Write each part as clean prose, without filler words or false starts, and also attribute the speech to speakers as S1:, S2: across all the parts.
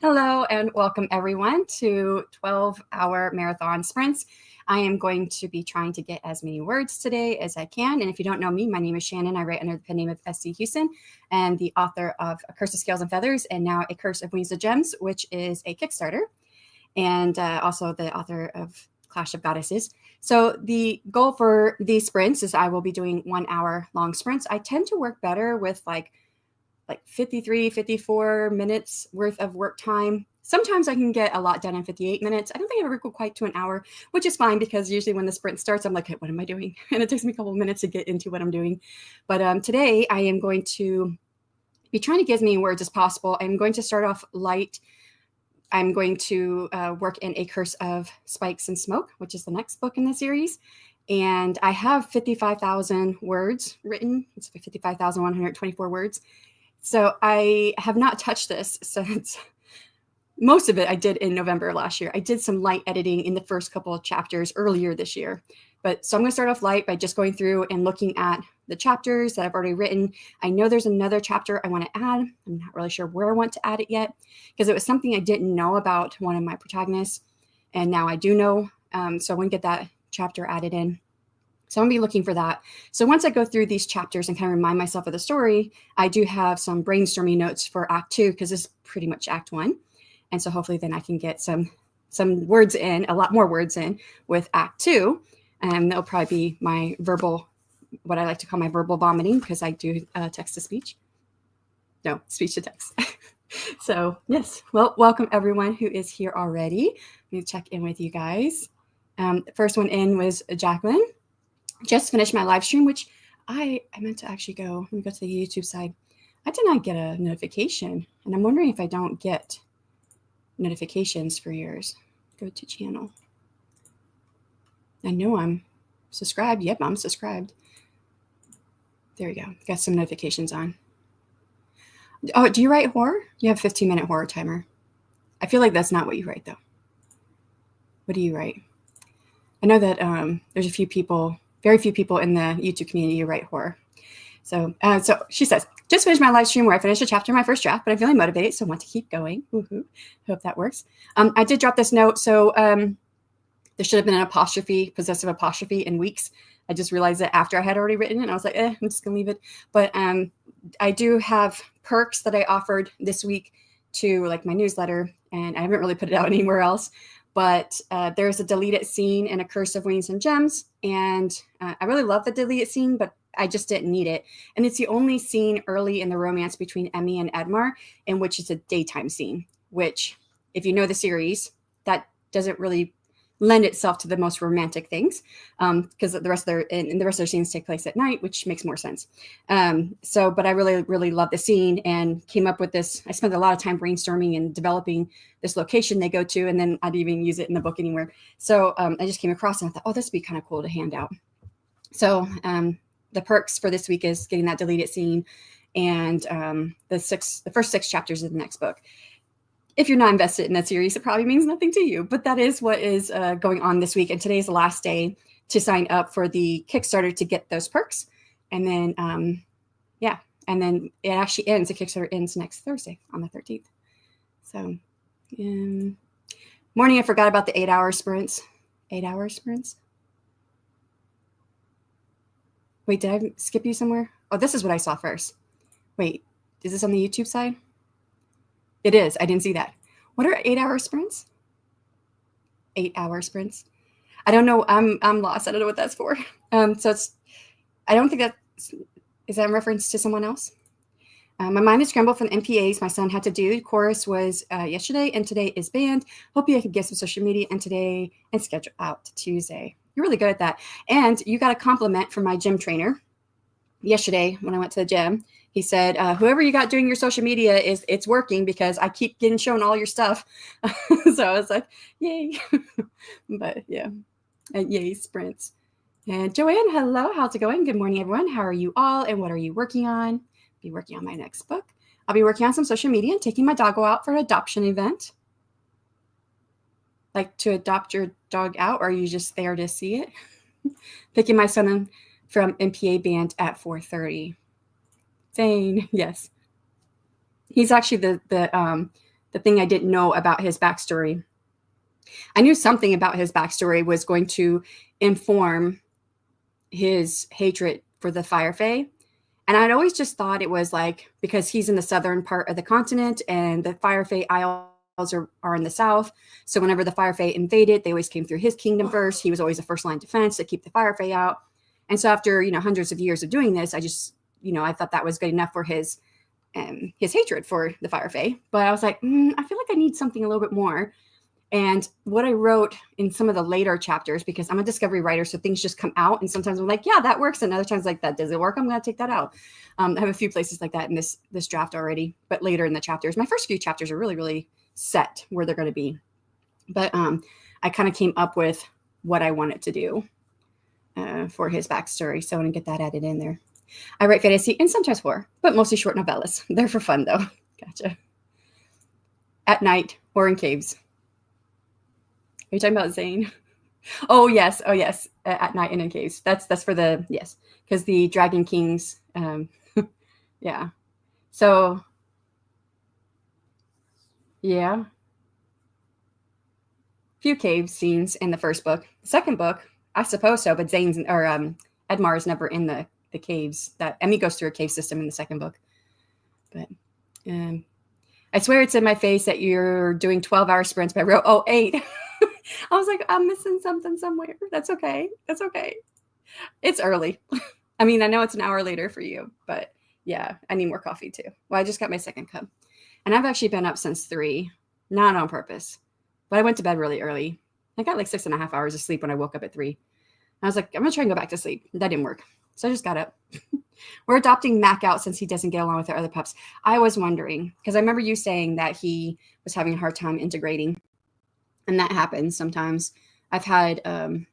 S1: Hello and welcome everyone to 12-hour marathon sprints. I am going to be trying to get as many words today as I can. And if you don't know me, my name is Shanon. I write under the pen name of SC Huston and the author of A Curse of Scales and Feathers and now A Curse of Wings and Gems, which is a Kickstarter, and also the author of Clash of Goddesses. So the goal for these sprints is I will be doing 1 hour long sprints. I tend to work better with like 53, 54 minutes worth of work time. Sometimes I can get a lot done in 58 minutes. I don't think I've ever go quite to an hour, which is fine because usually when the sprint starts, I'm like, hey, what am I doing? And it takes me a couple of minutes to get into what I'm doing. But today I am going to be trying to get as many words as possible. I'm going to start off light. I'm going to work in A Curse of Spikes and Smoke, which is the next book in the series. And I have 55,000 words written. It's 55,124 words. So I have not touched this since most of it I did in November of last year. I did some light editing in the first couple of chapters earlier this year. So I'm going to start off light by just going through and looking at the chapters that I've already written. I know there's another chapter I want to add. I'm not really sure where I want to add it yet because it was something I didn't know about one of my protagonists. And now I do know. So I want to get that chapter added in. So I'm going to be looking for that. So once I go through these chapters and kind of remind myself of the story, I do have some brainstorming notes for Act 2 because this is pretty much Act 1. And so hopefully then I can get some words in, a lot more words in with Act 2. And that'll probably be my verbal, what I like to call my verbal vomiting because I do text to speech. No, speech to text. So yes, well, welcome everyone who is here already. Let me check in with you guys. The first one in was Jacqueline. Just finished my live stream, which I meant to actually go. Let me go to the YouTube side. I did not get a notification, and I'm wondering if I don't get notifications for yours. Go to channel. I know I'm subscribed. Yep, I'm subscribed. There we go. Got some notifications on. Oh, do you write horror? You have a 15-minute horror timer. I feel like that's not what you write, though. What do you write? I know that there's a few people, very few people in the YouTube community who write horror. So she says, just finished my live stream where I finished a chapter in my first draft, but I'm feeling motivated, so I want to keep going. Woohoo. Hope that works. I did drop this note. So there should have been an apostrophe, possessive apostrophe in weeks. I just realized that after I had already written it, and I was like, I'm just going to leave it. But I do have perks that I offered this week to like my newsletter, and I haven't really put it out anywhere else. But there's a deleted scene in A Curse of Wings and Gems. And I really love the deleted scene, but I just didn't need it. And it's the only scene early in the romance between Emmy and Edmar in which it's a daytime scene, which if you know the series, that doesn't really lend itself to the most romantic things because the rest of their scenes take place at night, which makes more sense. But I really, really love the scene and came up with this. I spent a lot of time brainstorming and developing this location they go to, and then I didn't even use it in the book anywhere. So I just came across it and I thought, oh, this would be kind of cool to hand out. So the perks for this week is getting that deleted scene and the first 6 chapters of the next book. If you're not invested in that series, it probably means nothing to you, but that is what is going on this week. And today's the last day to sign up for the Kickstarter to get those perks. And then, and then it actually ends, the Kickstarter ends next Thursday on the 13th. So, morning, I forgot about the 8-hour sprints. 8-hour sprints? Wait, did I skip you somewhere? Oh, this is what I saw first. Wait, is this on the YouTube side? It is. I didn't see that. What are 8-hour sprints? 8-hour sprints. I don't know. I'm lost. I don't know what that's for. So it's. I don't think is that in reference to someone else. My mind is scrambled from the MPAs my son had to do. Chorus was yesterday, and today is band. Hopefully, I could get some social media and today and schedule out to Tuesday. You're really good at that. And you got a compliment from my gym trainer yesterday when I went to the gym. He said, whoever you got doing your social media it's working because I keep getting shown all your stuff. So I was like, yay. But yeah, yay sprints. And Joanne, hello, how's it going? Good morning, everyone. How are you all? And what are you working on? Be working on my next book. I'll be working on some social media and taking my doggo out for an adoption event. Like to adopt your dog out, or are you just there to see it? Picking my son from MPA band at 4:30. Zane, yes. He's actually the the thing I didn't know about his backstory. I knew something about his backstory was going to inform his hatred for the Fire Fae. And I'd always just thought it was like because he's in the southern part of the continent and the Fire Fae Isles are in the south. So whenever the Fire Fae invaded, they always came through his kingdom first. He was always the first line of defense to keep the Fire Fae out. And so after, hundreds of years of doing this, I just, I thought that was good enough for his hatred for the Fire Fae. But I was like, I feel like I need something a little bit more. And what I wrote in some of the later chapters, because I'm a discovery writer, so things just come out. And sometimes I'm like, yeah, that works. And other times like, that doesn't work. I'm going to take that out. I have a few places like that in this draft already, but later in the chapters, my first few chapters are really, really set where they're going to be. But I kind of came up with what I wanted to do for his backstory. So I'm going to get that added in there. I write fantasy and sometimes horror, but mostly short novellas. They're for fun though. Gotcha. At night or in caves. Are you talking about Zane? Oh yes. At night and in caves. That's for the yes, because the Dragon Kings. Yeah. So. Yeah. Few cave scenes in the first book. The second book, I suppose so, but Zane's or Edmar is never in the caves. That Emmy goes through a cave system in the second book. But I swear it's in my face that you're doing 12-hour sprints, but I wrote 8. I was like, I'm missing something somewhere. That's okay. It's early. I mean, I know it's an hour later for you, but yeah, I need more coffee too. Well, I just got my second cup. And I've actually been up since 3, not on purpose, but I went to bed really early. I got like 6.5 hours of sleep when I woke up at 3. I was like, I'm going to try and go back to sleep. That didn't work. So I just got up. We're adopting Mac out since he doesn't get along with our other pups. I was wondering, because I remember you saying that he was having a hard time integrating. And that happens sometimes. I've only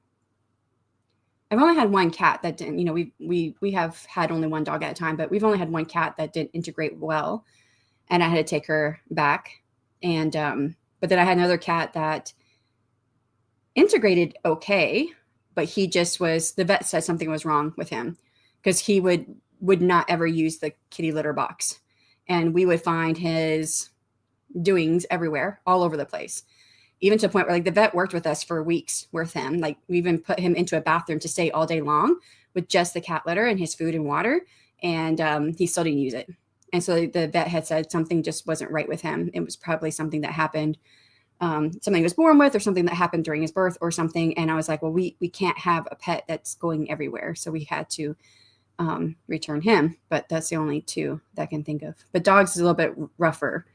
S1: had one cat that didn't, we have had only one dog at a time, but we've only had one cat that didn't integrate well. And I had to take her back. And, but then I had another cat that integrated okay, but he just the vet said something was wrong with him because he would not ever use the kitty litter box. And we would find his doings everywhere, all over the place. Even to the point where like the vet worked with us for weeks with him. Like we even put him into a bathroom to stay all day long with just the cat litter and his food and water. And he still didn't use it. And so the vet had said something just wasn't right with him. It was probably something that happened, something he was born with or something that happened during his birth or something. And I was like, well, we can't have a pet that's going everywhere. So we had to return him. But that's the only 2 that I can think of. But dogs is a little bit rougher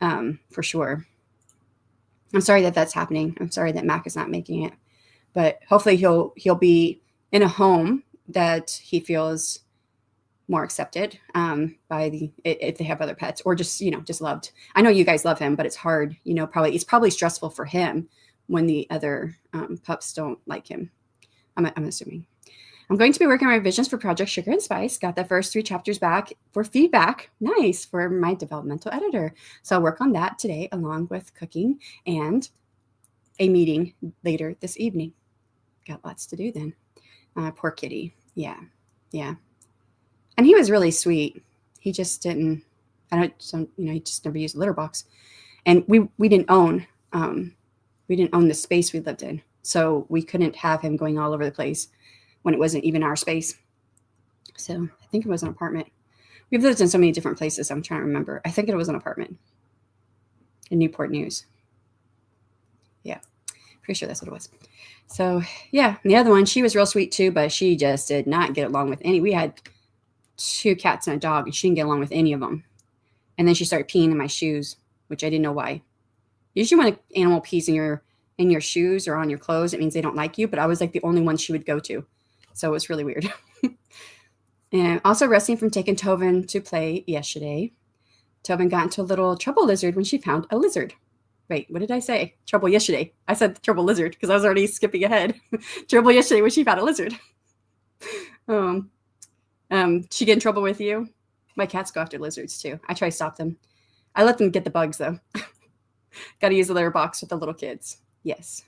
S1: for sure. I'm sorry that that's happening. I'm sorry that Mac is not making it, but hopefully he'll be in a home that he feels more accepted if they have other pets or just loved. I know you guys love him, but it's hard. It's probably stressful for him when the other pups don't like him. I'm assuming. I'm going to be working on revisions for Project Sugar and Spice. Got the first 3 chapters back for feedback. Nice, for my developmental editor. So I'll work on that today along with cooking and a meeting later this evening. Got lots to do then. Poor kitty. Yeah. And he was really sweet. He just didn't, he just never used a litter box. And we didn't own the space we lived in. So we couldn't have him going all over the place when it wasn't even our space. So I think it was an apartment. We've lived in so many different places. I'm trying to remember. I think it was an apartment in Newport News. Yeah, pretty sure that's what it was. So yeah, and the other one, she was real sweet too, but she just did not get along with any. We had 2 cats and a dog, and she didn't get along with any of them. And then she started peeing in my shoes, which I didn't know why. Usually when an animal pees in your shoes or on your clothes, it means they don't like you. But I was like the only one she would go to. So it was really weird. And also resting from taking Tobin to play yesterday. Tobin got into a little trouble lizard when she found a lizard. Wait, what did I say? Trouble yesterday. I said trouble lizard because I was already skipping ahead. Trouble yesterday when she found a lizard. She get in trouble with you? My cats go after lizards too. I try to stop them. I let them get the bugs though. Got to use the litter box with the little kids. Yes,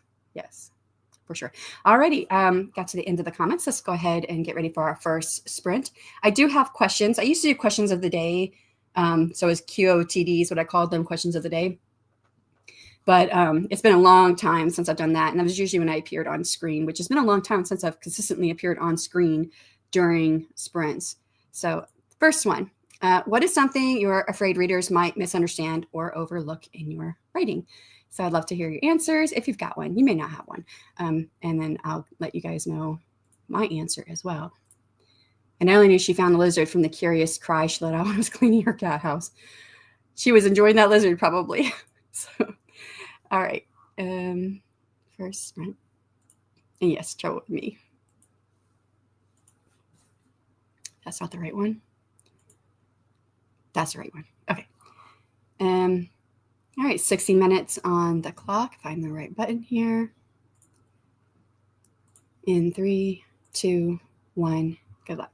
S1: for sure. Alrighty, got to the end of the comments. Let's go ahead and get ready for our first sprint. I do have questions. I used to do questions of the day. So as QOTDs, what I called them, questions of the day. But it's been a long time since I've done that. And that was usually when I appeared on screen, which has been a long time since I've consistently appeared on screen during sprints. So first one, what is something you're afraid readers might misunderstand or overlook in your writing? So I'd love to hear your answers if you've got one. You may not have one. And then I'll let you guys know my answer as well. And I only knew she found the lizard from the curious cry she let out when I was cleaning her cat house. She was enjoying that lizard probably. So, all right. First sprint. And yes, trouble with me. That's not the right one. That's the right one. Okay. All right, 60 minutes on the clock. Find the right button here. In 3, 2, 1. Good luck.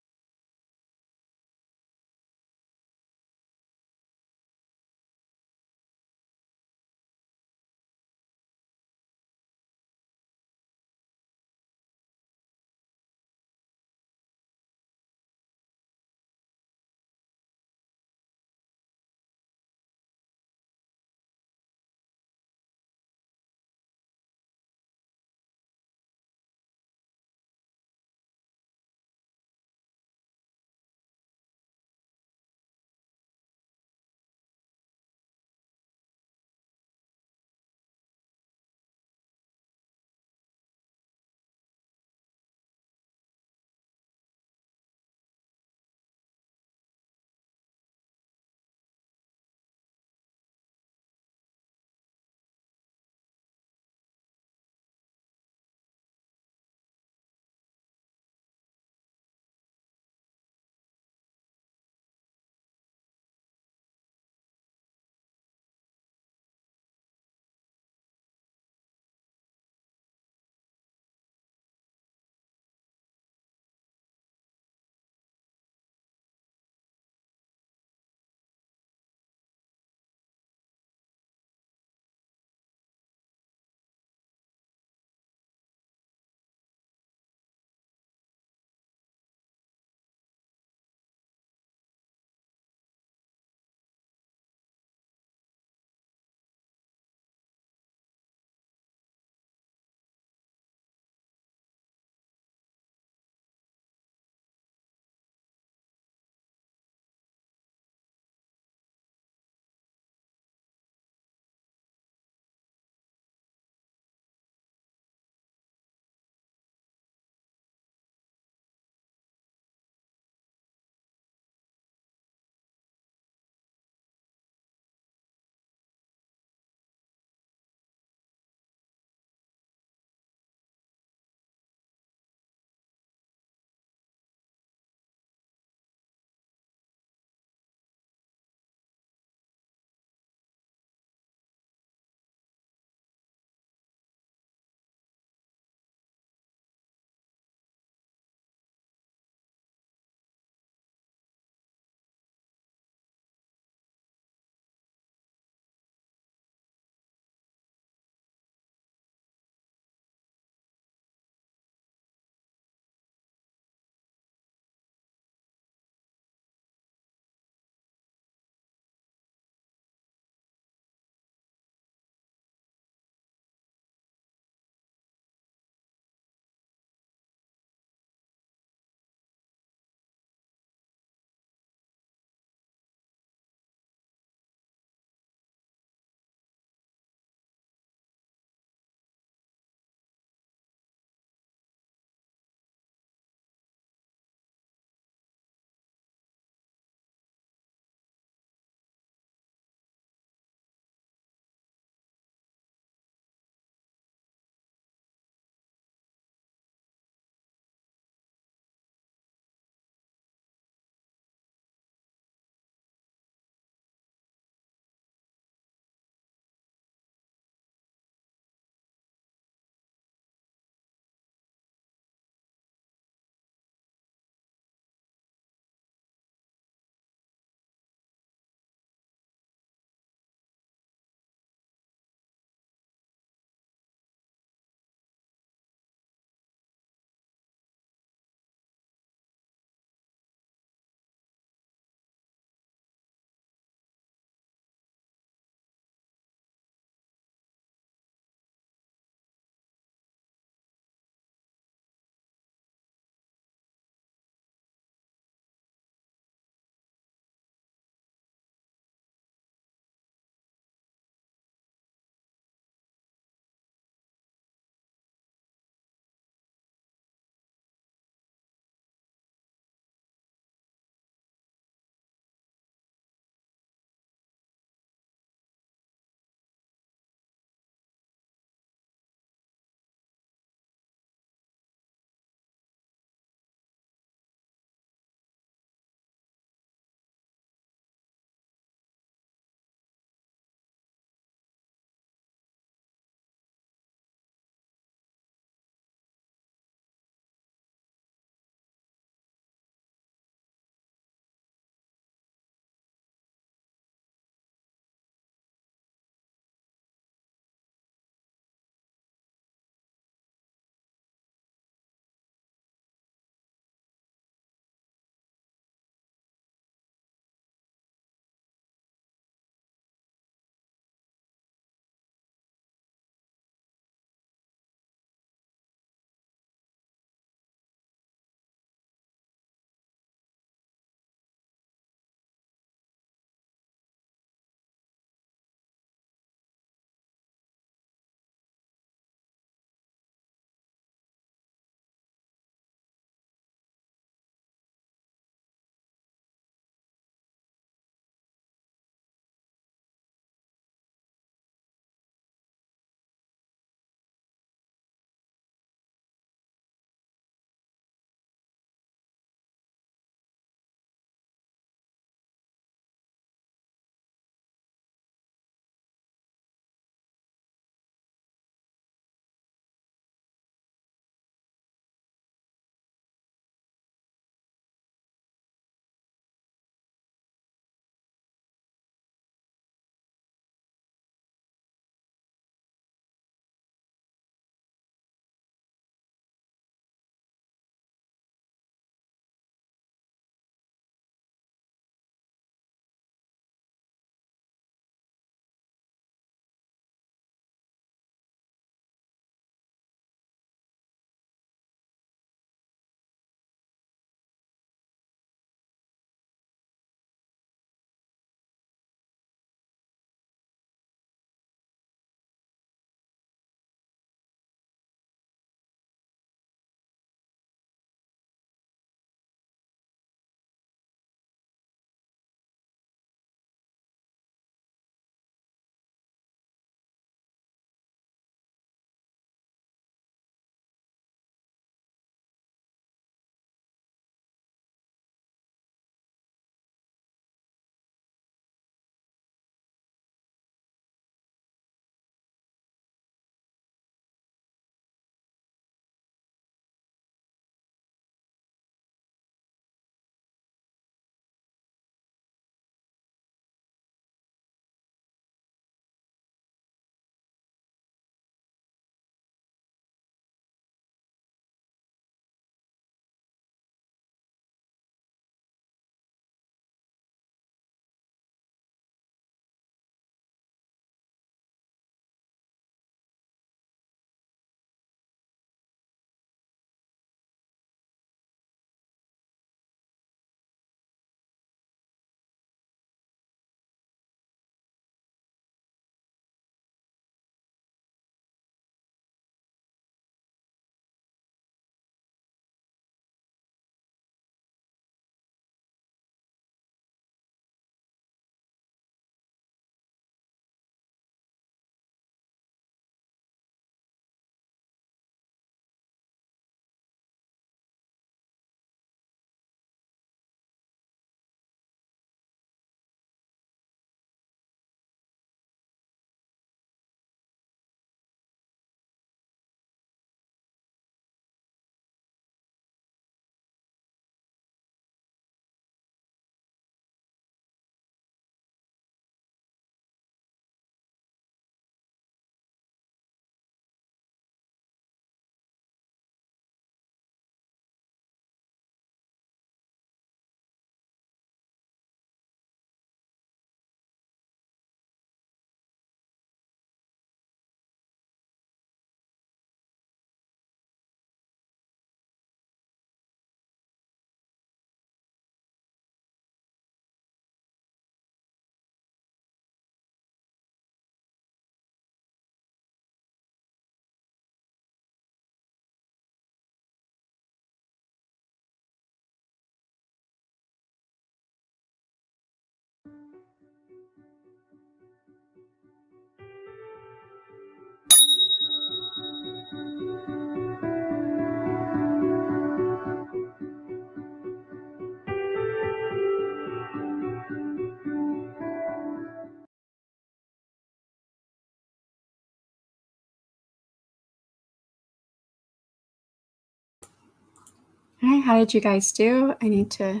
S1: All right, how did you guys do? I need to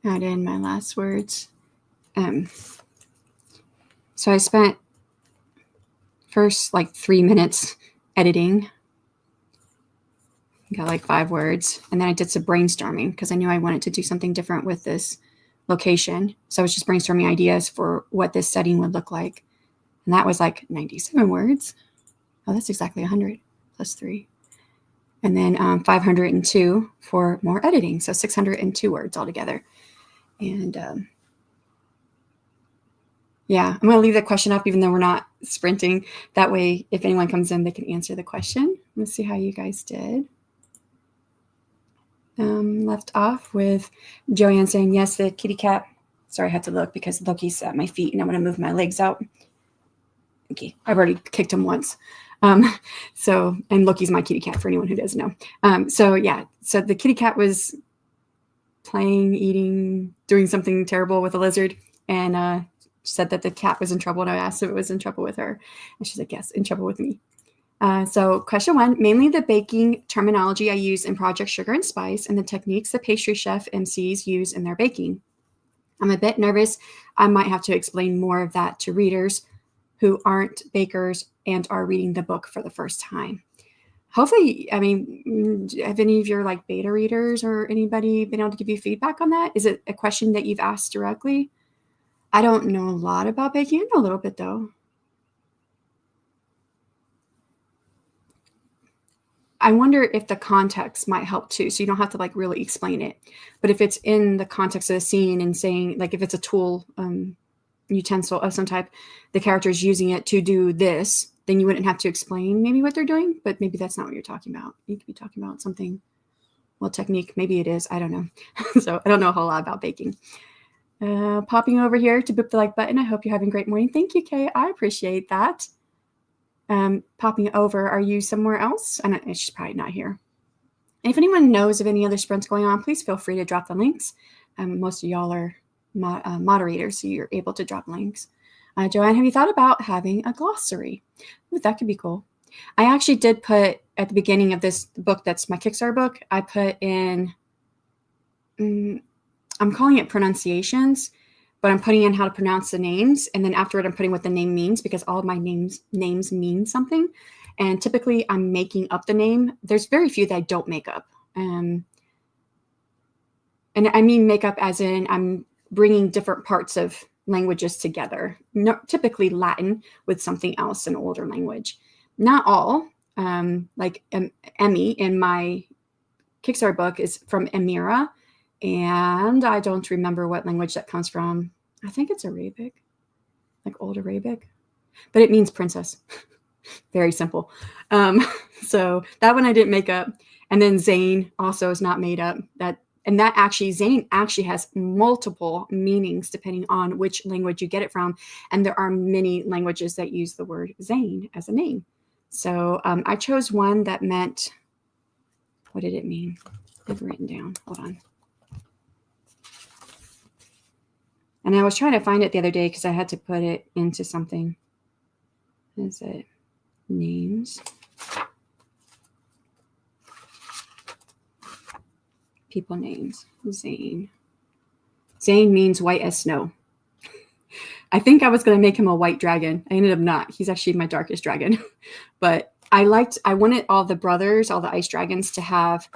S1: add in my last words. So I spent first like 3 minutes editing. Got like 5 words. And then I did some brainstorming because I knew I wanted to do something different with this location. So I was just brainstorming ideas for what this setting would look like. And that was like 97 words. Oh, that's exactly 100 plus 3. And then 502 for more editing. So 602 words altogether. And yeah, I'm going to leave the question up even though we're not sprinting. That way, if anyone comes in, they can answer the question. Let's see how you guys did. Left off with Joanne saying, yes, the kitty cat. Sorry, I had to look because Loki's at my feet and I'm going to move my legs out. Okay, I've already kicked him once. And Loki's my kitty cat for anyone who doesn't know. So the kitty cat was playing, eating, doing something terrible with a lizard and said that the cat was in trouble. And I asked if it was in trouble with her. And she's like, yes, in trouble with me. So question 1, mainly the baking terminology I use in Project Sugar and Spice and the techniques the pastry chef MCs use in their baking. I'm a bit nervous. I might have to explain more of that to readers who aren't bakers and are reading the book for the first time. Hopefully, I mean, have any of your like beta readers or anybody been able to give you feedback on that? Is it a question that you've asked directly? I don't know a lot about baking. I know a little bit though. I wonder if the context might help too. So you don't have to like really explain it, but if it's in the context of the scene and saying like, if it's a tool, utensil of some type, the character is using it to do this, then you wouldn't have to explain maybe what they're doing, but maybe that's not what you're talking about. You could be talking about something, well, technique, maybe it is, I don't know. So I don't know a whole lot about baking. Popping over here to boop the like button. I hope you're having a great morning. Thank you, Kay. I appreciate that. Popping over, are you somewhere else? And she's probably not here. And if anyone knows of any other sprints going on, please feel free to drop the links. Most of y'all are moderators, so you're able to drop links. Joanne, have you thought about having a glossary? Ooh, that could be cool. I actually did put at the beginning of this book, that's my Kickstarter book, I put in, I'm calling it pronunciations, but I'm putting in how to pronounce the names. And then afterward, I'm putting what the name means because all of my names mean something. And typically I'm making up the name. There's very few that I don't make up. And I mean make up as in I'm bringing different parts of languages together, typically Latin with something else, an older language. Not all, like Emmy in my Kickstarter book is from Emira, and I don't remember what language that comes from. I think it's Arabic, like Old Arabic, but it means princess. Very simple. So that one I didn't make up. And then Zane also is not made up. Zane actually has multiple meanings depending on which language you get it from. And there are many languages that use the word Zane as a name. So I chose one that meant, what did it mean? I've written down, hold on. And I was trying to find it the other day because I had to put it into something. Is it names? People names. Zane. Zane means white as snow. I think I was going to make him a white dragon. I ended up not. He's actually my darkest dragon. But I wanted all the brothers, all the ice dragons to have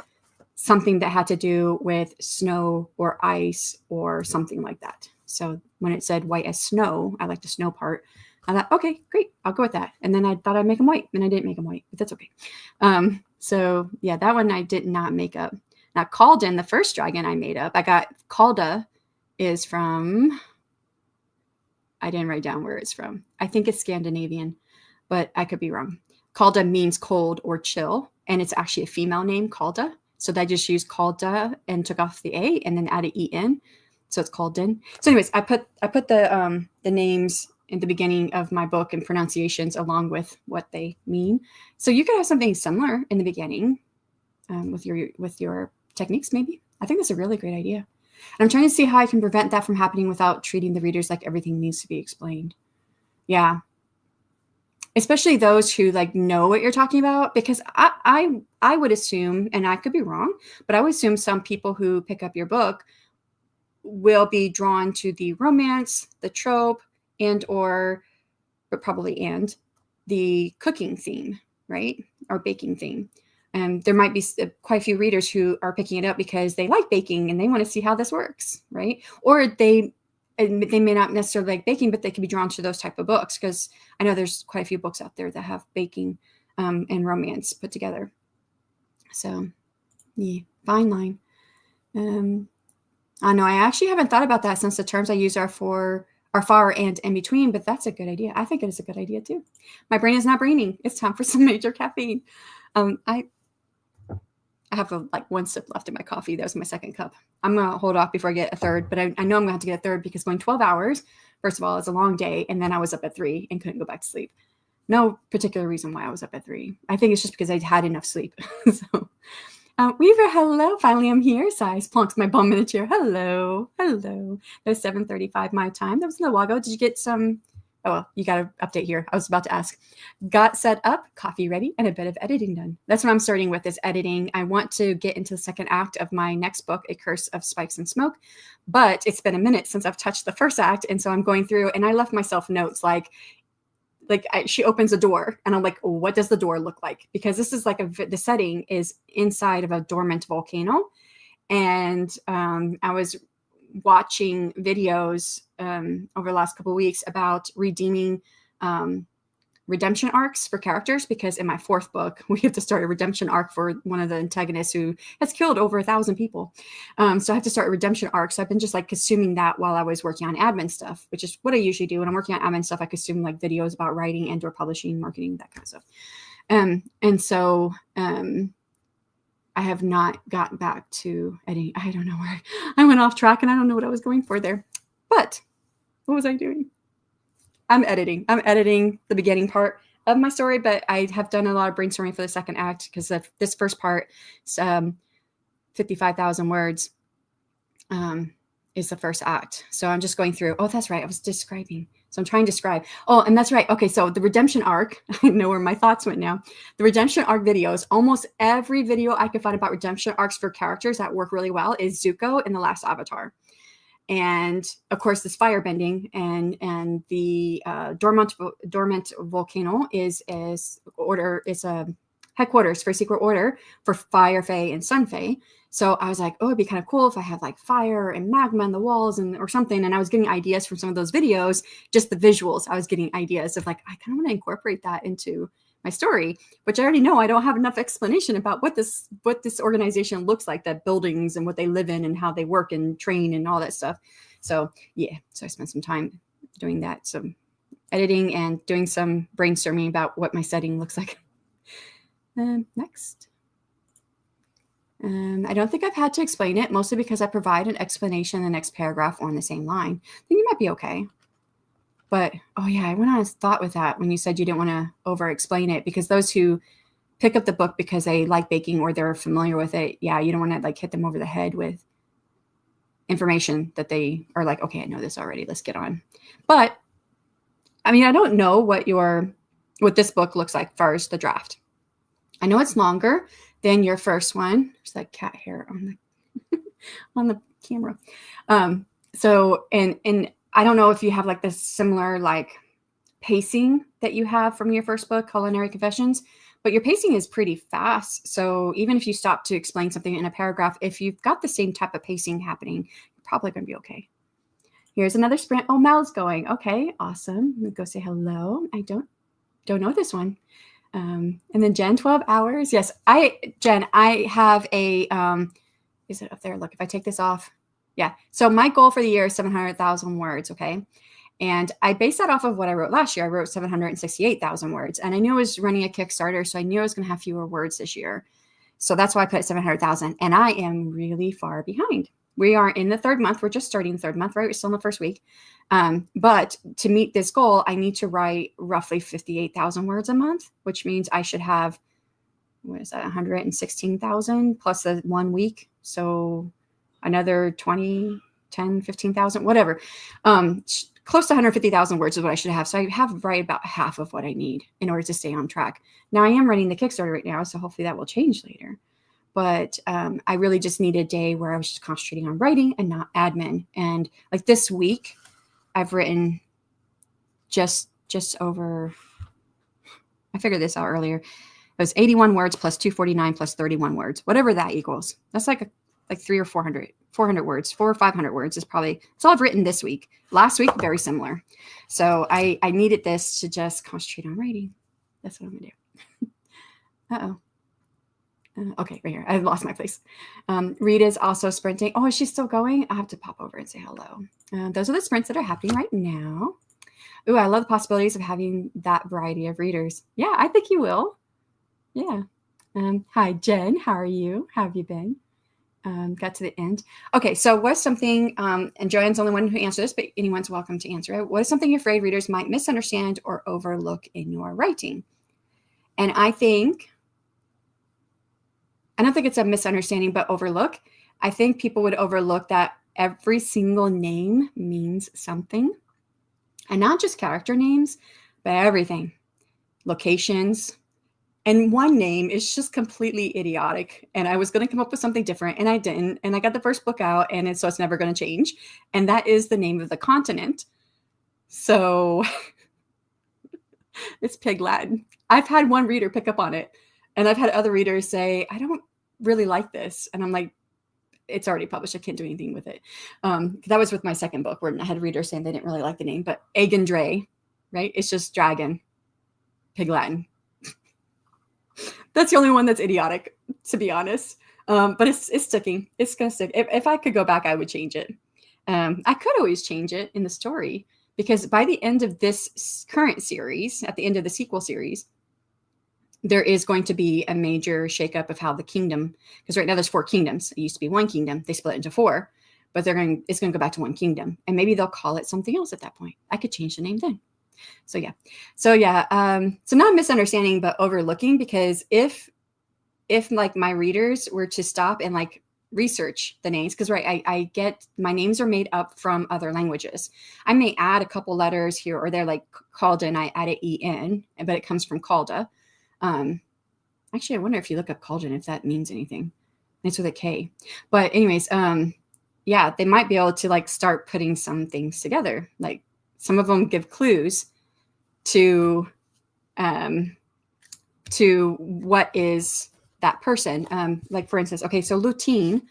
S1: something that had to do with snow or ice or something like that. So when it said white as snow, I like the snow part. I thought, okay, great, I'll go with that. And then I thought I'd make him white, and I didn't make him white, but that's okay. So yeah, that one I did not make up. Now Calden, the first dragon I made up, I got Calda is from, I didn't write down where it's from. I think it's Scandinavian, but I could be wrong. Calda means cold or chill, and it's actually a female name, Calda. So I just used Calda and took off the A and then added E-N. So it's Calden. So anyways, I put the names in the beginning of my book and pronunciations along with what they mean. So you could have something similar in the beginning with your techniques, maybe. I think that's a really great idea. And I'm trying to see how I can prevent that from happening without treating the readers like everything needs to be explained. Yeah. especially those who like know what you're talking about, because I would assume, and I could be wrong, but I would assume some people who pick up your book will be drawn to the romance, the trope, but probably the cooking theme, right? Or baking theme. And there might be quite a few readers who are picking it up because they like baking and they want to see how this works, right? Or they may not necessarily like baking, but they can be drawn to those type of books, because I know there's quite a few books out there that have baking and romance put together. So, yeah, fine line. I know I actually haven't thought about that, since the terms I use are far and in between, but that's a good idea. I think it is a good idea too. My brain is not braining. It's time for some major caffeine. I have like one sip left in my coffee. That was my second cup. I'm going to hold off before I get a third, but I know I'm going to have to get a third, because going 12 hours, first of all, is a long day. And then I was up at 3 and couldn't go back to sleep. No particular reason why I was up at 3. I think it's just because I had enough sleep. So, Weaver, hello. Finally, I'm here. Size plonks my bum in a chair. Hello. Hello. It was 7:35 my time. That was a little while ago. Did you get some? Oh, well, you got an update here. I was about to ask. Got set up, coffee ready, and a bit of editing done. That's what I'm starting with, is editing. I want to get into the second act of my next book, A Curse of Spikes and Smoke. But it's been a minute since I've touched the first act. And so I'm going through, and I left myself notes like she opens a door and I'm like, what does the door look like? Because this is the setting is inside of a dormant volcano. And I was watching videos over the last couple of weeks about redeeming redemption arcs for characters, because in my 4th book, we have to start a redemption arc for one of the antagonists who has killed over 1,000 people. So I have to start a redemption arc. So I've been just like consuming that while I was working on admin stuff, which is what I usually do. When I'm working on admin stuff, I consume like videos about writing and or publishing, marketing, that kind of stuff. And so I have not gotten back to editing. I don't know where I went off track, and I don't know what I was going for there. But what was I doing? I'm editing the beginning part of my story, but I have done a lot of brainstorming for the second act, because this first part, 55,000 words, is the first act. So I'm just going through. Oh, that's right. I was describing. So I'm trying to describe. Oh, and that's right. Okay. So the redemption arc, I know where my thoughts went now. The redemption arc videos, almost every video I could find about redemption arcs for characters that work really well is Zuko in The Last Avatar. And of course, this firebending and the dormant volcano is a headquarters for Secret Order for Fire Fae and Sun Fae. So I was like, oh, it'd be kind of cool if I had like fire and magma in the walls or something. And I was getting ideas from some of those videos, just the visuals. I was getting ideas of like, I kind of want to incorporate that into my story, which I already know I don't have enough explanation about what this organization looks like, that buildings and what they live in and how they work and train and all that stuff. So yeah, so I spent some time doing that, some editing and doing some brainstorming about what my setting looks like. Next. I don't think I've had to explain it, mostly because I provide an explanation in the next paragraph on the same line. I think you might be okay. But, oh yeah, I went on a thought with that when you said you didn't want to over-explain it, because those who pick up the book because they like baking or they're familiar with it, yeah, you don't want to like hit them over the head with information that they are like, okay, I know this already, let's get on. But, I mean, I don't know what this book looks like first, the draft. I know it's longer than your first one. There's like cat hair on the on the camera. So, and I don't know if you have like this similar like pacing that you have from your first book, Culinary Confessions, but your pacing is pretty fast. So even if you stop to explain something in a paragraph, if you've got the same type of pacing happening, you're probably going to be okay. Here's another sprint. Oh, Mel's going. Okay, awesome. Let me go say hello. I don't know this one. And then Jen, 12 hours. Yes, Jen, I have a, is it up there? Look, if I take this off. Yeah. So my goal for the year is 700,000 words. Okay. And I based that off of what I wrote last year. I wrote 768,000 words, and I knew I was running a Kickstarter, so I knew I was going to have fewer words this year. So that's why I put 700,000, and I am really far behind. We are in the 3rd month. We're just starting the 3rd month, right? We're still in the first week. But to meet this goal, I need to write roughly 58,000 words a month, which means I should have, what is that, 116,000 plus the 1 week. So another 20, 10, 15,000, whatever, close to 150,000 words is what I should have. So I have right about half of what I need in order to stay on track. Now I am running the Kickstarter right now, so hopefully that will change later. But I really just need a day where I was just concentrating on writing and not admin. And like this week, I've written just over, I figured this out earlier. It was 81 words plus 249 plus 31 words, whatever that equals. That's like 300 or 400 words, 400 or 500 words is probably, that's all I've written this week. Last week, very similar. So I needed this to just concentrate on writing. That's what I'm gonna do. Uh-oh. Okay, right here. I lost my place. Rita's also sprinting. Oh, is she still going? I have to pop over and say hello. Those are the sprints that are happening right now. Ooh, I love the possibilities of having that variety of readers. Yeah, I think you will. Yeah. Hi, Jen. How are you? How have you been? Got to the end. Okay, so what's something, and Joanne's the only one who answered this, but anyone's welcome to answer it. What is something you're afraid readers might misunderstand or overlook in your writing? And I don't think it's a misunderstanding, but overlook. I think people would overlook that every single name means something. And not just character names, but everything. Locations. And one name is just completely idiotic. And I was going to come up with something different, and I didn't. And I got the first book out, and so it's never going to change. And that is the name of the continent. So it's Pig Latin. I've had one reader pick up on it. And I've had other readers say, I don't really like this. And I'm like, it's already published. I can't do anything with it. That was with my second book where I had readers saying they didn't really like the name, but Egandre, right? It's just dragon, Pig Latin. That's the only one that's idiotic, to be honest. But it's sticking. It's going to stick. If I could go back, I would change it. I could always change it in the story, because by the end of this current series, at the end of the sequel series, there is going to be a major shakeup of how the kingdom, because right now there's 4 kingdoms. It used to be 1 kingdom. They split into 4, but it's going to go back to 1 kingdom. And maybe they'll call it something else at that point. I could change the name then. So yeah. So not misunderstanding, but overlooking, because if like my readers were to stop and like research the names, because right, I get my names are made up from other languages. I may add a couple letters here or there, like Calda, and I add an E-N, but it comes from Calda. Actually, I wonder if you look up Cauldron, if that means anything. It's with a K. But anyways, yeah, they might be able to like start putting some things together. Like some of them give clues to what is that person. Like for instance, okay, so Lutine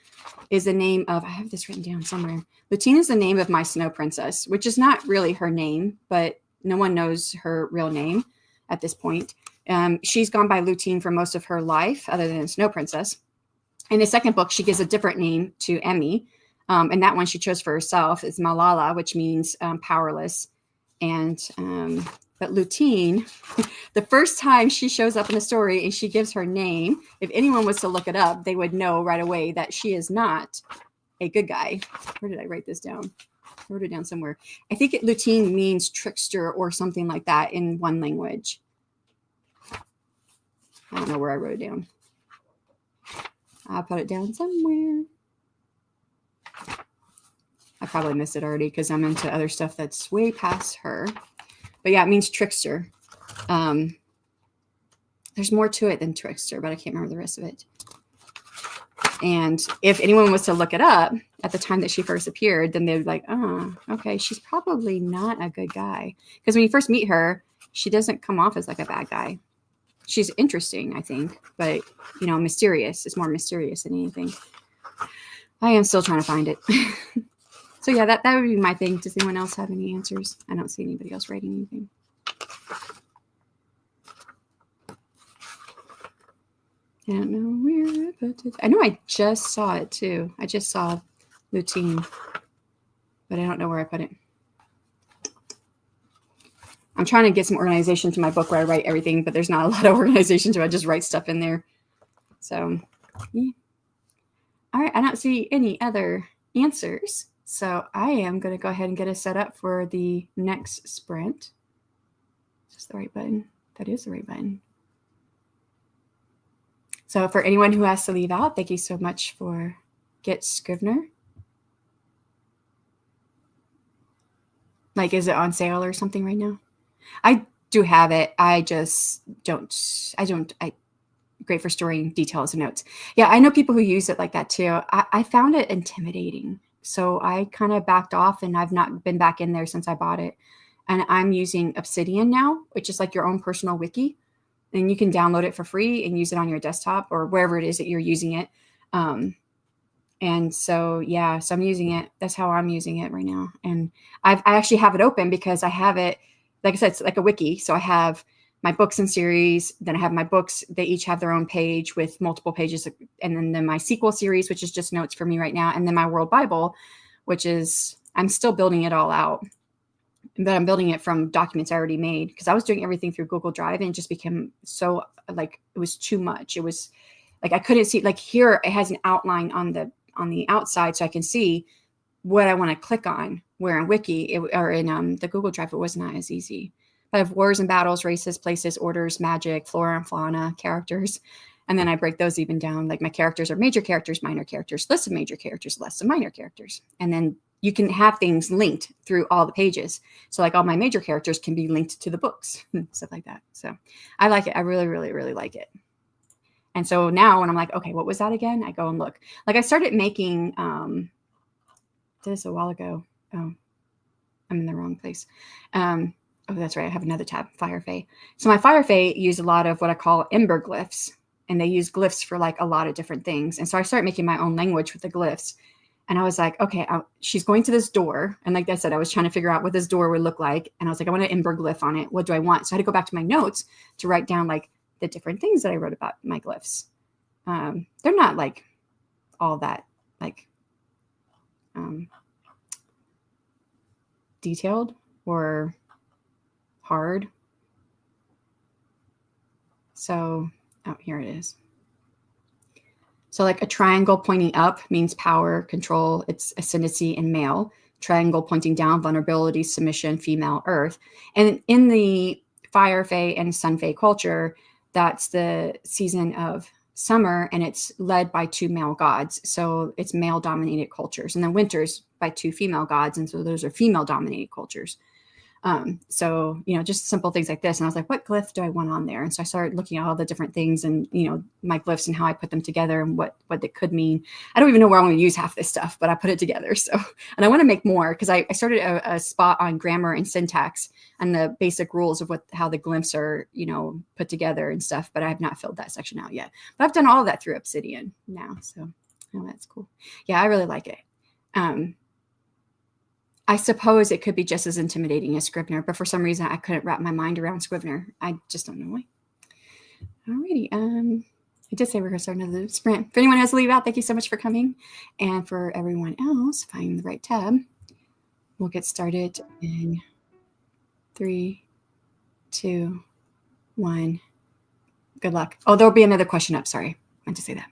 S1: is the name of, I have this written down somewhere. Lutine is the name of my snow princess, which is not really her name, but no one knows her real name at this point. She's gone by Lutine for most of her life, other than Snow Princess. In the second book, she gives a different name to Emmy. And that one she chose for herself is Malala, which means powerless. And but Lutine, the first time she shows up in the story and she gives her name, if anyone was to look it up, they would know right away that she is not a good guy. Where did I write this down? I wrote it down somewhere. I think Lutine means trickster or something like that in one language. I don't know where I wrote it down. I'll put it down somewhere. I probably missed it already because I'm into other stuff that's way past her. But yeah, it means trickster. There's more to it than trickster, but I can't remember the rest of it. And if anyone was to look it up at the time that she first appeared, then they'd be like, oh, okay, she's probably not a good guy. Because when you first meet her, she doesn't come off as like a bad guy. She's interesting, I think, but, you know, mysterious. It's more mysterious than anything. I am still trying to find it. So yeah, that would be my thing. Does anyone else have any answers? I don't see anybody else writing anything. I don't know where I put it. I know I just saw it too. I just saw Lutine, but I don't know where I put it. I'm trying to get some organization to my book where I write everything, but there's not a lot of organization to it. I just write stuff in there. So, yeah. All right. I don't see any other answers. So I am going to go ahead and get us set up for the next sprint. Is this the right button? That is the right button. So for anyone who has to leave out, thank you so much for Get Scrivener. Like, is it on sale or something right now? I do have it. I just don't. I great for storing details and notes. Yeah, I know people who use it like that too. I found it intimidating. So I kind of backed off and I've not been back in there since I bought it. And I'm using Obsidian now, which is like your own personal wiki. And you can download it for free and use it on your desktop or wherever it is that you're using it. Um, and so, yeah, so I'm using it. That's how I'm using it right now. And I actually have it open because I have it, like I said, it's like a wiki. So I have my books in series. Then I have my books. They each have their own page with multiple pages. And then my sequel series, which is just notes for me right now. And then my World Bible, which is, I'm still building it all out. But I'm building it from documents I already made because I was doing everything through Google Drive and it just became so like it was too much. It was like I couldn't see, like here it has an outline on the outside so I can see what I want to click on. Where in Wiki or in the Google Drive it was not as easy. But I have wars and battles, races, places, orders, magic, flora and fauna, characters. And then I break those even down. Like my characters are major characters, minor characters, lists of major characters, lists of minor characters. And then you can have things linked through all the pages. So like all my major characters can be linked to the books, stuff like that. So I like it. I really, really, really like it. And so now when I'm like, okay, what was that again? I go and look. Like I started making this a while ago. Oh, I'm in the wrong place. Oh, that's right. I have another tab, Fire Fae. So my Fire Fae use a lot of what I call ember glyphs, and they use glyphs for like a lot of different things. And so I started making my own language with the glyphs. And I was like, okay, she's going to this door. And like I said, I was trying to figure out what this door would look like. And I was like, I want an ember glyph on it. What do I want? So I had to go back to my notes to write down like the different things that I wrote about my glyphs. They're not like all that like um, detailed or hard. So, oh, here it is. So, like a triangle pointing up means power, control, it's ascendancy and male. Triangle pointing down, vulnerability, submission, female, earth. And in the Fire Fae and Sun Fae culture, that's the season of summer and it's led by two male gods. So it's male dominated cultures. And then winter's by two female gods. And so those are female dominated cultures. So, just simple things like this. And I was like, what glyph do I want on there? And so I started looking at all the different things and, my glyphs and how I put them together and what they could mean. I don't even know where I'm going to use half this stuff, but I put it together. So, and I want to make more because I started a spot on grammar and syntax and the basic rules of how the glyphs are, put together and stuff, but I have not filled that section out yet. But I've done all of that through Obsidian now. So, that's cool. Yeah, I really like it. I suppose it could be just as intimidating as Scrivener, but for some reason I couldn't wrap my mind around Scrivener. I just don't know why. Alrighty. I did say we're going to start another sprint. If anyone has to leave out, thank you so much for coming. And for everyone else, find the right tab. We'll get started in 3, 2, 1. Good luck. Oh, there'll be another question up. Sorry. I meant to say that.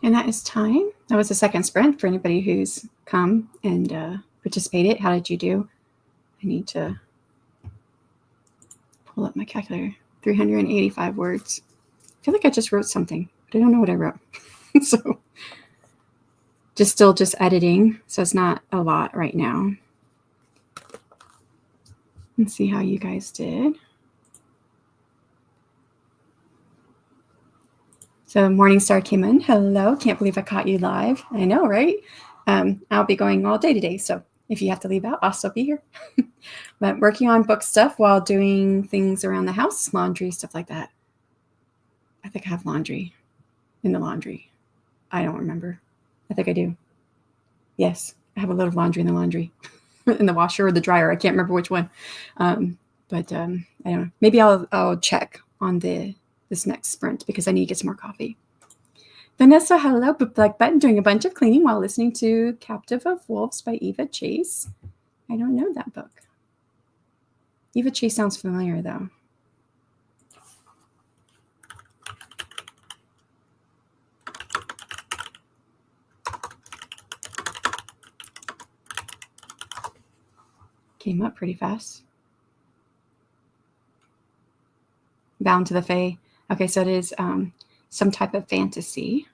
S1: And that is time. That was the second sprint for anybody who's come and participated. How did you do? I need to pull up my calculator. 385 words. I feel like I just wrote something, but I don't know what I wrote. So still editing. So it's not a lot right now. Let's see how you guys did. So Morningstar came in. Hello. Can't believe I caught you live. I know, right? I'll be going all day today. So if you have to leave out, I'll still be here. But working on book stuff while doing things around the house, laundry, stuff like that. I think I have laundry in the laundry. I don't remember. I think I do. Yes, I have a load of laundry in the laundry, in the washer or the dryer. I can't remember which one. But I don't know. Maybe I'll check on this next sprint because I need to get some more coffee. Vanessa, hello. Black Button doing a bunch of cleaning while listening to Captive of Wolves by Eva Chase. I don't know that book. Eva Chase sounds familiar, though. Came up pretty fast. Bound to the Fae. Okay, so it is some type of fantasy.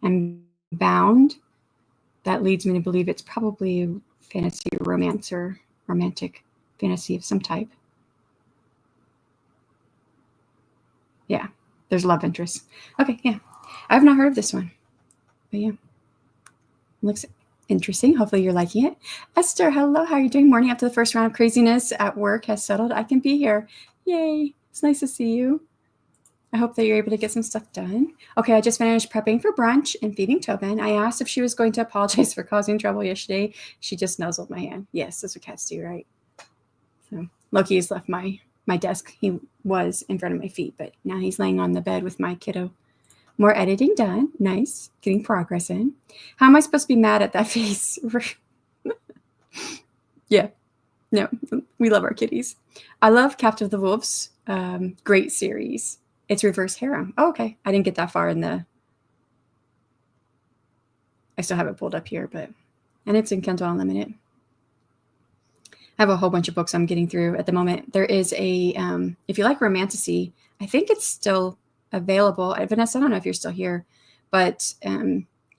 S1: And bound, that leads me to believe it's probably a fantasy romance or romantic fantasy of some type. Yeah, there's love interest. Okay, yeah. I've not heard of this one. But yeah, looks interesting. Hopefully you're liking it. Esther, hello. How are you doing? Morning after the first round of craziness at work has settled. I can be here. Yay. It's nice to see you. I hope that you're able to get some stuff done. Okay, I just finished prepping for brunch and feeding Tobin. I asked if she was going to apologize for causing trouble yesterday. She just nuzzled my hand. Yes, that's what cats do, right? So Loki has left my desk. He was in front of my feet, but now he's laying on the bed with my kiddo. More editing done. Nice. Getting progress in. How am I supposed to be mad at that face? Yeah. No, we love our kitties. I love Captive of the Wolves. Great series. It's reverse harem. Oh, okay. I didn't get that far in the... I still have it pulled up here, and it's in Kindle Unlimited. I have a whole bunch of books I'm getting through at the moment. There is a, if you like romantasy, I think it's still available. Vanessa, I don't know if you're still here, but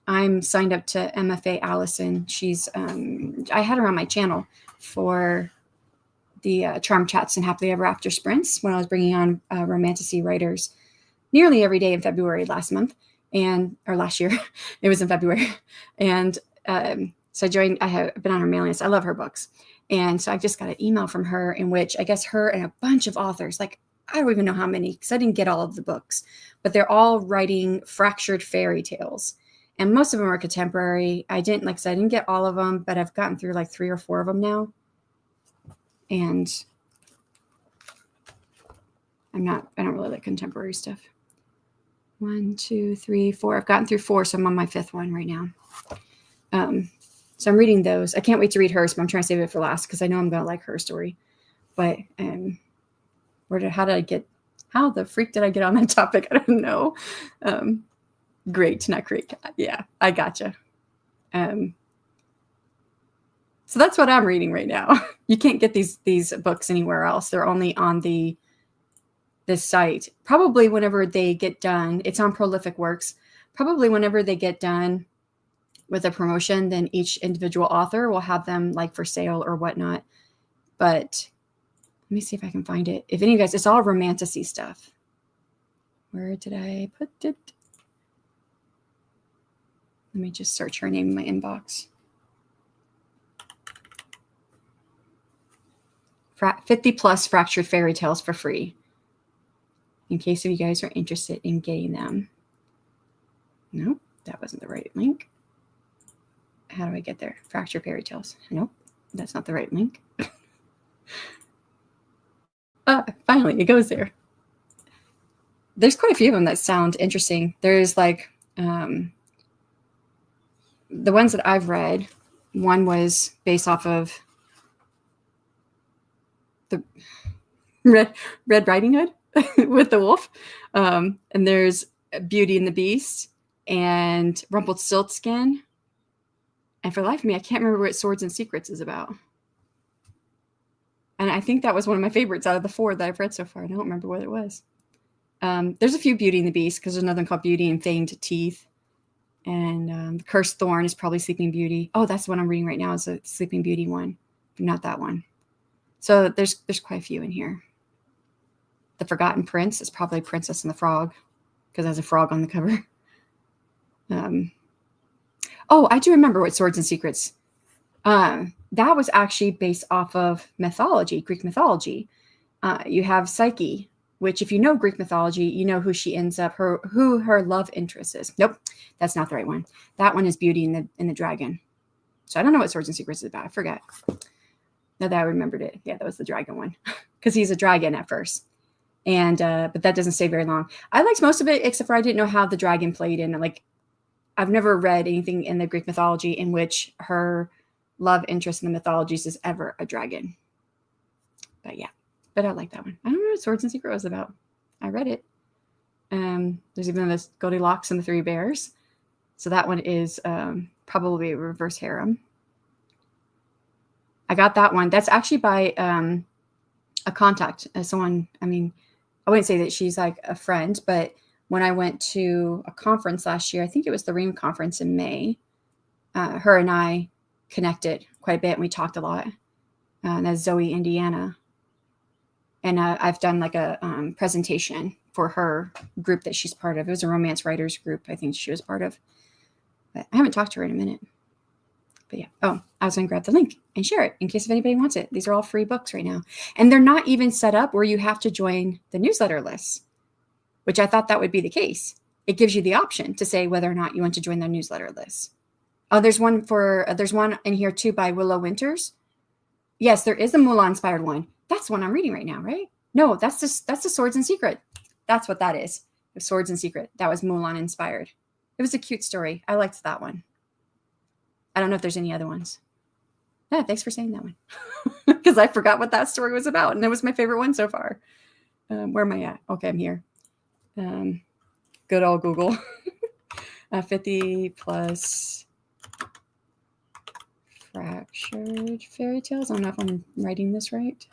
S1: I'm signed up to MFA Allison. She's, I had her on my channel for the Charm Chats and Happily Ever After sprints when I was bringing on romantasy writers nearly every day in February last year. It was in February. And so I joined, I have been on her mailing list. I love her books. And so I just got an email from her in which I guess her and a bunch of authors, like I don't even know how many, because I didn't get all of the books, but they're all writing fractured fairy tales. And most of them are contemporary. I didn't get all of them, but I've gotten through like 3 or 4 of them now. And I don't really like contemporary stuff. 1, 2, 3, 4. I've gotten through 4, so I'm on my 5th one right now. So I'm reading those. I can't wait to read hers, but I'm trying to save it for last because I know I'm going to like her story. But how the freak did I get on that topic? I don't know. Great, not great. Yeah, I gotcha. So that's what I'm reading right now. You can't get these books anywhere else. They're only on this site. Probably whenever they get done, it's on Prolific Works. Probably whenever they get done with a promotion, then each individual author will have them like for sale or whatnot. But let me see if I can find it. If any of you guys, it's all romantasy stuff. Where did I put it? Let me just search her name in my inbox. 50 plus fractured fairy tales for free. In case if you guys are interested in getting them. Nope, that wasn't the right link. How do I get there? Fractured fairy tales. Nope, that's not the right link. Finally, it goes there. There's quite a few of them that sound interesting. There's like the ones that I've read. One was based off of the Red Riding Hood with the wolf. And there's Beauty and the Beast. and Rumpelstiltskin. And for the life of me, I can't remember what Swords and Secrets is about. And I think that was one of my favorites out of the 4 that I've read so far. I don't remember what it was. There's a few Beauty and the Beast, because there's another one called Beauty and Feigned Teeth. And the Cursed Thorn is probably Sleeping Beauty. Oh, that's the one I'm reading right now, is a Sleeping Beauty one, but not that one. So there's quite a few in here. The Forgotten Prince is probably Princess and the Frog, because there's a frog on the cover. Oh, I do remember what Swords and Secrets. That was actually based off of mythology, Greek mythology. You have Psyche, which if you know Greek mythology, you know who she ends up, who her love interest is. Nope, that's not the right one. That one is Beauty and the Dragon. So I don't know what Swords and Secrets is about. I forget. Now that I remembered it. Yeah, that was the dragon one, because he's a dragon at first. And but that doesn't stay very long. I liked most of it, except for I didn't know how the dragon played in. Like, I've never read anything in the Greek mythology in which her love interest in the mythologies is ever a dragon. But yeah, but I like that one. I don't know what Swords and Secrets was about. I read it. There's even this Goldilocks and the Three Bears. So that one is probably a reverse harem. I got that one. That's actually by a contact, someone. I mean, I wouldn't say that she's like a friend, but when I went to a conference last year, I think it was the Ream conference in May, her and I connected quite a bit, and we talked a lot. And that's Zoe, Indiana. And I've done like a presentation for her group that she's part of. It was a romance writers group, I think she was part of. But I haven't talked to her in a minute. But yeah. Oh, I was going to grab the link and share it in case if anybody wants it. These are all free books right now. And they're not even set up where you have to join the newsletter list, which I thought that would be the case. It gives you the option to say whether or not you want to join their newsletter list. Oh, there's one in here too by Willow Winters. Yes, there is a Mulan inspired one. That's the one I'm reading right now, right? No, that's the Swords and Secret. That's what that is. The Swords and Secret. That was Mulan inspired. It was a cute story. I liked that one. I don't know if there's any other ones. Yeah, thanks for saying that one. Because I forgot what that story was about. And it was my favorite one so far. Where am I at? Okay, I'm here. Good old Google. 50 plus fractured fairy tales. I don't know if I'm writing this right.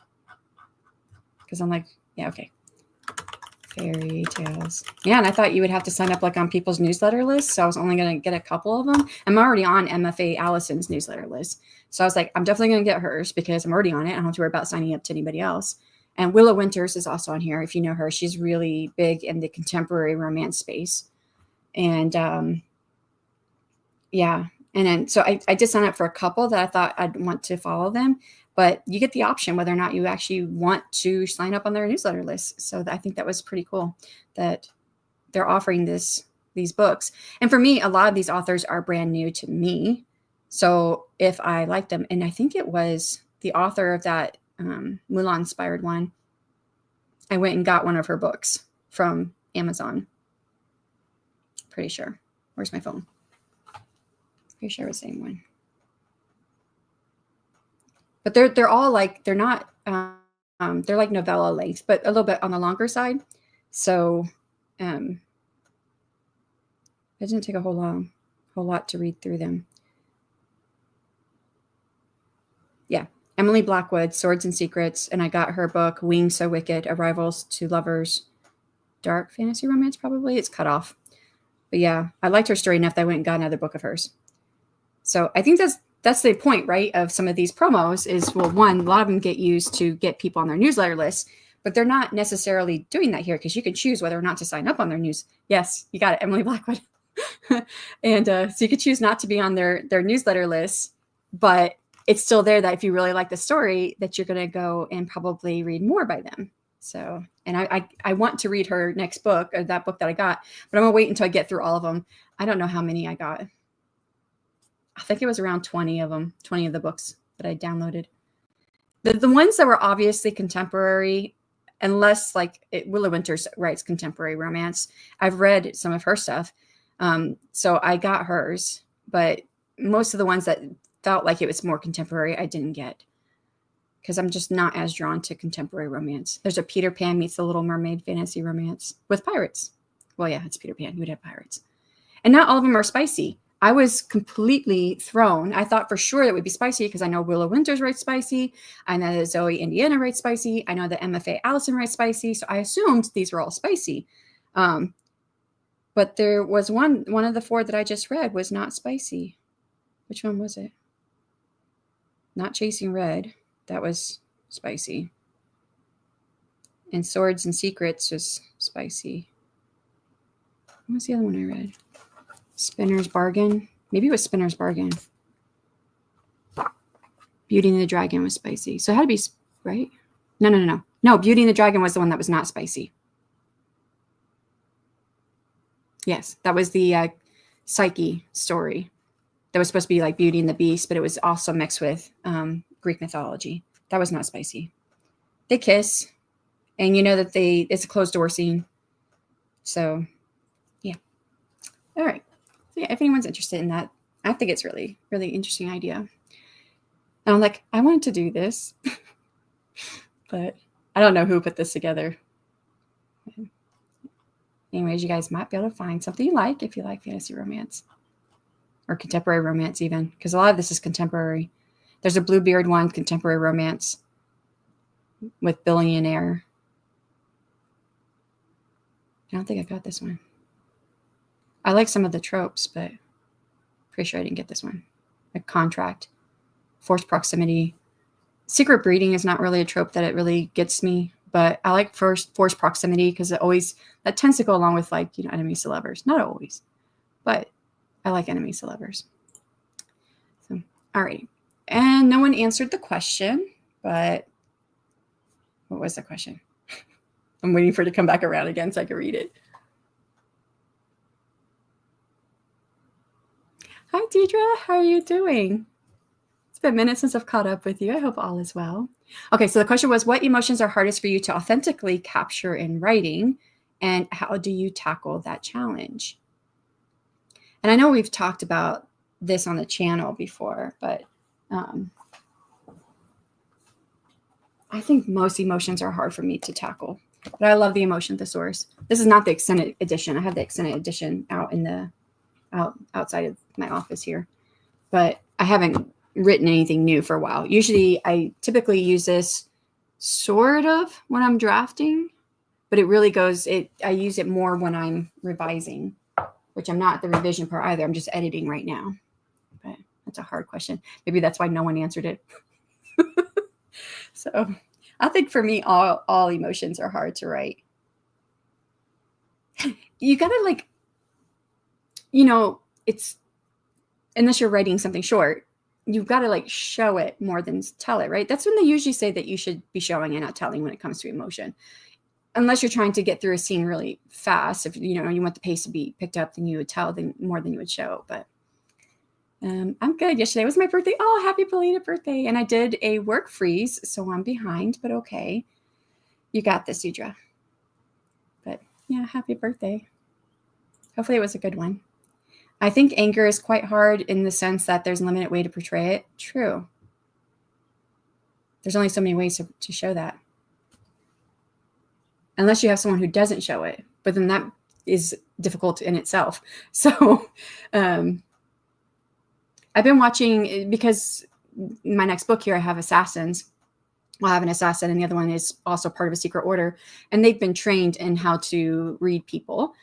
S1: Because I'm like, yeah, okay. Fairy tales. Yeah, and I thought you would have to sign up like on people's newsletter list. So I was only going to get a couple of them. I'm already on MFA Allison's newsletter list. So I was like, I'm definitely going to get hers because I'm already on it. I don't have to worry about signing up to anybody else. And Willow Winters is also on here. If you know her, she's really big in the contemporary romance space. And yeah. And then, so I did sign up for a couple that I thought I'd want to follow them. But you get the option whether or not you actually want to sign up on their newsletter list. So I think that was pretty cool that they're offering these books. And for me, a lot of these authors are brand new to me. So if I like them, and I think it was the author of that Mulan inspired one, I went and got one of her books from Amazon. Pretty sure. Where's my phone? Pretty sure it was the same one. But they're all like, they're not, they're like novella length, but a little bit on the longer side. So it didn't take a whole lot to read through them. Yeah. Emily Blackwood, Swords and Secrets. And I got her book, Wings So Wicked, Arrivals to Lovers, Dark Fantasy Romance, probably. It's cut off. But yeah, I liked her story enough that I went and got another book of hers. So I think that's the point, right, of some of these promos is, well, one, a lot of them get used to get people on their newsletter list, but they're not necessarily doing that here because you can choose whether or not to sign up on their news. Yes, you got it, Emily Blackwood. And so you could choose not to be on their newsletter list, but it's still there that if you really like the story, that you're going to go and probably read more by them. So, and I want to read her next book, or that book that I got, but I'm going to wait until I get through all of them. I don't know how many I got. I think it was around 20 of them, 20 of the books that I downloaded. The ones that were obviously contemporary, unless like Willow Winters writes contemporary romance. I've read some of her stuff. So I got hers, but most of the ones that felt like it was more contemporary, I didn't get because I'm just not as drawn to contemporary romance. There's a Peter Pan meets the Little Mermaid fantasy romance with pirates. Well, yeah, it's Peter Pan. You would have pirates. And not all of them are spicy. I was completely thrown. I thought for sure it would be spicy because I know Willow Winters writes spicy. I know that Zoe Indiana writes spicy. I know that MFA Allison writes spicy. So I assumed these were all spicy. But there was one of the 4 that I just read was not spicy. Which one was it? Not Chasing Red. That was spicy. And Swords and Secrets was spicy. What was the other one I read? Spinner's Bargain. Maybe it was Spinner's Bargain. Beauty and the Dragon was spicy. So it had to be, right? No. No, Beauty and the Dragon was the one that was not spicy. Yes, that was the Psyche story. That was supposed to be like Beauty and the Beast, but it was also mixed with Greek mythology. That was not spicy. They kiss, and you know that it's a closed door scene. So, yeah. All right. So, yeah, if anyone's interested in that, I think it's really, really interesting idea. And I'm like, I wanted to do this, but I don't know who put this together. Anyways, you guys might be able to find something you like if you like fantasy romance or contemporary romance even, because a lot of this is contemporary. There's a Bluebeard one, contemporary romance with billionaire. I don't think I got this one. I like some of the tropes, but pretty sure I didn't get this one. A contract, forced proximity. Secret breeding is not really a trope that it really gets me, but I like forced proximity because that tends to go along with enemies to lovers. Not always, but I like enemies to lovers. So, all right. And no one answered the question, but what was the question? I'm waiting for it to come back around again so I can read it. Hi, Deidre. How are you doing? It's been minutes since I've caught up with you. I hope all is well. Okay, so the question was, what emotions are hardest for you to authentically capture in writing, and how do you tackle that challenge? And I know we've talked about this on the channel before, but I think most emotions are hard for me to tackle. But I love the emotion thesaurus. This is not the extended edition. I have the extended edition out in the outside of my office here, but I haven't written anything new for a while. Usually I typically use this sort of when I'm drafting, but it really I use it more when I'm revising, which I'm not at the revision part either. I'm just editing right now, but that's a hard question. Maybe that's why no one answered it. So I think for me, all emotions are hard to write. You gotta it's, unless you're writing something short, you've got to show it more than tell it, right? That's when they usually say that you should be showing and not telling when it comes to emotion. Unless you're trying to get through a scene really fast. If you want the pace to be picked up, then you would tell more than you would show. But I'm good. Yesterday was my birthday. Oh, happy belated birthday. And I did a work freeze, so I'm behind, but okay. You got this, Deidre. But yeah, happy birthday. Hopefully it was a good one. I think anger is quite hard in the sense that there's a limited way to portray it. True. There's only so many ways to show that. Unless you have someone who doesn't show it, but then that is difficult in itself. So I've been watching, because my next book here, I have assassins. Well, I have an assassin, and the other one is also part of a secret order, and they've been trained in how to read people.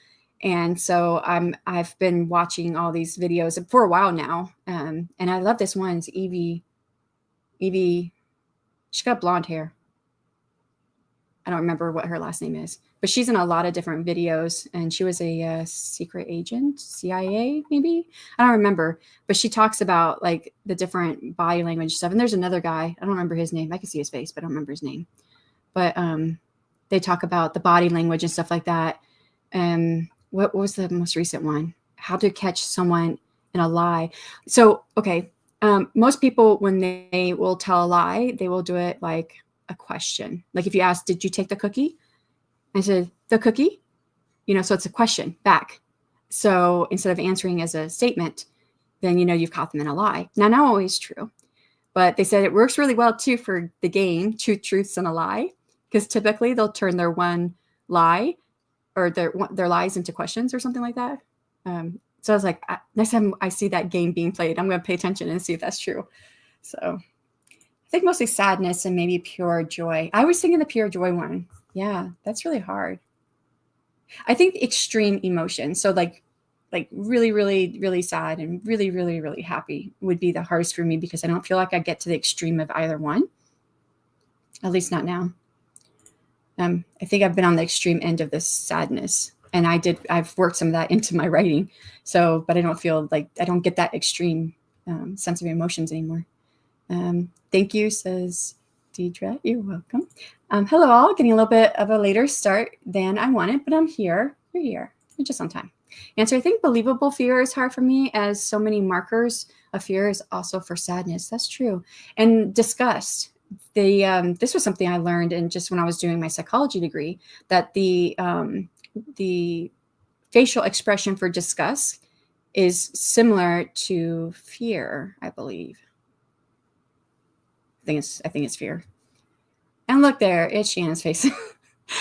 S1: And so I've been watching all these videos for a while now. And I love this one. It's Evie. She's got blonde hair. I don't remember what her last name is, but she's in a lot of different videos, and she was a secret agent, CIA, maybe. I don't remember, but she talks about the different body language stuff. And there's another guy, I don't remember his name. I can see his face, but I don't remember his name. But they talk about the body language and stuff like that. What was the most recent one? How to catch someone in a lie. So, okay. Most people, when they will tell a lie, they will do it like a question. Like if you ask, did you take the cookie? I said, the cookie? So it's a question back. So instead of answering as a statement, then, you've caught them in a lie. Now, not always true, but they said it works really well too for the game, two truths and a lie, because typically they'll turn their one lie or their lies into questions or something like that. So So I was like, next time I see that game being played, I'm going to pay attention and see if that's true. So I think mostly sadness and maybe pure joy. I was thinking the pure joy one. Yeah, that's really hard. I think extreme emotion. So like really, really, really sad and really, really, really happy would be the hardest for me because I don't feel like I get to the extreme of either one. At least not now. I think I've been on the extreme end of this sadness, and I've worked some of that into my writing. So, but I don't feel like I don't get that extreme sense of emotions anymore. Thank you, says Deidre. You're welcome. Hello all, getting a little bit of a later start than I wanted, but I'm here. You're here. You're just on time. Answer, I think believable fear is hard for me as so many markers of fear is also for sadness. That's true. And disgust. This was something I learned in just when I was doing my psychology degree, that the facial expression for disgust is similar to fear, I believe. I think it's fear. And look there, it's Shannon's face.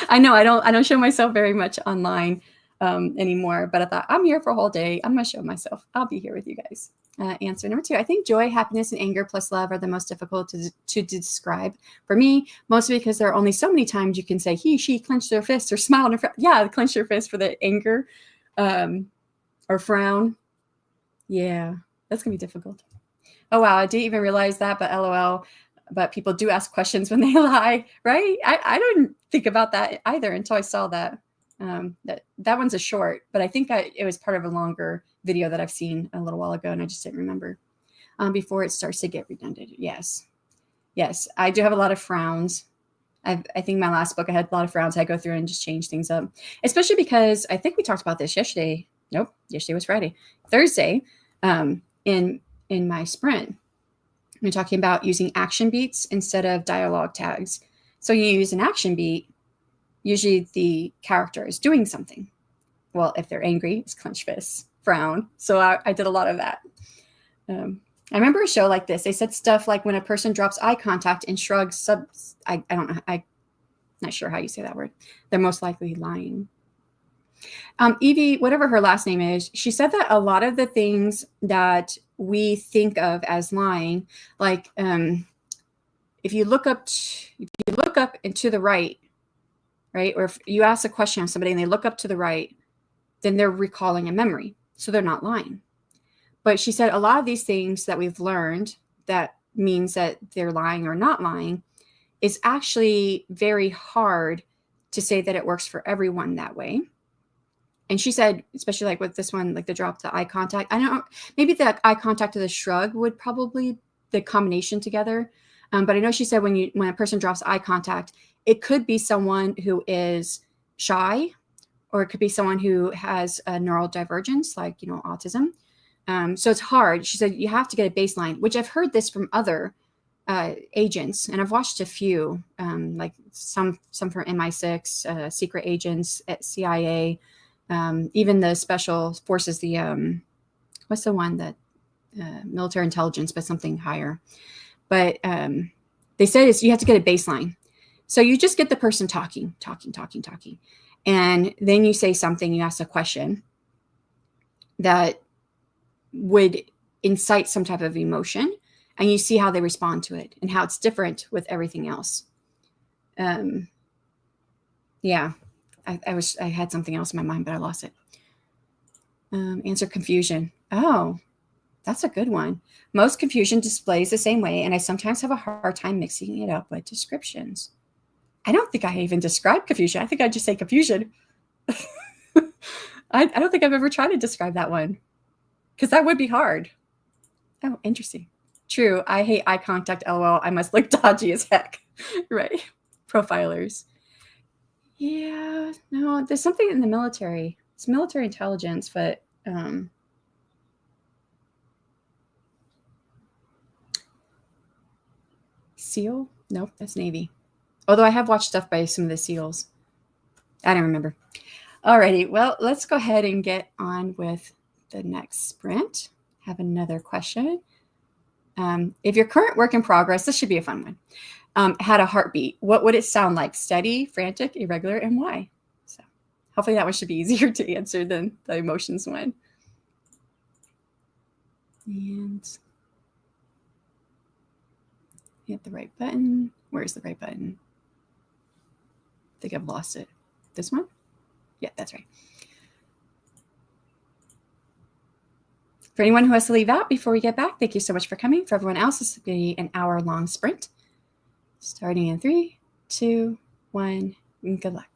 S1: I know I don't show myself very much online anymore, but I thought I'm here for a whole day. I'm gonna show myself. I'll be here with you guys. Answer number 2. I think joy, happiness, and anger plus love are the most difficult to describe for me, mostly because there are only so many times you can say he, she clenched their fists or smiled in front. Yeah, clench their fist for the anger or frown. Yeah, that's gonna be difficult. Oh wow, I didn't even realize that, but LOL. But people do ask questions when they lie, right? I didn't think about that either until I saw that. That one's a short, but I think it was part of a longer video that I've seen a little while ago, and I just didn't remember. Before it starts to get redundant. Yes, I do have a lot of frowns. I think my last book I had a lot of frowns. I go through and just change things up, especially because I think we talked about this yesterday. Nope, yesterday was Friday. Thursday, in my sprint, we're talking about using action beats instead of dialogue tags. So you use an action beat. Usually the character is doing something. Well, if they're angry, it's clench fists, frown. So I did a lot of that. I remember a show like this. They said stuff like when a person drops eye contact and shrugs I don't know. I'm not sure how you say that word. They're most likely lying. Evie, whatever her last name is, she said that a lot of the things that we think of as lying, like if you look up and to the right, or if you ask a question of somebody and they look up to the right, then they're recalling a memory. So they're not lying. But she said a lot of these things that we've learned that means that they're lying or not lying is actually very hard to say that it works for everyone that way. And she said, especially like with this one, like the drop to eye contact, I don't know, maybe the eye contact to the shrug would probably the combination together. But I know she said when a person drops eye contact, it could be someone who is shy, or it could be someone who has a neural divergence, like, autism. So it's hard. She said you have to get a baseline, which I've heard this from other agents, and I've watched a few, like some from MI6, secret agents at CIA, even the special forces, the what's the one that military intelligence, but something higher. But they said you have to get a baseline. So you just get the person talking. And then you say something, you ask a question that would incite some type of emotion, and you see how they respond to it and how it's different with everything else. Yeah, I had something else in my mind, but I lost it. Answer confusion. Oh, that's a good one. Most confusion displays the same way, and I sometimes have a hard time mixing it up with descriptions. I don't think I even describe confusion. I think I just say confusion. I don't think I've ever tried to describe that one, because that would be hard. Oh, interesting. True. I hate eye contact. LOL. I must look dodgy as heck. Right. Profilers. Yeah. No, there's something in the military. It's military intelligence, but SEAL? Nope, that's Navy. Although I have watched stuff by some of the SEALs. I don't remember. Alrighty, well, let's go ahead and get on with the next sprint. Have another question. If your current work in progress, this should be a fun one, had a heartbeat, what would it sound like? Steady, frantic, irregular, and why? So hopefully that one should be easier to answer than the emotions one. And hit the right button. Where's the right button? I think I've lost it. This one? Yeah, that's right. For anyone who has to leave out before we get back, thank you so much for coming. For everyone else, this will be an hour-long sprint. Starting in 3, 2, 1, and good luck.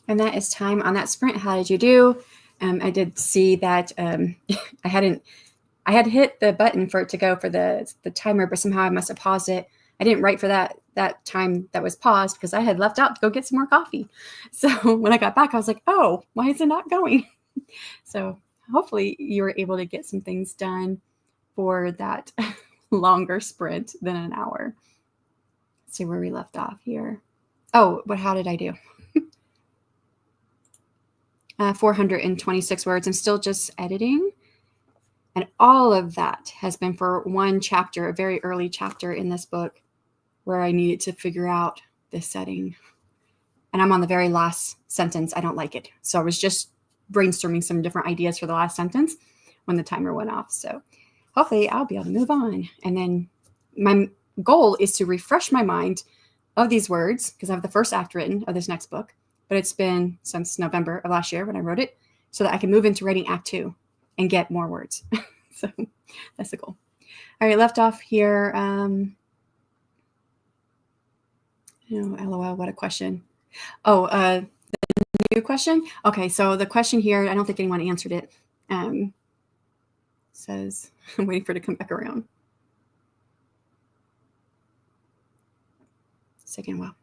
S1: And that is time on that sprint. How did you do? I did see that I had hit the button for it to go for the timer, but somehow I must have paused it. I didn't write for that time that was paused because I had left out to go get some more coffee. So when I got back, I was like, oh, why is it not going? So hopefully you were able to get some things done for that longer sprint than an hour. Let's see where we left off here. Oh, but how did I do? 426 words. I'm still just editing. And all of that has been for one chapter, a very early chapter in this book where I needed to figure out this setting. And I'm on the very last sentence. I don't like it. So I was just brainstorming some different ideas for the last sentence when the timer went off. So hopefully I'll be able to move on. And then my goal is to refresh my mind of these words because I have the first act written of this next book, but it's been since November of last year when I wrote it so that I can move into writing act 2 and get more words. So that's the goal. All right, left off here. LOL, what a question. Oh, the new question? Okay, so the question here, I don't think anyone answered it. Says, I'm waiting for it to come back around. Second while.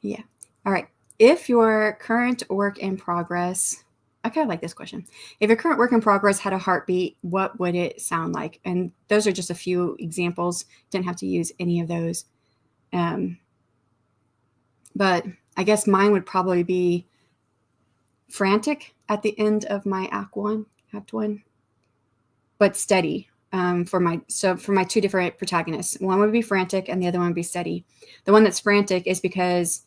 S1: Yeah. All right. If your current work in progress, I kind of like this question. If your current work in progress had a heartbeat, what would it sound like? And those are just a few examples. Didn't have to use any of those. But I guess mine would probably be frantic at the end of my act 1, but steady. For my two different protagonists, one would be frantic and the other one would be steady. The one that's frantic is because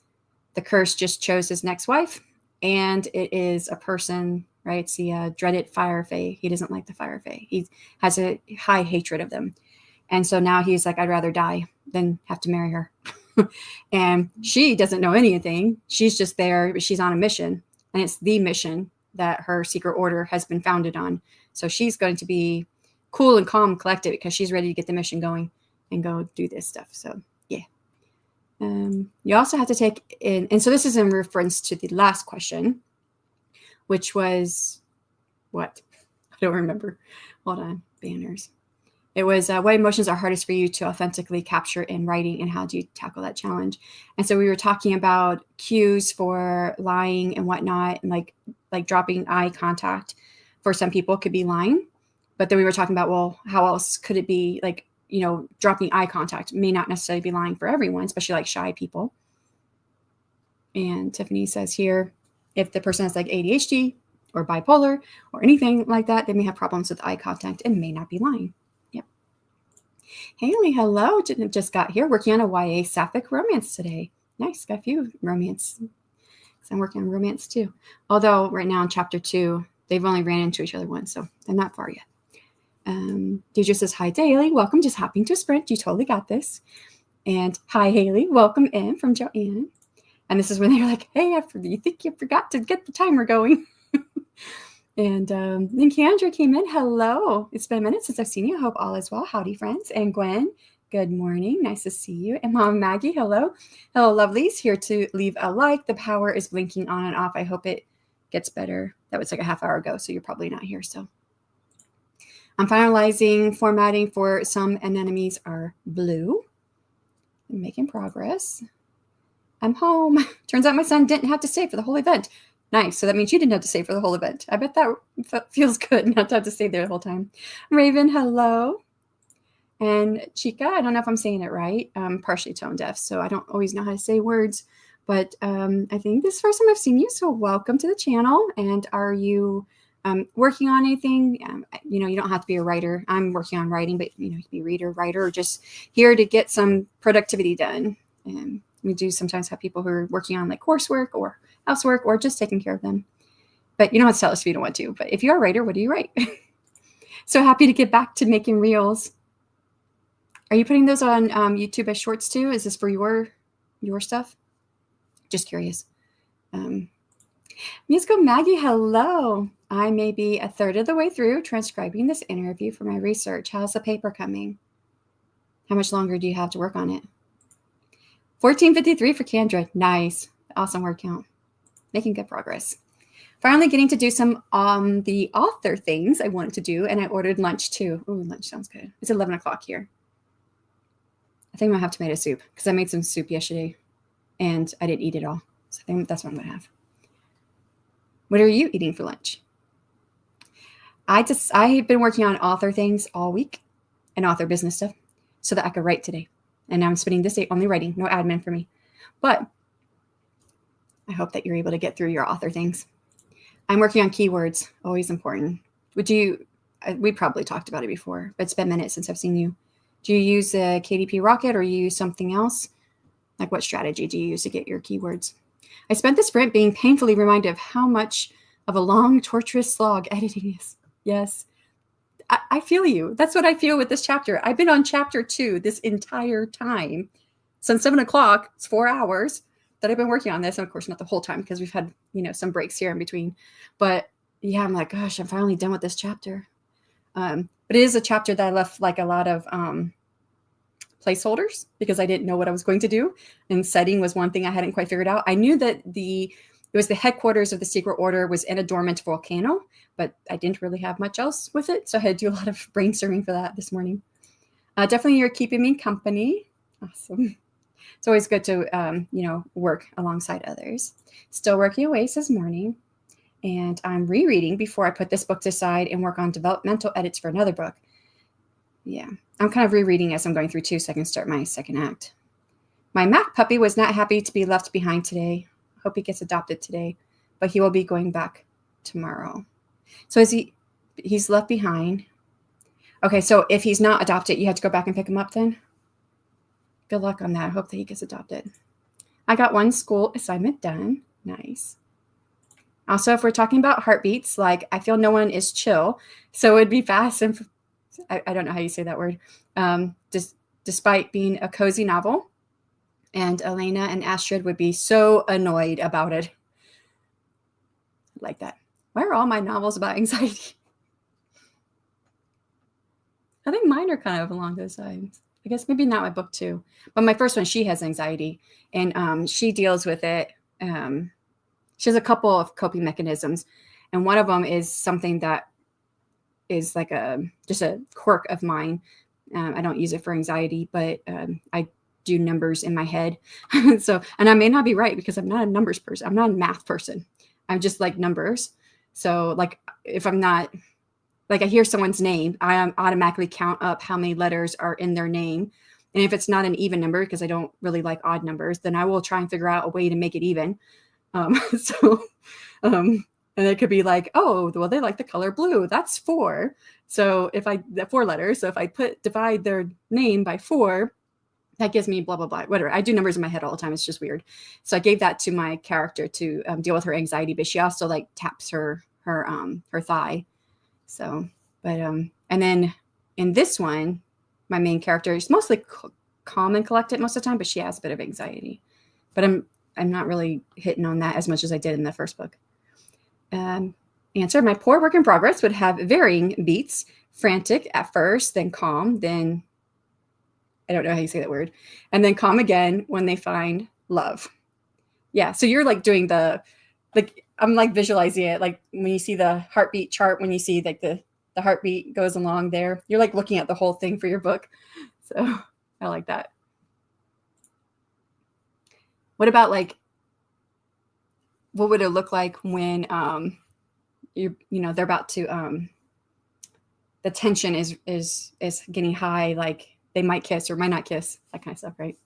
S1: the curse just chose his next wife, and it is a person, right? It's the dreaded fire fae. He doesn't like the fire fae. He has a high hatred of them. And so now he's like, I'd rather die than have to marry her. And she doesn't know anything. She's just there, but she's on a mission. And it's the mission that her secret order has been founded on. So she's going to be cool and calm, collected because she's ready to get the mission going and go do this stuff. So yeah. You also have to take in, and so this is in reference to the last question, which was what? I don't remember. Hold on, banners. It was what emotions are hardest for you to authentically capture in writing, and how do you tackle that challenge? And so we were talking about cues for lying and whatnot, and like dropping eye contact for some people could be lying. But then we were talking about, well, how else could it be? Like, dropping eye contact may not necessarily be lying for everyone, especially like shy people. And Tiffany says here, if the person has like ADHD or bipolar or anything like that, they may have problems with eye contact and may not be lying. Yep. Haley, hello. Just got here working on a YA sapphic romance today. Nice. Got a few romance. I'm working on romance too. Although right now in chapter 2, they've only ran into each other once, so they're not far yet. Deidre says, hi to Haley. Welcome. Just hopping to sprint. You totally got this. And hi, Haley. Welcome in from Joanne. And this is when they're like, hey, you think you forgot to get the timer going. And then Kendra came in. Hello. It's been a minute since I've seen you. I hope all is well. Howdy, friends. And Gwen, good morning. Nice to see you. And Mom Maggie, hello. Hello, lovelies. Here to leave a like. The power is blinking on and off. I hope it gets better. That was like a half hour ago, so you're probably not here. So I'm finalizing formatting for Some Anemones Are Blue. I'm making progress. I'm home. Turns out my son didn't have to stay for the whole event. Nice. So that means you didn't have to stay for the whole event. I bet that feels good not to have to stay there the whole time. Raven, hello. And Chica, I don't know if I'm saying it right. I'm partially tone deaf, so I don't always know how to say words. But I think this is the first time I've seen you, so welcome to the channel. And are you working on anything? You don't have to be a writer. I'm working on writing, but you can be a reader, writer, or just here to get some productivity done. And we do sometimes have people who are working on like coursework or housework or just taking care of them. But you don't have to tell us if you don't want to. But if you are a writer, what do you write? So happy to get back to making reels. Are you putting those on YouTube as shorts too? Is this for your stuff? Just curious. Musical Maggie, hello. I may be a third of the way through transcribing this interview for my research. How's the paper coming? How much longer do you have to work on it? 14:53 for Kendra. Nice. Awesome word count. Making good progress. Finally getting to do some the author things I wanted to do, and I ordered lunch too. Ooh, lunch sounds good. It's 11 o'clock here. I think I'm gonna have tomato soup because I made some soup yesterday and I didn't eat it all. So I think that's what I'm gonna have. What are you eating for lunch? I've been working on author things all week and author business stuff so that I could write today. And now I'm spending this day only writing, no admin for me. But I hope that you're able to get through your author things. I'm working on keywords, always important. We probably talked about it before, but it's been minutes since I've seen you. Do you use a KDP Rocket or you use something else? Like what strategy do you use to get your keywords? I spent the sprint being painfully reminded of how much of a long, torturous slog editing is. Yes, I feel you. That's what I feel with this chapter. I've been on chapter 2 this entire time. Since 7 o'clock, it's 4 hours that I've been working on this. And of course, not the whole time because we've had, some breaks here in between. But yeah, I'm like, gosh, I'm finally done with this chapter. But it is a chapter that I left like a lot of placeholders because I didn't know what I was going to do. And setting was one thing I hadn't quite figured out. I knew that it was the headquarters of the Secret Order was in a dormant volcano, but I didn't really have much else with it. So I had to do a lot of brainstorming for that this morning. Definitely you're keeping me company. Awesome. It's always good to, work alongside others. Still working away, says Morning. And I'm rereading before I put this book aside and work on developmental edits for another book. Yeah, I'm kind of rereading as I'm going through too, so I can start my second act. My Mac puppy was not happy to be left behind today. Hope he gets adopted today, but he will be going back tomorrow. So he's left behind. Okay, so if he's not adopted, you have to go back and pick him up then? Good luck on that. I hope that he gets adopted. I got one school assignment done. Nice. Also, if we're talking about heartbeats, like I feel no one is chill, so it'd be fast and I don't know how you say that word. Despite being a cozy novel, and Elena and Astrid would be so annoyed about it. Like that. Why are all my novels about anxiety? I think mine are kind of along those lines. I guess maybe not my book too, but my first one, she has anxiety and she deals with it. She has a couple of coping mechanisms, and one of them is something that is like just a quirk of mine. I don't use it for anxiety, but I do numbers in my head. So, and I may not be right because I'm not a numbers person. I'm not a math person. I'm just like numbers. So like if I'm not, like I hear someone's name, I automatically count up how many letters are in their name. And if it's not an even number, because I don't really like odd numbers, then I will try and figure out a way to make it even. And it could be like, oh, well, they like the color blue. That's 4. So if 4 letters. So if I divide their name by 4, that gives me blah, blah, blah, whatever. I do numbers in my head all the time. It's just weird. So I gave that to my character to deal with her anxiety, but she also like taps her thigh. So, but, and then in this one, my main character is mostly calm and collected most of the time, but she has a bit of anxiety, but I'm not really hitting on that as much as I did in the first book. Answer, my poor work in progress would have varying beats, frantic at first, then calm, then I don't know how you say that word, and then calm again when they find love. Yeah, so you're like doing I'm like visualizing it, like when you see the heartbeat chart, when you see like the heartbeat goes along there, you're like looking at the whole thing for your book. So I like that. What about like, what would it look like when they're about to the tension is getting high, like they might kiss or might not kiss, that kind of stuff, right?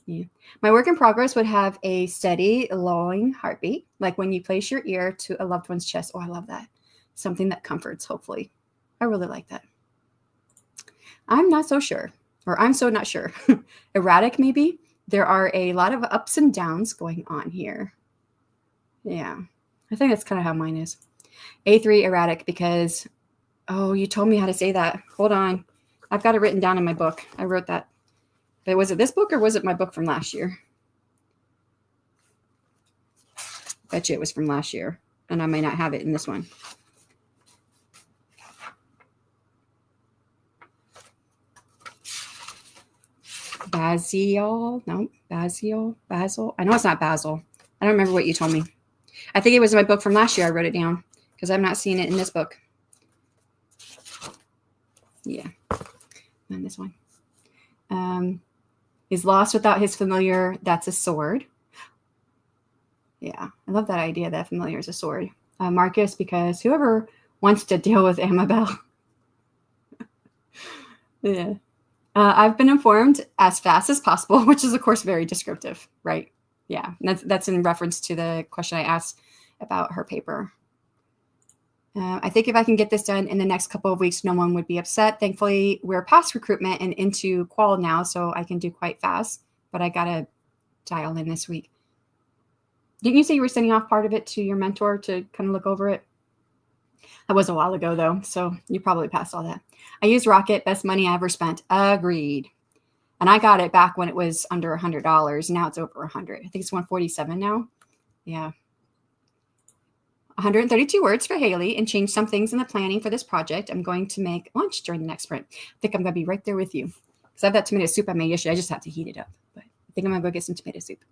S1: Yeah. My work in progress would have a steady, lulling heartbeat, like when you place your ear to a loved one's chest. Oh, I love that. Something that comforts, hopefully. I really like that. I'm not so sure, or I'm so not sure. Erratic, maybe. There are a lot of ups and downs going on here. Yeah. I think that's kind of how mine is. A3 erratic because, oh, you told me how to say that. Hold on. I've got it written down in my book. I wrote that. But was it this book or was it my book from last year? Bet you it was from last year. And I may not have it in this one. Basil. No, Basil. Basil. I know it's not Basil. I don't remember what you told me. I think it was my book from last year. I wrote it down because I'm not seeing it in this book. Yeah. And this one. Is lost without his familiar. That's a sword. Yeah. I love that idea that familiar is a sword. Marcus, because whoever wants to deal with Amabel. Yeah. I've been informed as fast as possible, which is, of course, very descriptive, right? Yeah. That's in reference to the question I asked about her paper. I think if I can get this done in the next couple of weeks, no one would be upset. Thankfully, we're past recruitment and into qual now, so I can do quite fast. But I got to dial in this week. Didn't you say you were sending off part of it to your mentor to kind of look over it? That was a while ago, though, so you probably passed all that. I used Rocket, best money I ever spent. Agreed. And I got it back when it was under $100. Now it's over $100. I think it's $147 now. Yeah. 132 words for Haley and change some things in the planning for this project. I'm going to make lunch during the next sprint. I think I'm going to be right there with you. Because I have that tomato soup I made yesterday. I just have to heat it up. But I think I'm going to go get some tomato soup.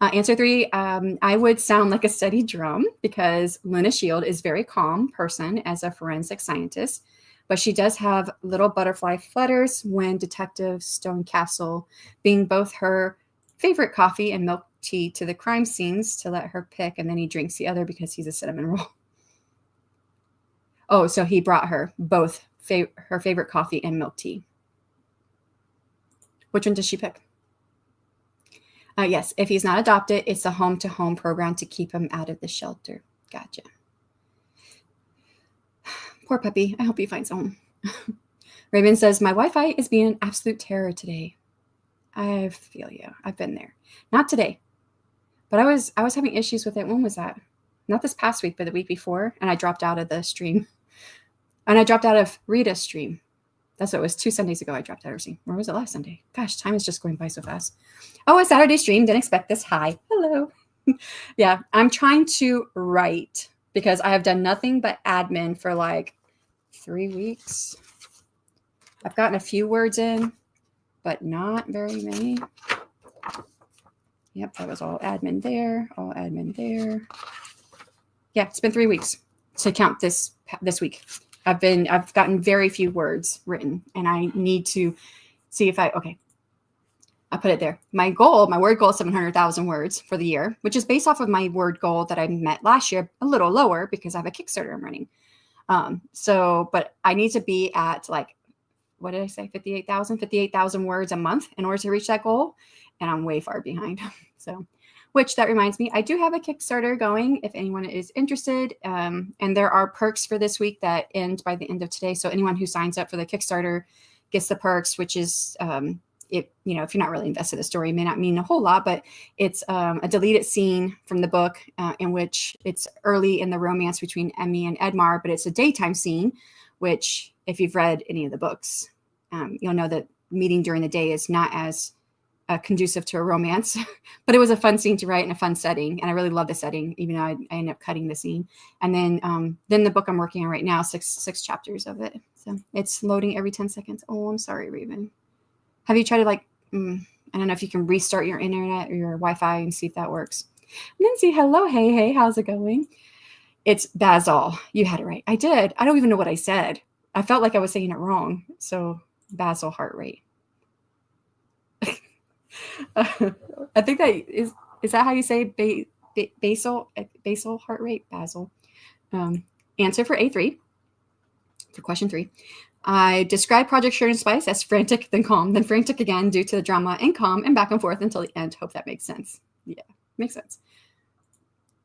S1: Answer 3, I would sound like a steady drum because Luna Shield is a very calm person as a forensic scientist. But she does have little butterfly flutters when Detective Stonecastle, being both her favorite coffee and milk tea to the crime scenes to let her pick, and then he drinks the other because he's a cinnamon roll. Oh, so he brought her both her favorite coffee and milk tea. Which one does she pick? Yes, if he's not adopted, it's a home-to-home program to keep him out of the shelter. Gotcha. Poor puppy. I hope he finds a home. Raven says, my Wi-Fi is being an absolute terror today. I feel you. I've been there. Not today. But I was having issues with it. When was that? Not this past week, but the week before. And I dropped out of the stream. And I dropped out of Rita's stream. That's what it was. 2 Sundays ago I dropped out of stream. Where was it last Sunday? Gosh, time is just going by so fast. Oh, a Saturday stream. Didn't expect this. Hi. Hello. Yeah, I'm trying to write because I have done nothing but admin for like 3 weeks. I've gotten a few words in, but not very many. Yep, that was all admin there, all admin there. Yeah, it's been 3 weeks to count this week. I've gotten very few words written, and I need to see if I put it there. My word goal is 700,000 words for the year, which is based off of my word goal that I met last year, a little lower because I have a Kickstarter I'm running. But I need to be at like, what did I say? 58,000 words a month in order to reach that goal. And I'm way far behind. So, which that reminds me, I do have a Kickstarter going if anyone is interested. And there are perks for this week that end by the end of today. So anyone who signs up for the Kickstarter gets the perks, which is, if you're not really invested in the story, it may not mean a whole lot, but it's a deleted scene from the book in which it's early in the romance between Emmy and Edmar, but it's a daytime scene, which if you've read any of the books, you'll know that meeting during the day is not as conducive to a romance, but it was a fun scene to write in a fun setting. And I really love the setting, even though I ended up cutting the scene. And then the book I'm working on right now, six chapters of it. So it's loading every 10 seconds. Oh, I'm sorry, Raven. Have you tried to I don't know if you can restart your internet or your Wi-Fi and see if that works. Nancy, hello. Hey, how's it going? It's Basil. You had it right. I did. I don't even know what I said. I felt like I was saying it wrong. So Basil heart rate. I think that is that how you say basal heart rate? Basil. Answer for A3 for question 3. I describe Project Sugar and Spice as frantic, then calm, then frantic again due to the drama, and calm, and back and forth until the end. Hope that makes sense. Yeah, makes sense.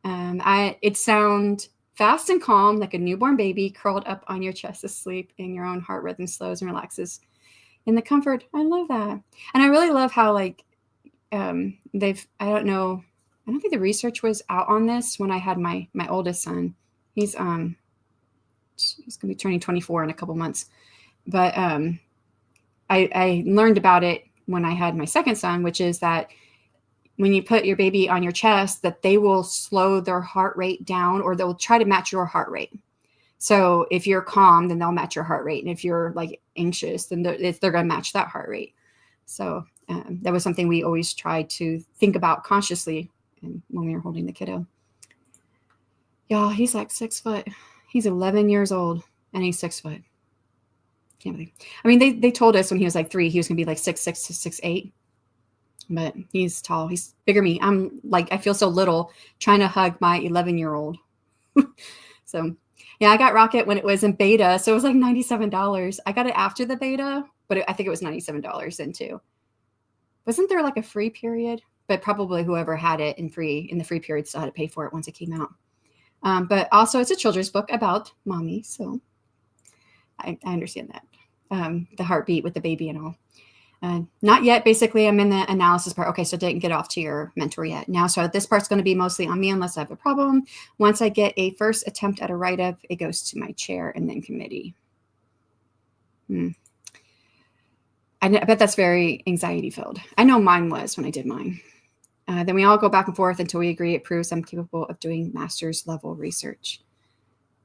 S1: It sounds fast and calm, like a newborn baby curled up on your chest asleep, and your own heart rhythm slows and relaxes in the comfort. I love that. And I really love how I don't know I don't think the research was out on this when I had my oldest son. He's gonna be turning 24 in a couple months, but I learned about it when I had my second son, which is that when you put your baby on your chest, that they will slow their heart rate down, or they'll try to match your heart rate. So if you're calm, then they'll match your heart rate. And if you're like anxious, then they're going to match that heart rate. So that was something we always tried to think about consciously when we were holding the kiddo. Y'all, he's like 6 foot. He's 11 years old and he's 6 foot. Can't believe. I mean, they told us when he was like 3, he was going to be like 6'6" to 6'8". But he's tall. He's bigger than me. I'm like, I feel so little trying to hug my 11-year-old. So yeah, I got Rocket when it was in beta. So it was like $97. I got it after the beta, but I think it was $97 then too. Wasn't there like a free period? But probably whoever had it in the free period still had to pay for it once it came out. But also it's a children's book about mommy. So I understand that. The heartbeat with the baby and all. Not yet. Basically, I'm in the analysis part. Okay, so didn't get off to your mentor yet. Now, so this part's going to be mostly on me unless I have a problem. Once I get a first attempt at a write-up, it goes to my chair and then committee. I bet that's very anxiety-filled. I know mine was when I did mine. Then we all go back and forth until we agree it proves I'm capable of doing master's level research.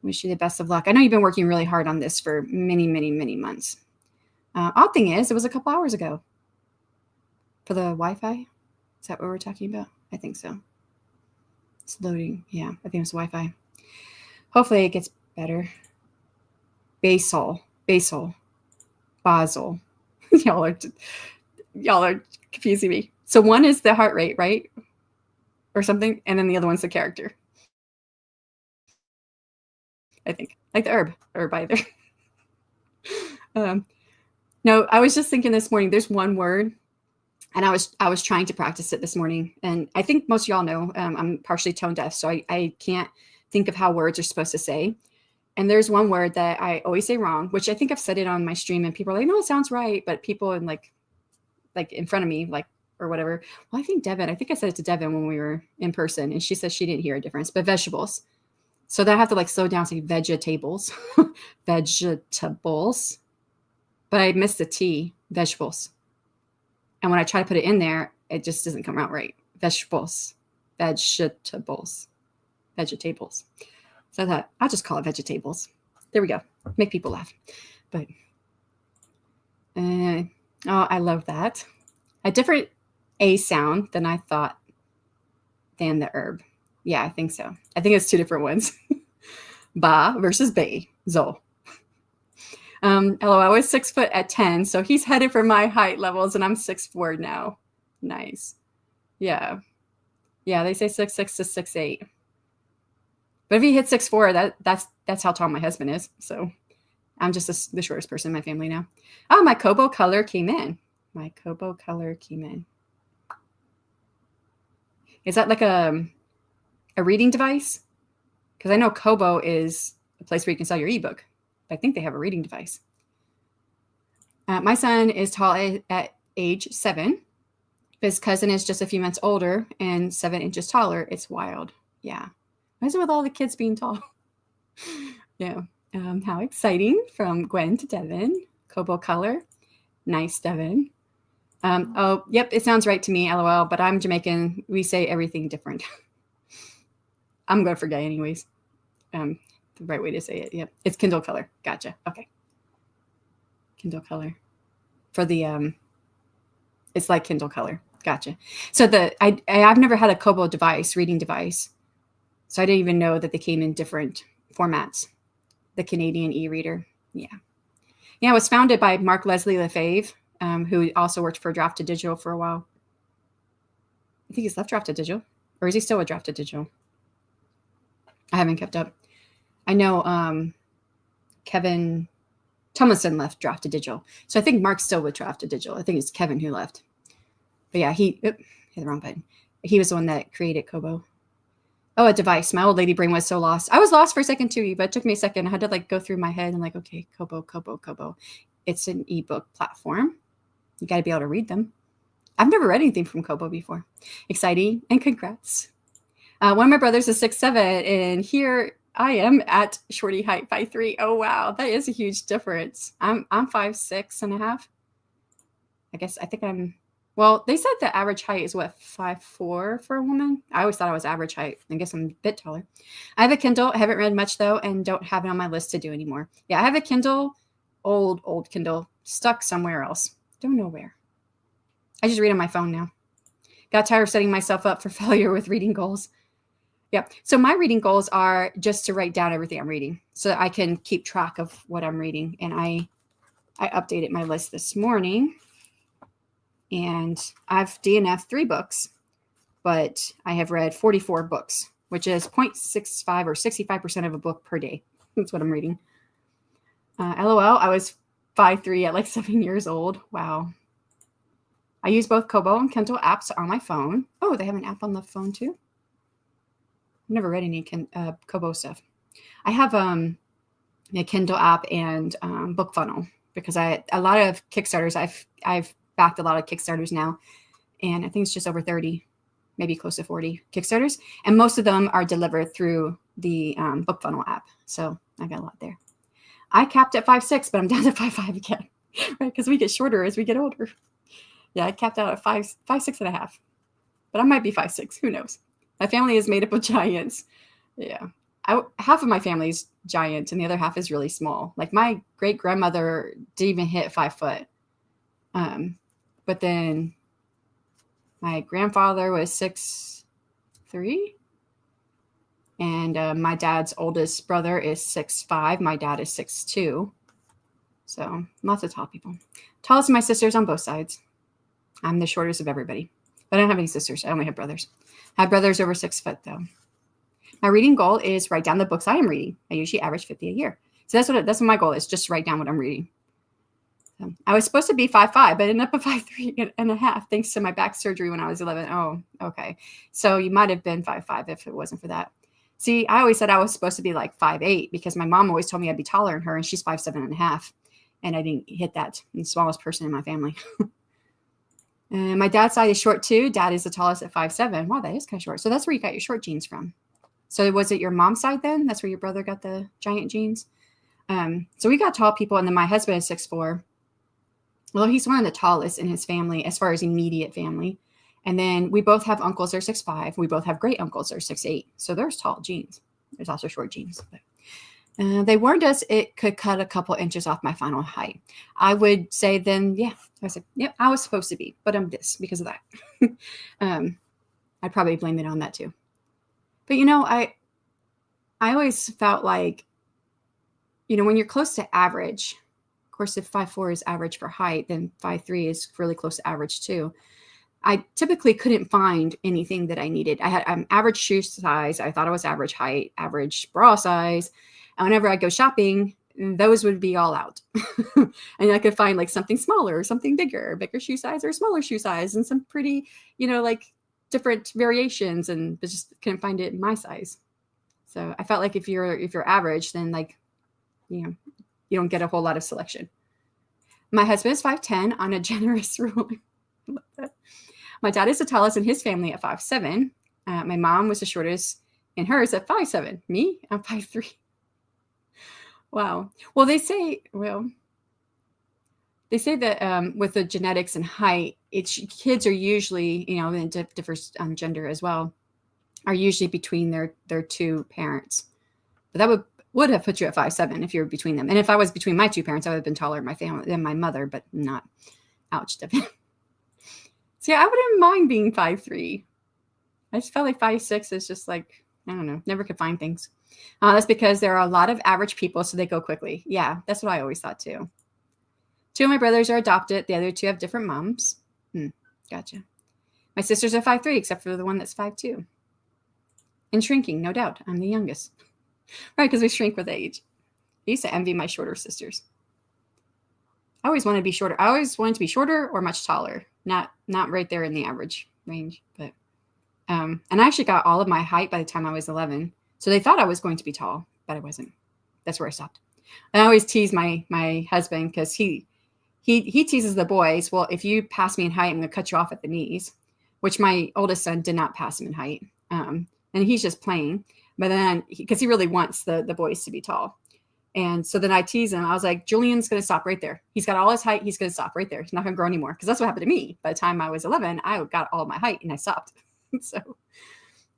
S1: Wish you the best of luck. I know you've been working really hard on this for many, many, many months. Odd thing is, it was a couple hours ago for the Wi-Fi. Is that what we're talking about? I think so. It's loading. Yeah, I think it's Wi-Fi. Hopefully it gets better. Basal. Basal. Y'all are confusing me. So one is the heart rate, right? Or something. And then the other one's the character. I think. Like the herb either. No, I was just thinking this morning, there's one word, and I was trying to practice it this morning. And I think most of y'all know I'm partially tone deaf, so I can't think of how words are supposed to say. And there's one word that I always say wrong, which I think I've said it on my stream, and people are like, no, it sounds right. But people in like in front of me, like, or whatever. Well, I think I said it to Devin when we were in person, and she said she didn't hear a difference, but vegetables. So then I have to like slow down, say vegetables, vegetables. But I missed the T, vegetables. And when I try to put it in there, it just doesn't come out right. Vegetables. So I thought, I'll just call it vegetables. There we go. Make people laugh. But, I love that. A different A sound than I thought than the herb. Yeah, I think so. I think it's 2 different ones. Ba versus bay. Zo. LOL was 6 foot at 10, so he's headed for my height levels, and I'm 6'4" now. Nice. Yeah. They say 6'6" to 6'8". But if he hits 6'4", that's how tall my husband is. So I'm just the shortest person in my family now. Oh, my Kobo color came in. Is that like a reading device? Because I know Kobo is a place where you can sell your ebook. I think they have a reading device. My son is tall at age 7. His cousin is just a few months older and 7 inches taller. It's wild. Yeah. What is it with all the kids being tall? Yeah. How exciting. From Gwen to Devin. Kobo color. Nice, Devin. Oh, yep. It sounds right to me, LOL, but I'm Jamaican. We say everything different. I'm going to forget anyways. The right way to say it. Yep. It's Kindle color. Gotcha. Okay. Kindle color for the, it's like Kindle color. Gotcha. So I've never had a Kobo reading device. So I didn't even know that they came in different formats. The Canadian e-reader. Yeah. Yeah. It was founded by Mark Leslie Lefebvre, who also worked for Drafted Digital for a while. I think he's left Drafted Digital, or is he still with Drafted Digital? I haven't kept up. I know Kevin Tomlinson left Drafted Digital. So I think Mark's still with Drafted Digital. I think it's Kevin who left. But yeah, hit the wrong button. He was the one that created Kobo. Oh, a device. My old lady brain was so lost. I was lost for a second too, but it took me a second. I had to like go through my head and like, okay, Kobo. It's an ebook platform. You got to be able to read them. I've never read anything from Kobo before. Exciting and congrats. One of my brothers is 6'7", and here I am at shorty height, 5'3". Oh wow, that is a huge difference. I'm 5'6.5". I think I'm. Well, they said the average height is what, 5'4" for a woman. I always thought I was average height. I guess I'm a bit taller. I have a Kindle. I haven't read much though, and don't have it on my list to do anymore. Yeah, I have a Kindle, old Kindle, stuck somewhere else. Don't know where. I just read on my phone now. Got tired of setting myself up for failure with reading goals. Yeah. So my reading goals are just to write down everything I'm reading so that I can keep track of what I'm reading. And I updated my list this morning, and I've DNF'd 3 books, but I have read 44 books, which is 0.65 or 65% of a book per day. That's what I'm reading. LOL, I was 5'3" at like 7 years old. Wow. I use both Kobo and Kindle apps on my phone. Oh, they have an app on the phone too? I've never read any Kobo stuff. I have a Kindle app and Book Funnel because a lot of Kickstarters, I've backed a lot of Kickstarters now, and I think it's just over 30, maybe close to 40 Kickstarters, and most of them are delivered through the Book Funnel app. So I got a lot there. I capped at 5'6", but I'm down to 5'5" again, right? Because we get shorter as we get older. Yeah, I capped out at 5'6.5", but I might be 5'6". Who knows? My family is made up of giants. Yeah. Half of my family is giant and the other half is really small. Like my great grandmother didn't even hit 5 foot. But then my grandfather was 6'3", and my dad's oldest brother is 6'5". My dad is 6'2". So lots of tall people. Tallest of my sisters on both sides. I'm the shortest of everybody, but I don't have any sisters. I only have brothers. I have brothers over 6 foot though. My reading goal is write down the books I am reading. I usually average 50 a year. So that's what my goal is, just write down what I'm reading. I was supposed to be 5'5", but I ended up at 5'3.5", thanks to my back surgery when I was 11. Oh, okay. So you might have been 5'5" if it wasn't for that. See, I always said I was supposed to be like 5'8" because my mom always told me I'd be taller than her, and she's 5'7.5", and I didn't hit that. I'm the smallest person in my family. And my dad's side is short too. Dad is the tallest at 5'7". Wow, that is kind of short. So that's where you got your short genes from. So was it your mom's side then? That's where your brother got the giant genes? So we got tall people, and then my husband is 6'4". Well, he's one of the tallest in his family as far as immediate family. And then we both have uncles that are 6'5". We both have great uncles that are 6'8". So there's tall genes. There's also short genes. But they warned us it could cut a couple inches off my final height. I would say then, yeah. I said, yep, I was supposed to be, but I'm this because of that. I'd probably blame it on that too. But, I always felt like, when you're close to average, of course, if 5'4" is average for height, then 5'3" is really close to average too. I typically couldn't find anything that I needed. I had average shoe size. I thought I was average height, average bra size. And whenever I go shopping, those would be all out. And I could find like something smaller, something bigger shoe size or smaller shoe size, and some pretty, like different variations, and just couldn't find it in my size. So I felt like if you're average, then like, you don't get a whole lot of selection. My husband is 5'10" on a generous ruling. I love that. My dad is the tallest in his family at 5'7". My mom was the shortest in hers at 5'7". Me, I'm 5'3". Wow. Well, they say that with the genetics and height, kids are usually, and it differs gender as well, are usually between their two parents. But that would have put you at 5'7" if you're between them. And if I was between my two parents, I would have been taller than my mother, but not. Ouch, Devin. So yeah, I wouldn't mind being 5'3". I just felt like 5'6" is just like, I don't know, never could find things. That's because there are a lot of average people, so they go quickly. Yeah, that's what I always thought too. 2 of my brothers are adopted. The other 2 have different moms. Gotcha. My sisters are 5'3", except for the one that's 5'2". And shrinking, no doubt. I'm the youngest. Right, because we shrink with age. I used to envy my shorter sisters. I always wanted to be shorter. I always wanted to be shorter or much taller. Not right there in the average range. But and I actually got all of my height by the time I was 11. So they thought I was going to be tall, but I wasn't. That's where I stopped. I always tease my husband because he he teases the boys. Well, if you pass me in height, I'm going to cut you off at the knees, which my oldest son did not pass him in height. And he's just playing. But then, because he really wants the boys to be tall. And so then I tease him. I was like, Julian's going to stop right there. He's got all his height. He's going to stop right there. He's not going to grow anymore. Because that's what happened to me. By the time I was 11, I got all my height and I stopped. So,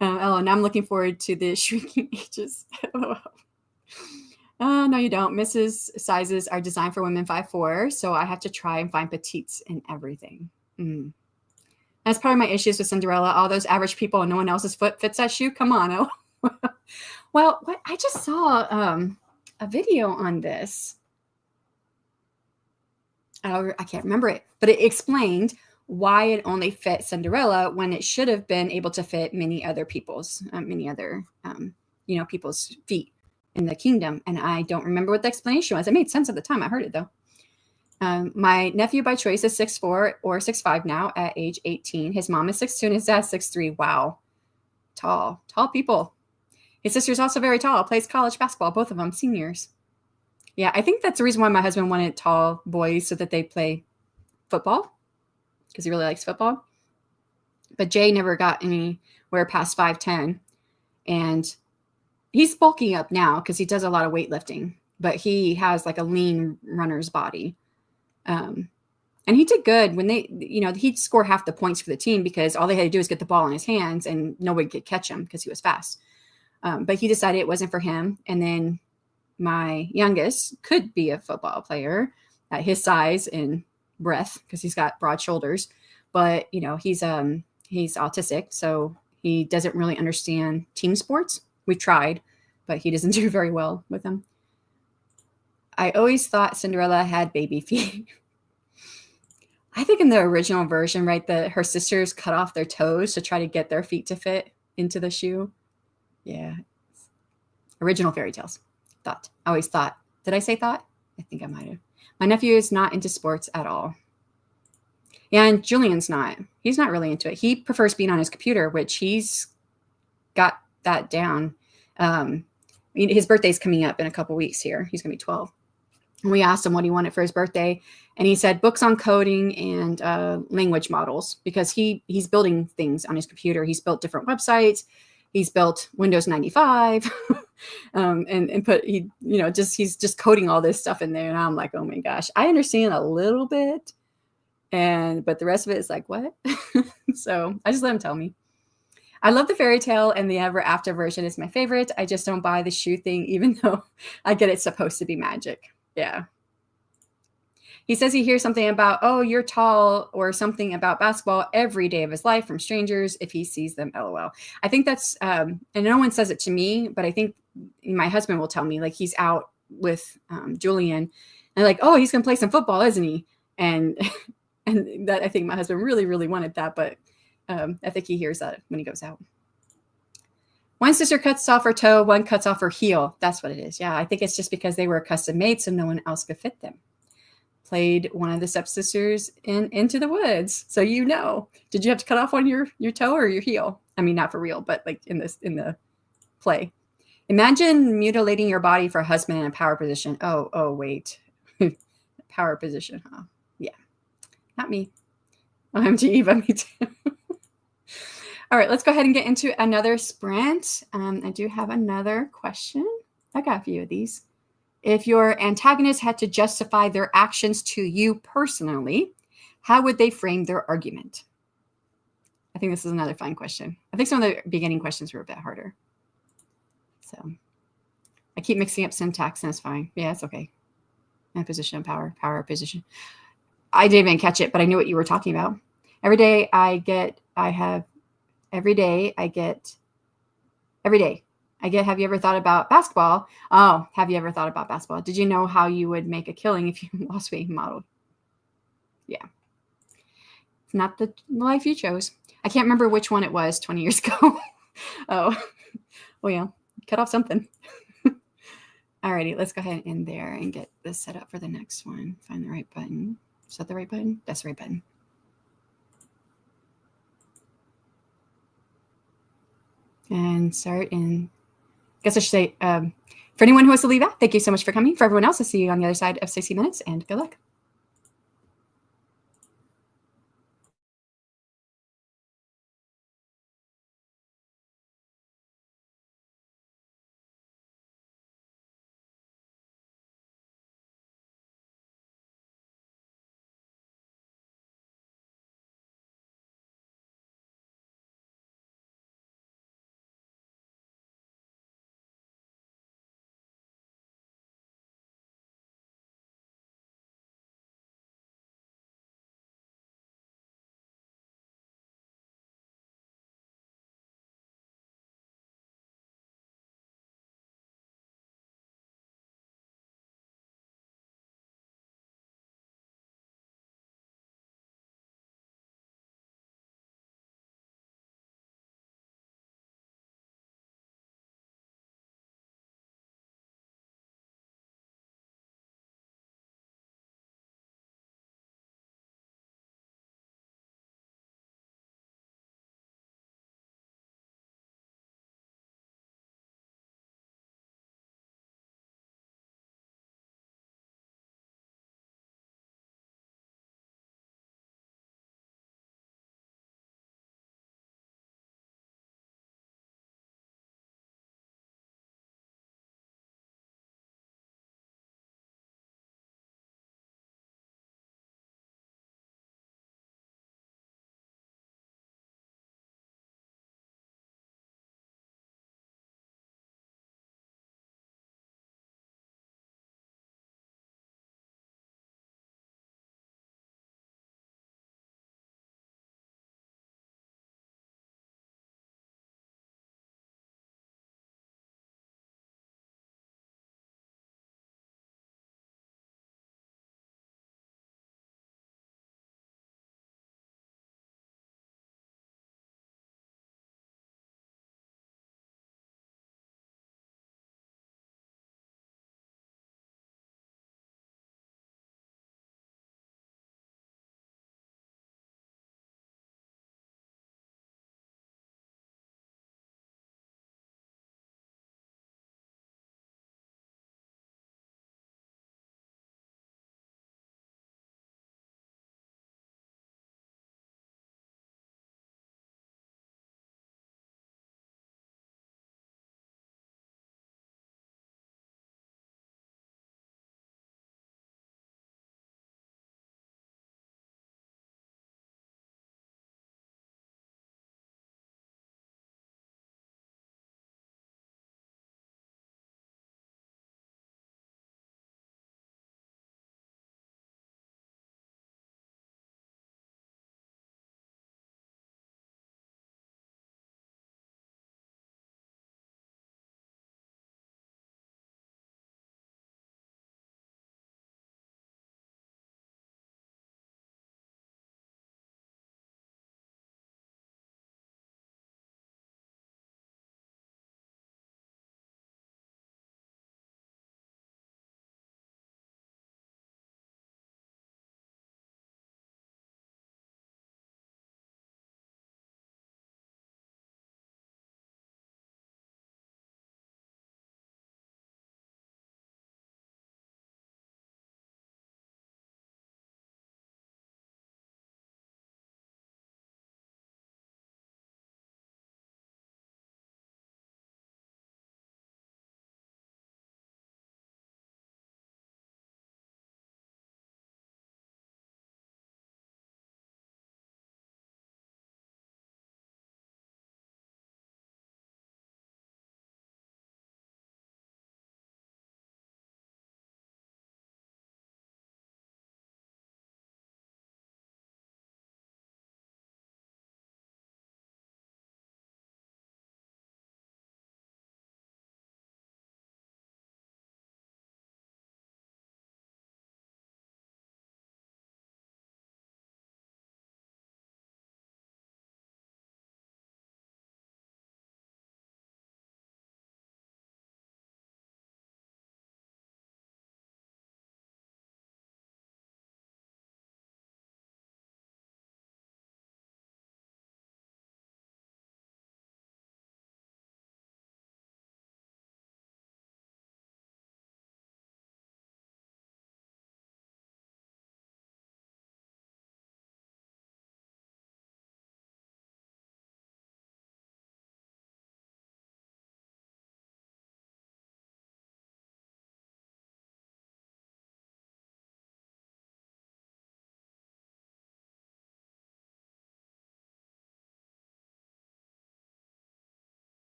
S1: and I'm looking forward to the shrinking ages. Oh, no, you don't. Mrs. sizes are designed for women 5'4". So I have to try and find petites in everything. That's part of my issues with Cinderella. All those average people and no one else's foot fits that shoe. Come on. Well, what I just saw a video on this. I can't remember it, but it explained why it only fit Cinderella when it should have been able to fit many other people's feet in the kingdom. And I don't remember what the explanation was. It made sense at the time. I heard it though. My nephew by choice is 6'4" or 6'5" now at age 18. His mom is 6'2" and his dad's 6'3". Wow. Tall people. His sister's also very tall, plays college basketball, both of them seniors. Yeah, I think that's the reason why my husband wanted tall boys, so that they play football, because he really likes football. But Jay never got anywhere past 5'10", and he's bulking up now because he does a lot of weightlifting, but he has like a lean runner's body. And he did good when he'd score half the points for the team because all they had to do was get the ball in his hands and nobody could catch him because he was fast. But he decided it wasn't for him. And then my youngest could be a football player at his size and breadth because he's got broad shoulders. But, he's autistic, so he doesn't really understand team sports. We tried, but he doesn't do very well with them. I always thought Cinderella had baby feet. I think in the original version, right, her sisters cut off their toes to try to get their feet to fit into the shoe. Yeah. Original fairy tales. I always thought. Did I say thought? I think I might have. My nephew is not into sports at all. Yeah, and Julian's not. He's not really into it. He prefers being on his computer, which he's got that down. His birthday's coming up in a couple weeks here. He's going to be 12. And we asked him what he wanted for his birthday. And he said books on coding and language models, because he's building things on his computer. He's built different websites. He's built Windows 95 he's just coding all this stuff in there. And I'm like, oh my gosh, I understand a little bit. But the rest of it is like, what? So I just let him tell me. I love the fairy tale, and the ever after version is my favorite. I just don't buy the shoe thing, even though I get it's supposed to be magic. Yeah. He says he hears something about, oh, you're tall, or something about basketball every day of his life from strangers if he sees them, LOL. I think that's, and no one says it to me, but I think my husband will tell me, like, he's out with Julian, and like, oh, he's going to play some football, isn't he? And that, I think my husband really, really wanted that, but I think he hears that when he goes out. One sister cuts off her toe, one cuts off her heel. That's what it is. Yeah, I think it's just because they were custom made, so no one else could fit them. Played one of the stepsisters in Into the Woods. So did you have to cut off on your toe or your heel? I mean, not for real, but like in the play. Imagine mutilating your body for a husband in a power position. Oh, wait. Power position, huh? Yeah. Not me. OMG, Eva, me too. All right, let's go ahead and get into another sprint. I do have another question. I got a few of these. If your antagonist had to justify their actions to you personally, how would they frame their argument? I think this is another fun question. I think some of the beginning questions were a bit harder. So I keep mixing up syntax, and it's fine. Yeah, it's okay. And position of power position. I didn't even catch it, but I knew what you were talking about. Every day, have you ever thought about basketball? Oh, have you ever thought about basketball? Did you know how you would make a killing if you lost weight model? Yeah. It's not the life you chose. I can't remember which one it was 20 years ago. Oh, well, yeah. Cut off something. Alrighty, let's go ahead and end there and get this set up for the next one. Find the right button. Is that the right button? That's the right button. And start in, I guess I should say, for anyone who wants to leave out, thank you so much for coming. For everyone else, I'll see you on the other side of 60 minutes, and good luck.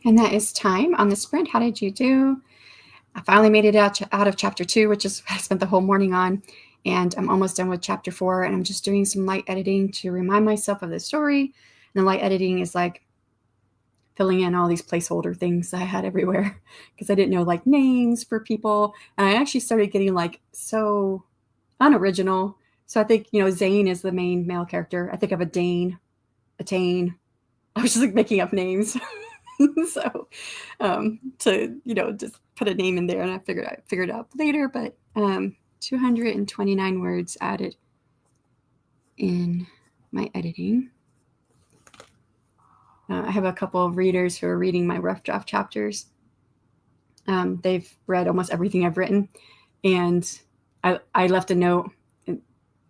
S1: And that is time on the sprint. How did you do? I finally made it out of chapter 2, which is what I spent the whole morning on. And I'm almost done with chapter 4. And I'm just doing some light editing to remind myself of the story. And the light editing is like filling in all these placeholder things I had everywhere because I didn't know like names for people. And I actually started getting like so unoriginal. So I think, Zane is the main male character. I think of a Dane, a Tane. I was just like making up names. So to, just put a name in there, and I figured it out later, but 229 words added in my editing. I have a couple of readers who are reading my rough draft chapters. They've read almost everything I've written, and I left a note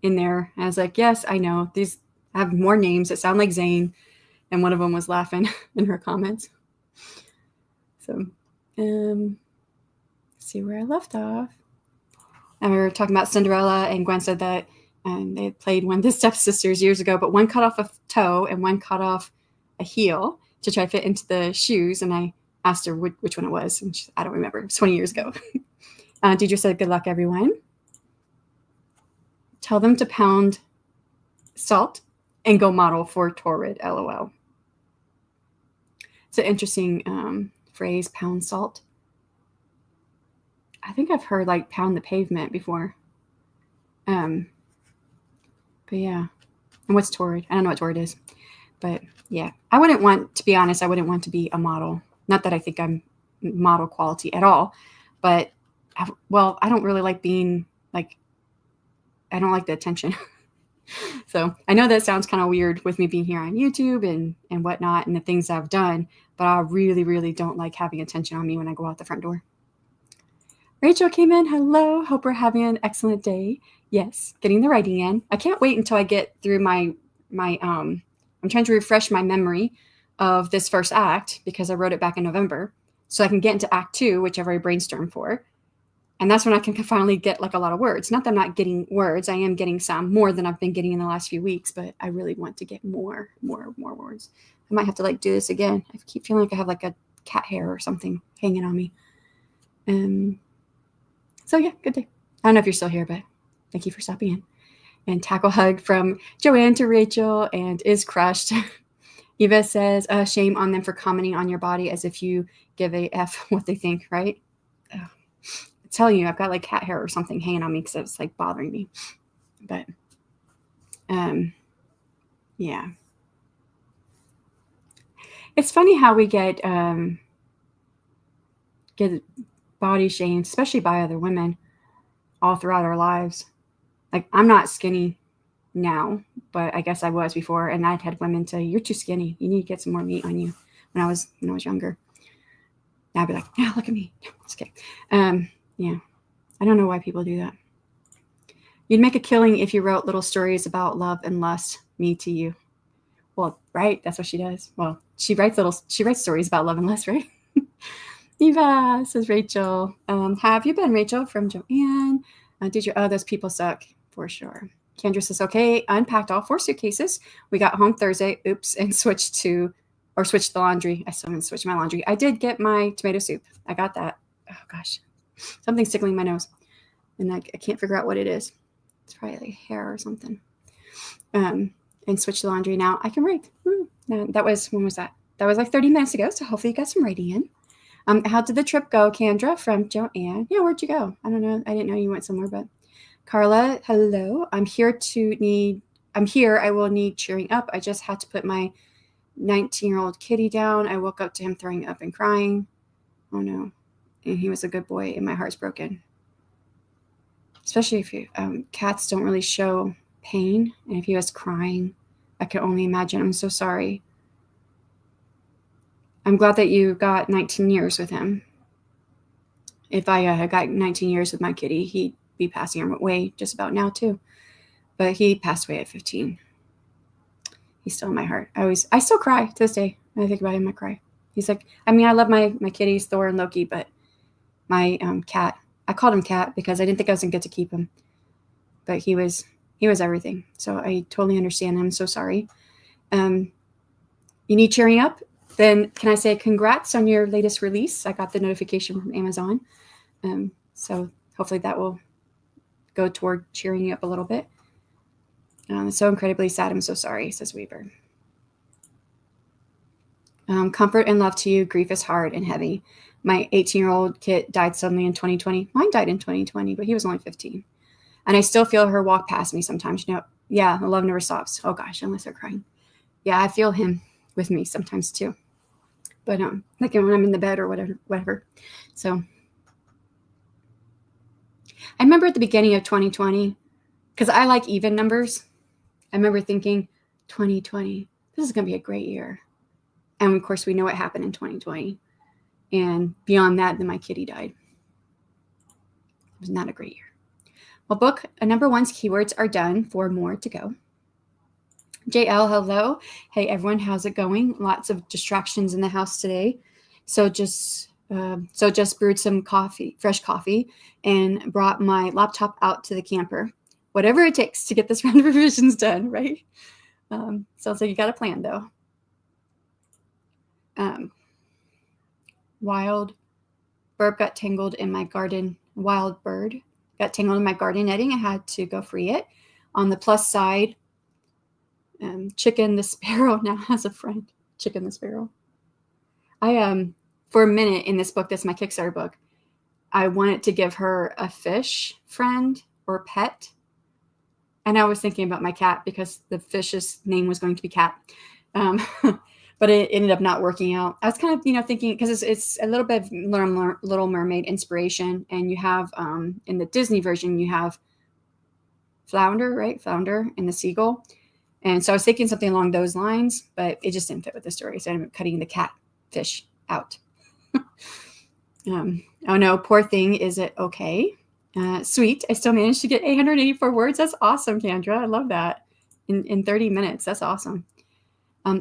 S1: in there. I was like, yes, I know these have more names that sound like Zane, and one of them was laughing in her comments. So see where I left off. And we were talking about Cinderella, and Gwen said that they had played one of the stepsisters years ago, but one cut off a toe and one cut off a heel to try to fit into the shoes. And I asked her which one it was, and I don't remember. It was 20 years ago. Deidre said, good luck, everyone. Tell them to pound salt and go model for Torrid, LOL. It's an interesting phrase, pound salt. I think I've heard like pound the pavement before. But yeah. And what's Torrid? I don't know what Torrid is. But yeah, to be honest, I wouldn't want to be a model. Not that I think I'm model quality at all, but I don't really like being like, I don't like the attention. So I know that sounds kind of weird with me being here on YouTube and whatnot and the things I've done, but I really, really don't like having attention on me when I go out the front door. Rachel came in. Hello. Hope we're having an excellent day. Yes, getting the writing in. I can't wait until I get through my I'm trying to refresh my memory of this first act because I wrote it back in November. So I can get into act 2, which I've already brainstormed for. And that's when I can finally get like a lot of words. Not that I'm not getting words. I am getting some more than I've been getting in the last few weeks, but I really want to get more words. I might have to like do this again. I keep feeling like I have like a cat hair or something hanging on me. So yeah, good day. I don't know if you're still here, but thank you for stopping in. And tackle hug from Joanne to Rachel and is crushed. Eva says, shame on them for commenting on your body as if you give a F what they think, right? I'm telling you, I've got like cat hair or something hanging on me because it's like bothering me. But yeah. It's funny how we get body shamed, especially by other women, all throughout our lives. Like, I'm not skinny now, but I guess I was before, and I'd had women say, you're too skinny. You need to get some more meat on you when I was younger. Now I'd be like, yeah, look at me. Just kidding. Yeah. I don't know why people do that. You'd make a killing if you wrote little stories about love and lust, me to you. Well, right. That's what she does. Well, she writes stories about love and lust, right? Eva, says Rachel. How have you been, Rachel? From Joanne. Those people suck for sure. Kendra says, okay, unpacked all 4 suitcases. We got home Thursday. Oops. And switched the laundry. I still haven't switched my laundry. I did get my tomato soup. I got that. Oh gosh. Something's tickling my nose. And I can't figure out what it is. It's probably like hair or something. And switch the laundry. Now I can write. When was that? That was like 30 minutes ago. So hopefully you got some writing in. How did the trip go, Kendra? From Joanne. Yeah, where'd you go? I don't know. I didn't know you went somewhere, but Carla, hello. I'm here. I will need cheering up. I just had to put my 19-year-old kitty down. I woke up to him throwing up and crying. Oh no. And he was a good boy and my heart's broken. Especially if cats don't really show pain. And if he was crying, I could only imagine. I'm so sorry. I'm glad that you got 19 years with him. If I had got 19 years with my kitty, he'd be passing away just about now too. But he passed away at 15. He's still in my heart. I still cry to this day. When I think about him, I cry. He's like, I love my kitties, Thor and Loki, but my cat, I called him Cat because I didn't think I was going to get to keep him. But he was everything. So I totally understand. I'm so sorry. You need cheering up? then can I say congrats on your latest release? I got the notification from Amazon. So hopefully that will go toward cheering you up a little bit. It's so incredibly sad. I'm so sorry, says Weaver. Comfort and love to you. Grief is hard and heavy. My 18-year-old kid died suddenly in 2020. Mine died in 2020, but he was only 15. And I still feel her walk past me sometimes. Yeah, the love never stops. Oh gosh, unless they're crying. Yeah, I feel him with me sometimes too. But like when I'm in the bed or whatever. So I remember at the beginning of 2020, because I like even numbers. I remember thinking 2020, this is going to be a great year. And of course, we know what happened in 2020. And beyond that, then my kitty died. It was not a great year. Well, book number 1's keywords are done. 4 more to go. JL, hello. Hey, everyone. How's it going? Lots of distractions in the house today. So just brewed some coffee, fresh coffee, and brought my laptop out to the camper. Whatever it takes to get this round of revisions done, right? Sounds like you got a plan, though. Wild bird got tangled in my garden. Wild bird got tangled in my garden netting. I had to go free it. On the plus side, Chicken the Sparrow now has a friend. Chicken the Sparrow. I for a minute in this book, that's my Kickstarter book, I wanted to give her a fish friend or pet. And I was thinking about my cat because the fish's name was going to be Cat. But it ended up not working out. I was kind of, thinking, because it's a little bit of Little Mermaid inspiration. And you have, in the Disney version, you have Flounder, right? Flounder and the seagull. And so I was thinking something along those lines, but it just didn't fit with the story. So I ended up cutting the catfish out. Oh no, poor thing. Is it okay? Sweet. I still managed to get 884 words. That's awesome, Kendra. I love that. In 30 minutes. That's awesome.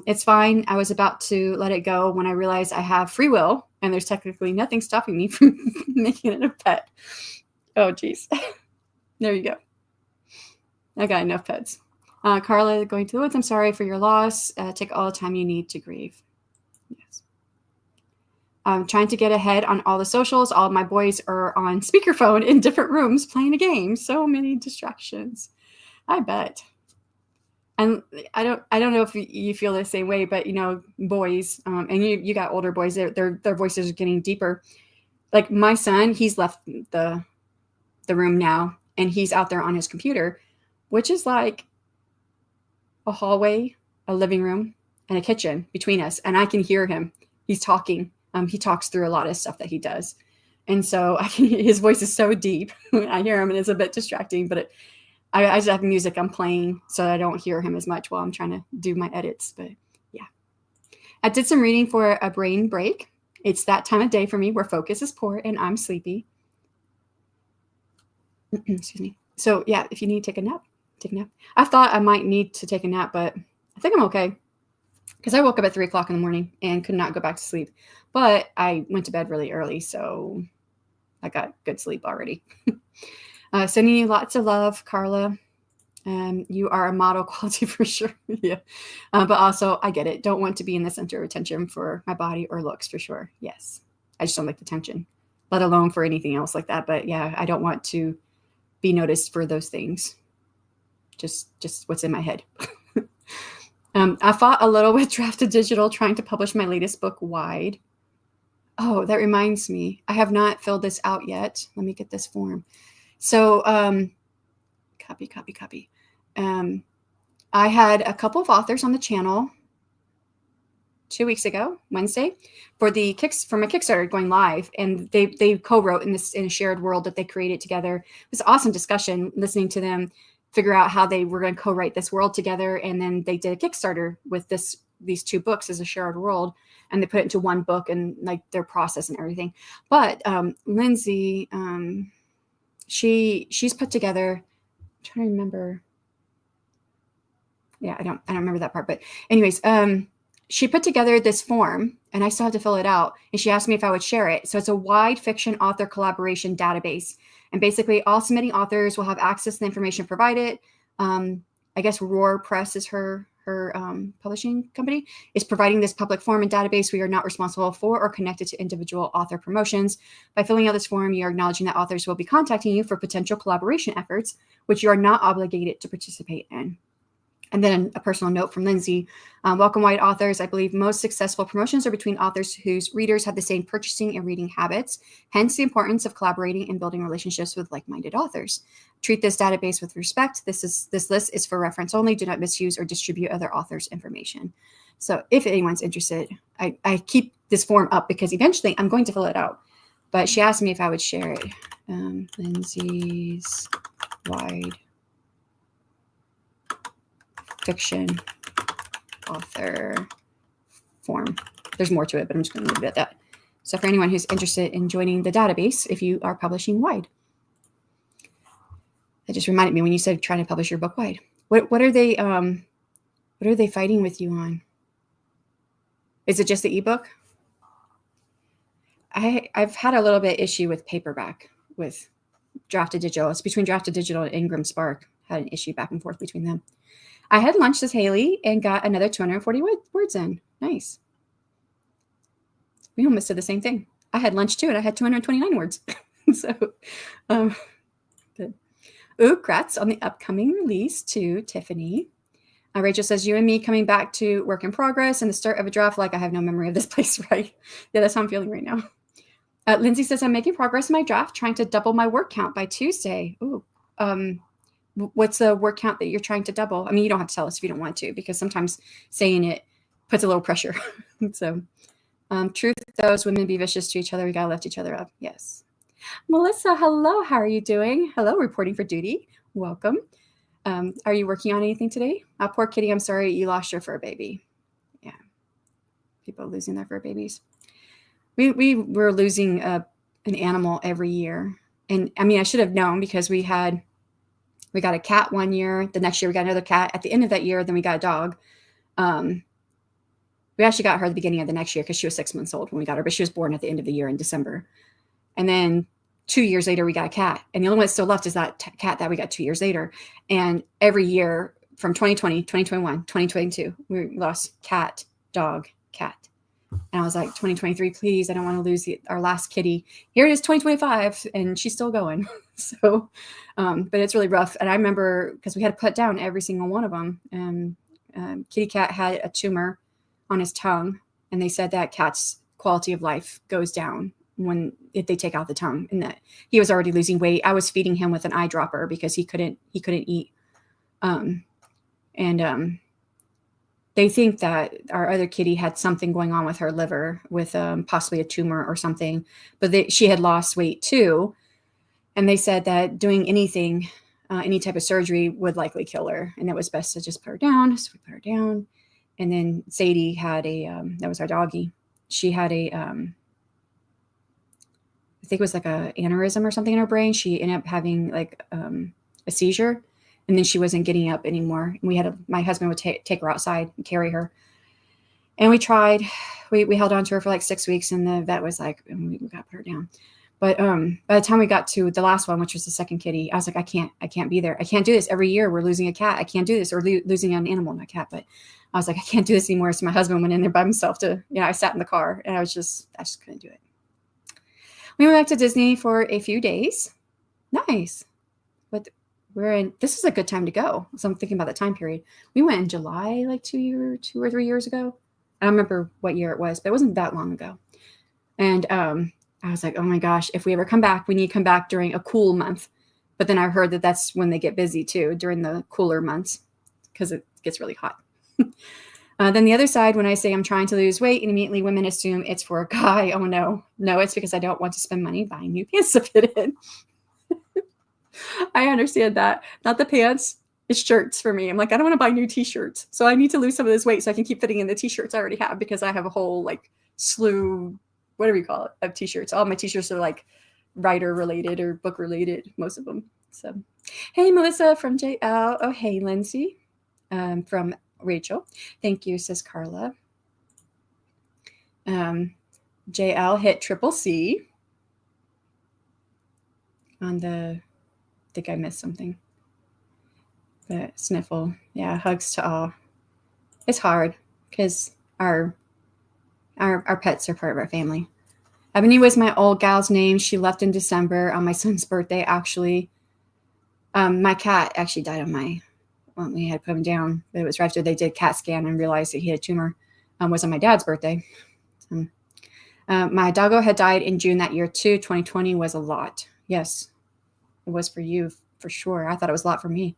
S1: It's fine. I was about to let it go when I realized I have free will and there's technically nothing stopping me from making it a pet. Oh, geez. There you go. I got enough pets. Carla, going to the woods. I'm sorry for your loss. Take all the time you need to grieve. Yes. I'm trying to get ahead on all the socials. All of my boys are on speakerphone in different rooms playing a game. So many distractions. I bet. And I don't know if you feel the same way, but boys, and you got older boys, their voices are getting deeper. Like my son, he's left the room now, and he's out there on his computer, which is like a hallway, a living room, and a kitchen between us, and I can hear him. He's talking. He talks through a lot of stuff that he does, and so his voice is so deep. I hear him, and it's a bit distracting, but I just have music I'm playing so I don't hear him as much while I'm trying to do my edits. But yeah, I did some reading for a brain break. It's that time of day for me where focus is poor and I'm sleepy. Excuse me. So yeah, if you need to take a nap, take a nap. I thought I might need to take a nap, but I think I'm okay because I woke up at 3 o'clock in the morning and could not go back to sleep. But I went to bed really early, so I got good sleep already. Sending you lots of love, Carla. You are a model quality for sure. Yeah. But also, I get it. Don't want to be in the center of attention for my body or looks for sure. Yes. I just don't like the attention, let alone for anything else like that. But yeah, I don't want to be noticed for those things. Just what's in my head. I fought a little with Drafted Digital trying to publish my latest book wide. Oh, that reminds me. I have not filled this out yet. Let me get this form. So, copy. I had a couple of authors on the channel 2 weeks ago, Wednesday, for my Kickstarter going live, and they co-wrote in a shared world that they created together. It was an awesome discussion, listening to them figure out how they were going to co-write this world together, and then they did a Kickstarter with these 2 books as a shared world, and they put it into one book and like their process and everything. But Lindsay. She's put together, I'm trying to remember. Yeah, I don't remember that part, but anyways, she put together this form and I still have to fill it out. And she asked me if I would share it. So it's a wide fiction author collaboration database. And basically all submitting authors will have access to the information provided. I guess Roar Press is her her publishing company, is providing this public form and database. We are not responsible for or connected to individual author promotions. By filling out this form, you are acknowledging that authors will be contacting you for potential collaboration efforts, which you are not obligated to participate in. And then a personal note from Lindsay. Welcome, Wide authors. I believe most successful promotions are between authors whose readers have the same purchasing and reading habits, hence the importance of collaborating and building relationships with like-minded authors. Treat this database with respect. This list is for reference only. Do not misuse or distribute other authors' information. So if anyone's interested, I keep this form up because eventually I'm going to fill it out. But she asked me if I would share it. Lindsay's Wide Fiction author form. There's more to it, but I'm just going to leave it at that. So for anyone who's interested in joining the database, if you are publishing wide, that just reminded me when you said trying to publish your book wide. What are they fighting with you on? Is it just the ebook? I've had a little bit issue with paperback with Drafted Digital. It's between Drafted Digital and Ingram Spark. Had an issue back and forth between them. I had lunch with Haley and got another 240 words in. Nice. We almost did the same thing. I had lunch too, and I had 229 words. So, good. Ooh, congrats on the upcoming release to Tiffany. Rachel says, you and me coming back to work in progress and the start of a draft, like I have no memory of this place, right? Yeah, that's how I'm feeling right now. Lindsay says, I'm making progress in my draft, trying to double my word count by Tuesday. Ooh, what's the word count that you're trying to double? I mean, you don't have to tell us if you don't want to, because sometimes saying it puts a little pressure. So, truth, those women be vicious to each other. We got to lift each other up. Yes. Melissa, hello. How are you doing? Hello, reporting for duty. Welcome. Are you working on anything today? Poor kitty, I'm sorry you lost your fur baby. Yeah. People losing their fur babies. We were losing an animal every year. And I mean, I should have known because we got a cat one year. The next year we got another cat. At the end of that year, then we got a dog. We actually got her at the beginning of the next year because she was 6 months old when we got her, but she was born at the end of the year in December. And then 2 years later, we got a cat. And the only one that's still left is that cat that we got 2 years later. And every year from 2020, 2021, 2022, we lost cat, dog, cat. And I was like, 2023, please, I don't want to lose our last kitty. Here it is, 2025, and she's still going. So, but it's really rough. And I remember because we had to put down every single one of them. And kitty cat had a tumor on his tongue, and they said that cat's quality of life goes down if they take out the tongue, and that he was already losing weight. I was feeding him with an eyedropper because he couldn't eat. They think that our other kitty had something going on with her liver with possibly a tumor or something, but she had lost weight too. And they said that doing anything, any type of surgery would likely kill her. And it was best to just put her down. So we put her down. And then Sadie had that was our doggie. She had I think it was like a aneurysm or something in her brain. She ended up having like a seizure. And then she wasn't getting up anymore. And my husband would take her outside and carry her. And we tried, we held on to her for like 6 weeks, and the vet was like, we got to put her down. But by the time we got to the last one, which was the second kitty, I was like, I can't be there. I can't do this. Every year we're losing a cat. I can't do this, or losing an animal, not a cat. But I was like, I can't do this anymore. So my husband went in there by himself I sat in the car, and I just couldn't do it. We went back to Disney for a few days. Nice. But this is a good time to go. So I'm thinking about the time period. We went in July, like 2 or 3 years ago. I don't remember what year it was, but it wasn't that long ago. And I was like, oh my gosh, if we ever come back, we need to come back during a cool month. But then I heard that that's when they get busy too, during the cooler months, because it gets really hot. Then the other side, when I say I'm trying to lose weight, and immediately women assume it's for a guy. Oh no, it's because I don't want to spend money buying new pants to fit in. I understand that. Not the pants, it's shirts for me. I'm like, I don't want to buy new t-shirts. So I need to lose some of this weight so I can keep fitting in the t-shirts I already have, because I have a whole like slew, whatever you call it, of t-shirts. All my t-shirts are like writer related or book related, most of them. So, hey, Melissa from JL. Oh, hey, Lindsay from Rachel. Thank you, says Carla. JL hit CCC on the... I think I missed something. But sniffle. Yeah, hugs to all. It's hard because our pets are part of our family. Ebony was my old gal's name. She left in December on my son's birthday, actually. My cat actually died on when we had put him down, but it was right after they did CAT scan and realized that he had a tumor. Was on my dad's birthday. My doggo had died in June that year too. 2020 was a lot. Yes, it was for you for sure. I thought it was a lot for me.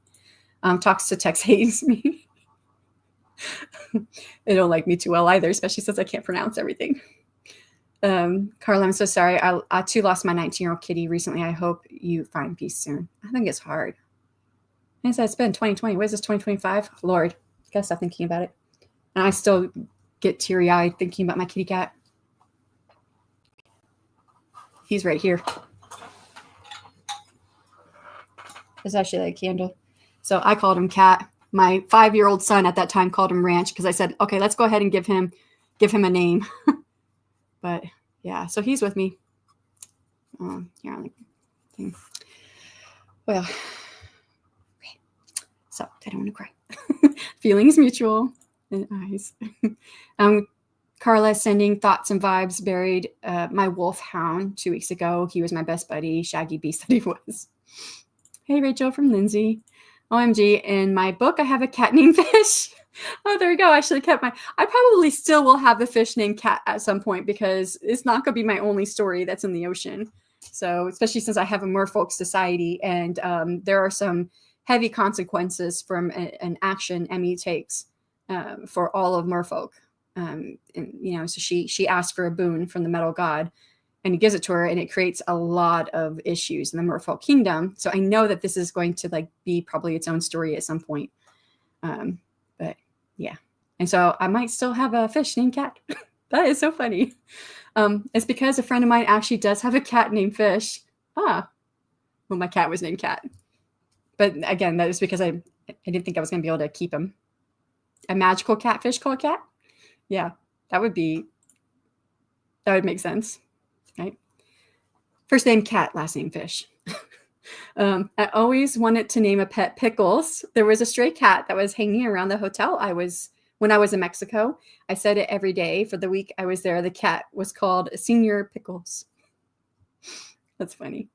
S1: Talks to Tex hates me. They don't like me too well either, especially since I can't pronounce everything. Carla, I'm so sorry. I too lost my 19-year-old kitty recently. I hope you find peace soon. I think it's hard. And it's been 2020. What is this, 2025? Lord, gotta stop thinking about it. And I still get teary-eyed thinking about my kitty cat. He's right here. It's actually like a candle. So I called him Cat. My 5-year-old son at that time called him Ranch because I said, okay, let's go ahead and give him a name. But yeah, so he's with me. Here, well, okay. So I don't want to cry. Feelings mutual and eyes. Carla sending thoughts and vibes. Buried my wolf hound 2 weeks ago. He was my best buddy, shaggy beast that he was. Hey, Rachel from Lindsay. OMG, in my book, I have a cat named Fish. Oh, there we go. I should have kept I probably still will have a fish named Cat at some point because it's not going to be my only story that's in the ocean. So, especially since I have a merfolk society and there are some heavy consequences from an action Emmy takes for all of merfolk. And, so she asked for a boon from the metal god and he gives it to her and it creates a lot of issues in the merfolk kingdom. So I know that this is going to be probably its own story at some point. But yeah. And so I might still have a fish named Cat. That is so funny. It's because a friend of mine actually does have a cat named Fish. Well, my cat was named Cat. But again, that is because I didn't think I was going to be able to keep him. A magical catfish called Cat? Yeah, that would make sense, right? First name Cat, last name Fish. I always wanted to name a pet Pickles. There was a stray cat that was hanging around the hotel when I was in Mexico. I said it every day for the week I was there. The cat was called Senior Pickles. That's funny.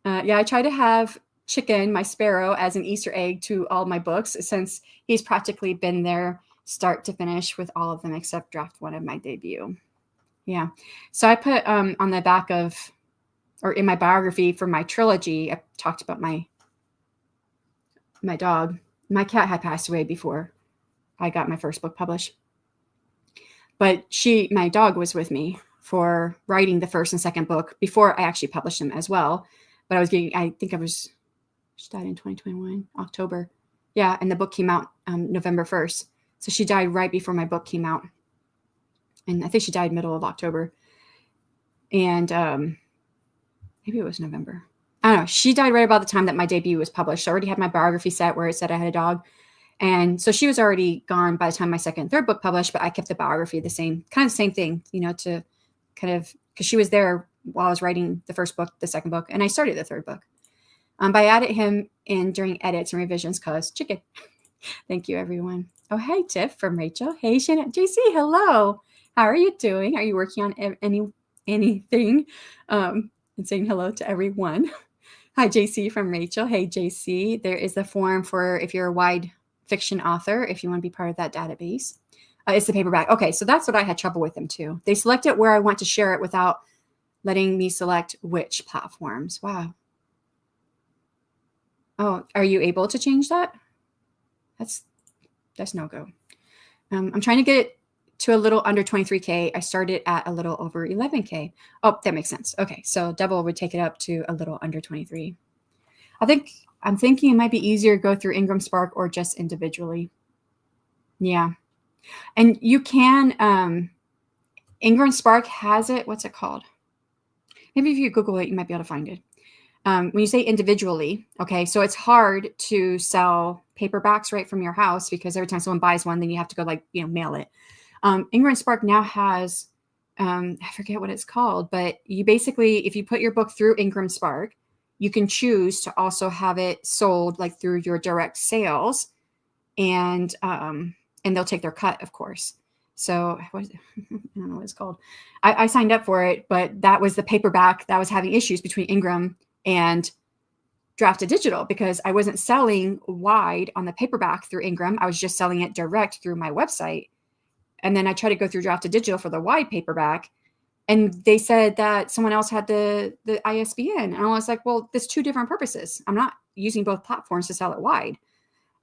S1: Yeah, I try to have Chicken, my sparrow, as an Easter egg to all my books since he's practically been there start to finish with all of them except draft 1 of my debut. Yeah. So I put on the back or in my biography for my trilogy, I talked about my dog. My cat had passed away before I got my first book published. But my dog was with me for writing the first and second book before I actually published them as well. But she died in 2021, October. Yeah, and the book came out November 1st. So she died right before my book came out. And I think she died middle of October. And maybe it was November. I don't know. She died right about the time that my debut was published. So I already had my biography set where it said I had a dog. And so she was already gone by the time my second and third book published, but I kept the biography the same thing, to kind of, because she was there while I was writing the first book, the second book, and I started the third book. But I added him in during edits and revisions because Chicken. Thank you, everyone. Oh, hey, Tiff from Rachel. Hey, Shannon. JC, hello. How are you doing? Are you working on anything? And saying hello to everyone. Hi, JC from Rachel. Hey, JC. There is a form for if you're a wide fiction author, if you want to be part of that database. It's the paperback. Okay, so that's what I had trouble with them too. They selected where I want to share it without letting me select which platforms. Wow. Oh, are you able to change that? That's no go. I'm trying to get it to a little under 23K. I started at a little over 11K. Oh, that makes sense. Okay, so double would take it up to a little under 23. I'm thinking it might be easier to go through Ingram Spark or just individually. Yeah. And you can, Ingram Spark has it. What's it called? Maybe if you Google it, you might be able to find it. When you say individually, okay, so it's hard to sell paperbacks right from your house because every time someone buys one, then you have to go mail it. Ingram Spark now has, I forget what it's called, but you basically, if you put your book through Ingram Spark, you can choose to also have it sold through your direct sales and and they'll take their cut, of course. So I don't know what it's called. I signed up for it, but that was the paperback that was having issues between Ingram and Drafted Digital, because I wasn't selling wide on the paperback through Ingram. I was just selling it direct through my website. And then I tried to go through Drafted Digital for the wide paperback, and they said that someone else had the ISBN. And I was like, well, there's two different purposes. I'm not using both platforms to sell it wide.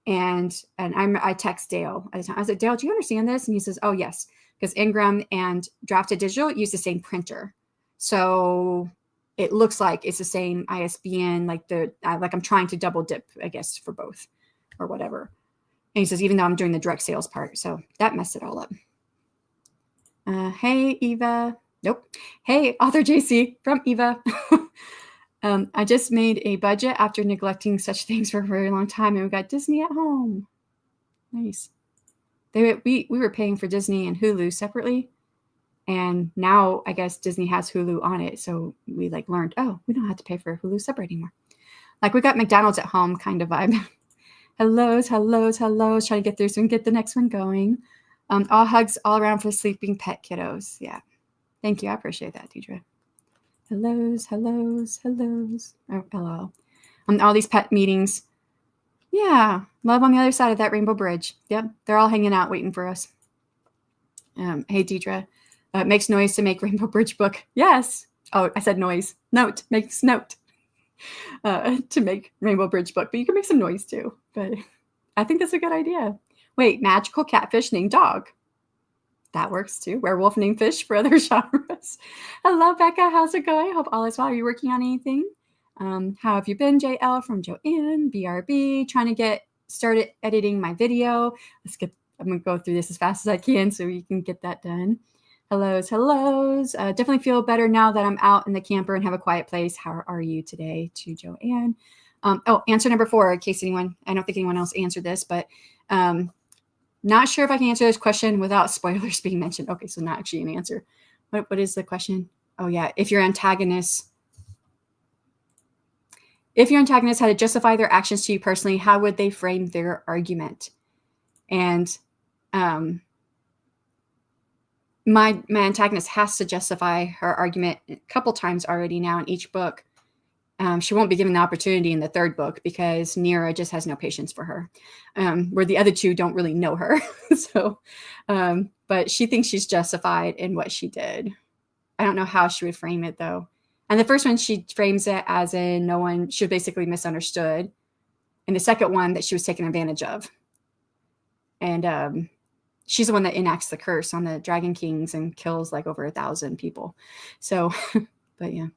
S1: And I text Dale at the time. I was like, Dale, do you understand this? And he says, oh, yes, because Ingram and Drafted Digital use the same printer. So it looks like it's the same ISBN, like I'm trying to double dip, I guess, for both or whatever. And he says, even though I'm doing the direct sales part. So that messed it all up. Hey, Eva. Nope. Hey, author JC from Eva. I just made a budget after neglecting such things for a very long time, and we got Disney at home. Nice. We were paying for Disney and Hulu separately, and now I guess Disney has Hulu on it. So we learned, oh, we don't have to pay for Hulu separate anymore. Like we got McDonald's at home kind of vibe. hellos. Trying to get through so we can get the next one going. All hugs all around for sleeping pet kiddos. Yeah. Thank you. I appreciate that, Deidre. Hellos. Oh, hello. All these pet meetings. Yeah. Love on the other side of that rainbow bridge. Yep. They're all hanging out waiting for us. Hey, Deidre. It makes noise to make Rainbow Bridge book. Yes. Oh, I said noise. Note. Makes note. To make Rainbow Bridge book. But you can make some noise too. But I think that's a good idea. Wait, magical catfish named dog. That works too. Werewolf named fish for other genres. Hello, Becca. How's it going? Hope all is well. Are you working on anything? How have you been, JL from Joanne? BRB. Trying to get started editing my video. I'm going to go through this as fast as I can so you can get that done. Hellos. Definitely feel better now that I'm out in the camper and have a quiet place. How are you today? To Joanne. Answer number 4, in case I don't think anyone else answered this, but not sure if I can answer this question without spoilers being mentioned. Okay, so not actually an answer. What is the question? Oh, yeah. If your antagonist had to justify their actions to you personally, how would they frame their argument? And my antagonist has to justify her argument a couple times already now in each book. She won't be given the opportunity in the 3rd book because Nira just has no patience for her, where the other 2 don't really know her. So, but she thinks she's justified in what she did. I don't know how she would frame it though. And the first one, she frames it as in no one should basically misunderstood. And the second one, that she was taken advantage of. And she's the one that enacts the curse on the Dragon Kings and kills over 1,000 people. So, but yeah.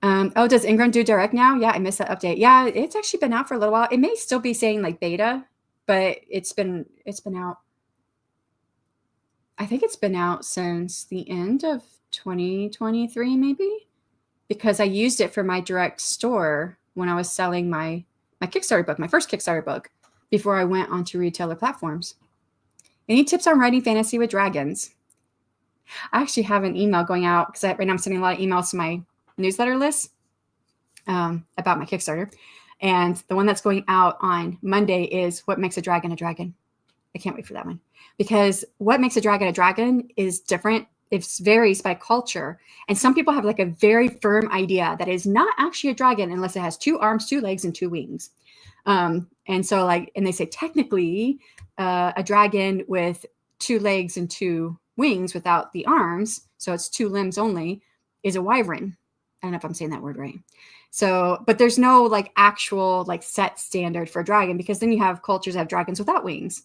S1: Does Ingram do direct now? Yeah, I missed that update. Yeah, it's actually been out for a little while. It may still be saying beta, but it's been out. I think it's been out since the end of 2023, maybe, because I used it for my direct store when I was selling my Kickstarter book, my first Kickstarter book, before I went onto retailer platforms. Any tips on writing fantasy with dragons? I actually have an email going out because right now I'm sending a lot of emails to my newsletter list about my Kickstarter. And the one that's going out on Monday is what makes a dragon a dragon. I can't wait for that one, because what makes a dragon is different. It varies by culture. And some people have a very firm idea that is not actually a dragon unless it has 2 arms, 2 legs, and 2 wings. And so and they say technically a dragon with 2 legs and 2 wings without the arms, so it's 2 limbs only, is a wyvern. I don't know if I'm saying that word right. So, but there's no actual set standard for a dragon, because then you have cultures that have dragons without wings.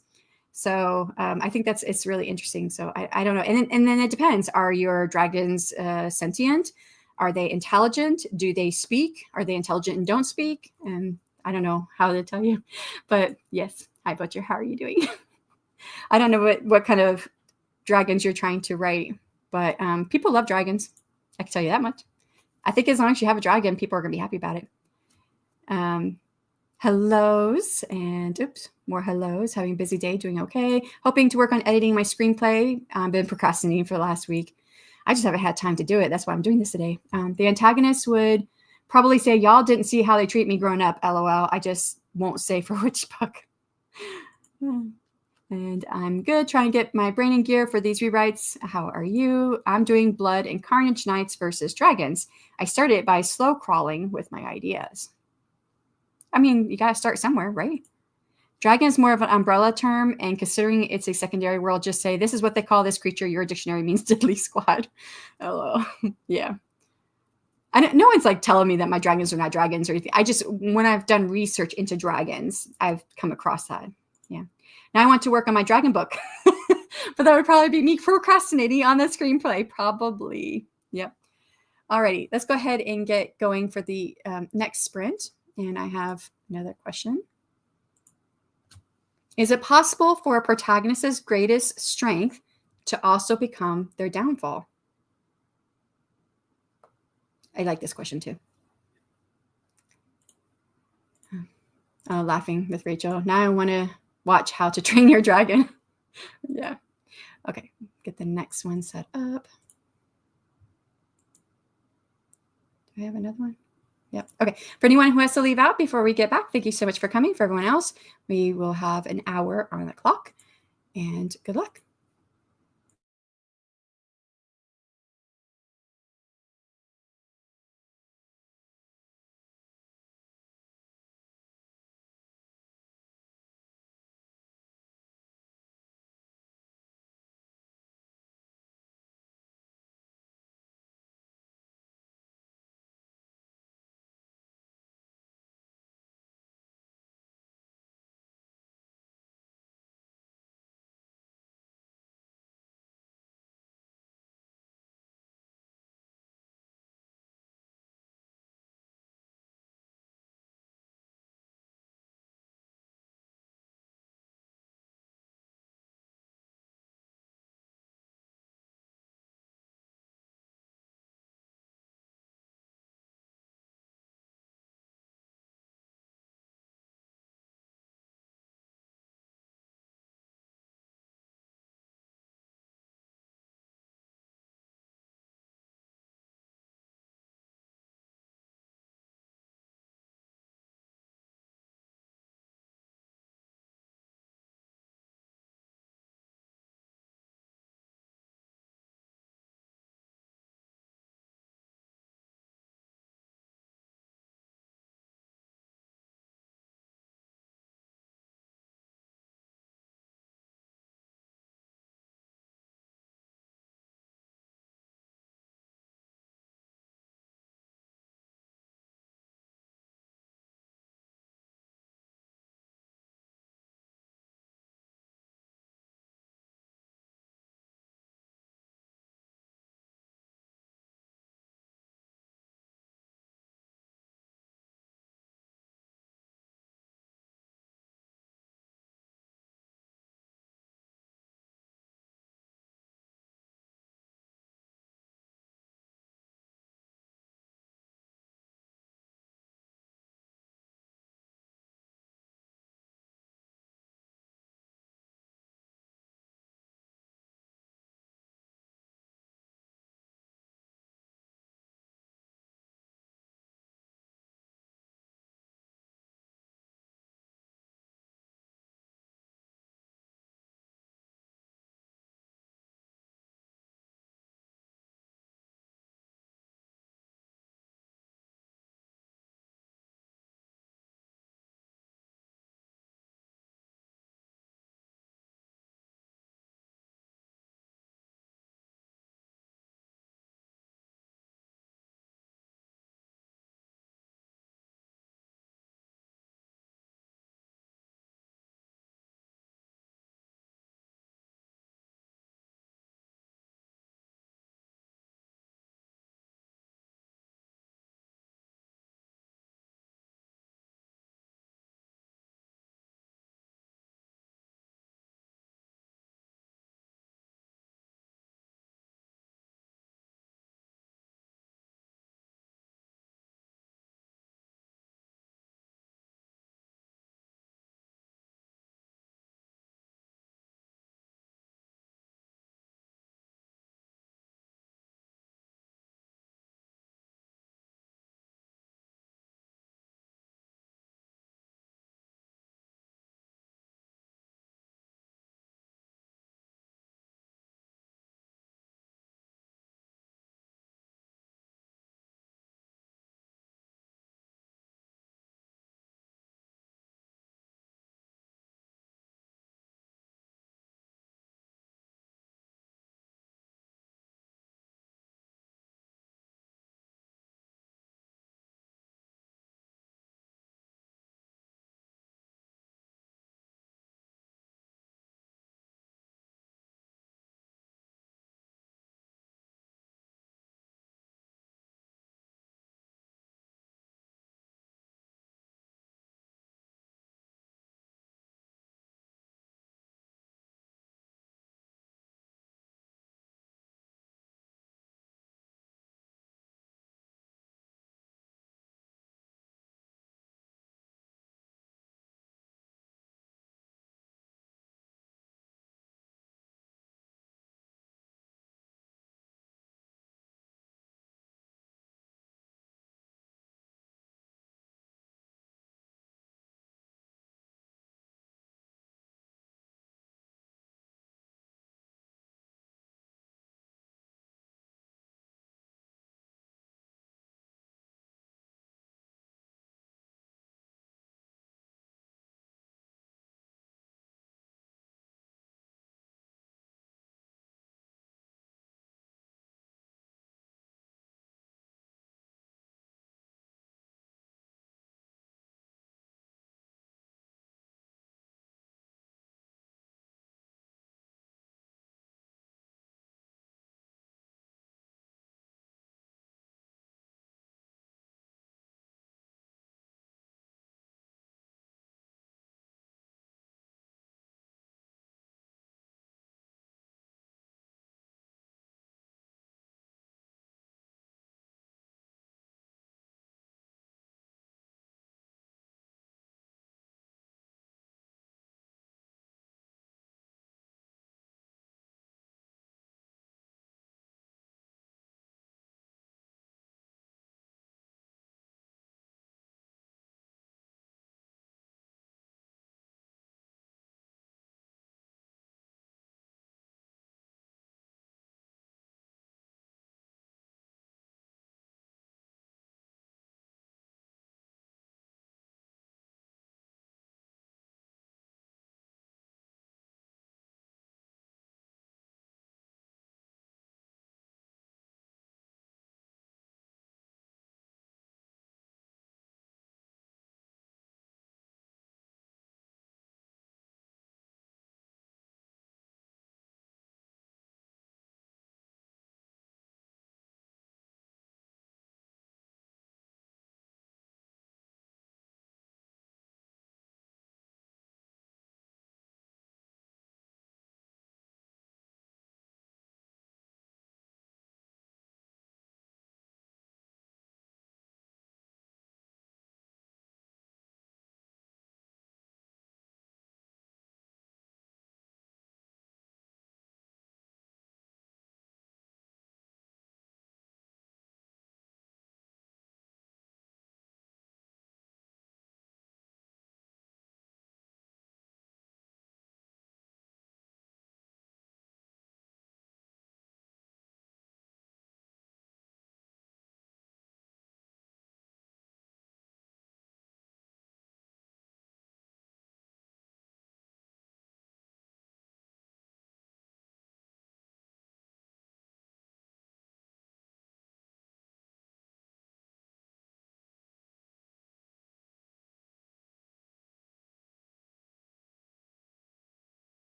S1: So I think it's really interesting. So I don't know. And then it depends. Are your dragons sentient? Are they intelligent? Do they speak? Are they intelligent and don't speak? And I don't know how to tell you, but yes. Hi, Butcher. How are you doing? I don't know what kind of dragons you're trying to write, but people love dragons. I can tell you that much. I think as long as you have a dragon, people are going to be happy about it. Hellos and more hellos. Having a busy day, doing okay. Hoping to work on editing my screenplay. I've been procrastinating for the last week. I just haven't had time to do it. That's why I'm doing this today. The antagonist would probably say, y'all didn't see how they treat me growing up, LOL. I just won't say for which book. And I'm good, trying to get my brain in gear for these rewrites. How are you? I'm doing Blood and Carnage Knights versus Dragons. I started by slow crawling with my ideas. I mean, you got to start somewhere, right? Dragon is more of an umbrella term, and considering it's a secondary world, just say, this is what they call this creature. Your dictionary means diddly squad. Hello. Yeah. No one's like telling me that my dragons are not dragons or anything. I just, when I've done research into dragons, I've come across that. Yeah. Now I want to work on my dragon book, but that would probably be me procrastinating on the screenplay. Probably. Yep. Alrighty. Let's go ahead and get going for the next sprint. And I have another question. Is it possible for a protagonist's greatest strength to also become their downfall? I like this question too. Laughing with Rachel. Now I want to watch How to Train Your Dragon. Yeah. Okay. Get the next one set up. Do I have another one? Yep. Okay. For anyone who has to leave out before we get back, thank you so much for coming. For everyone else, we will have an hour on the clock. And good luck.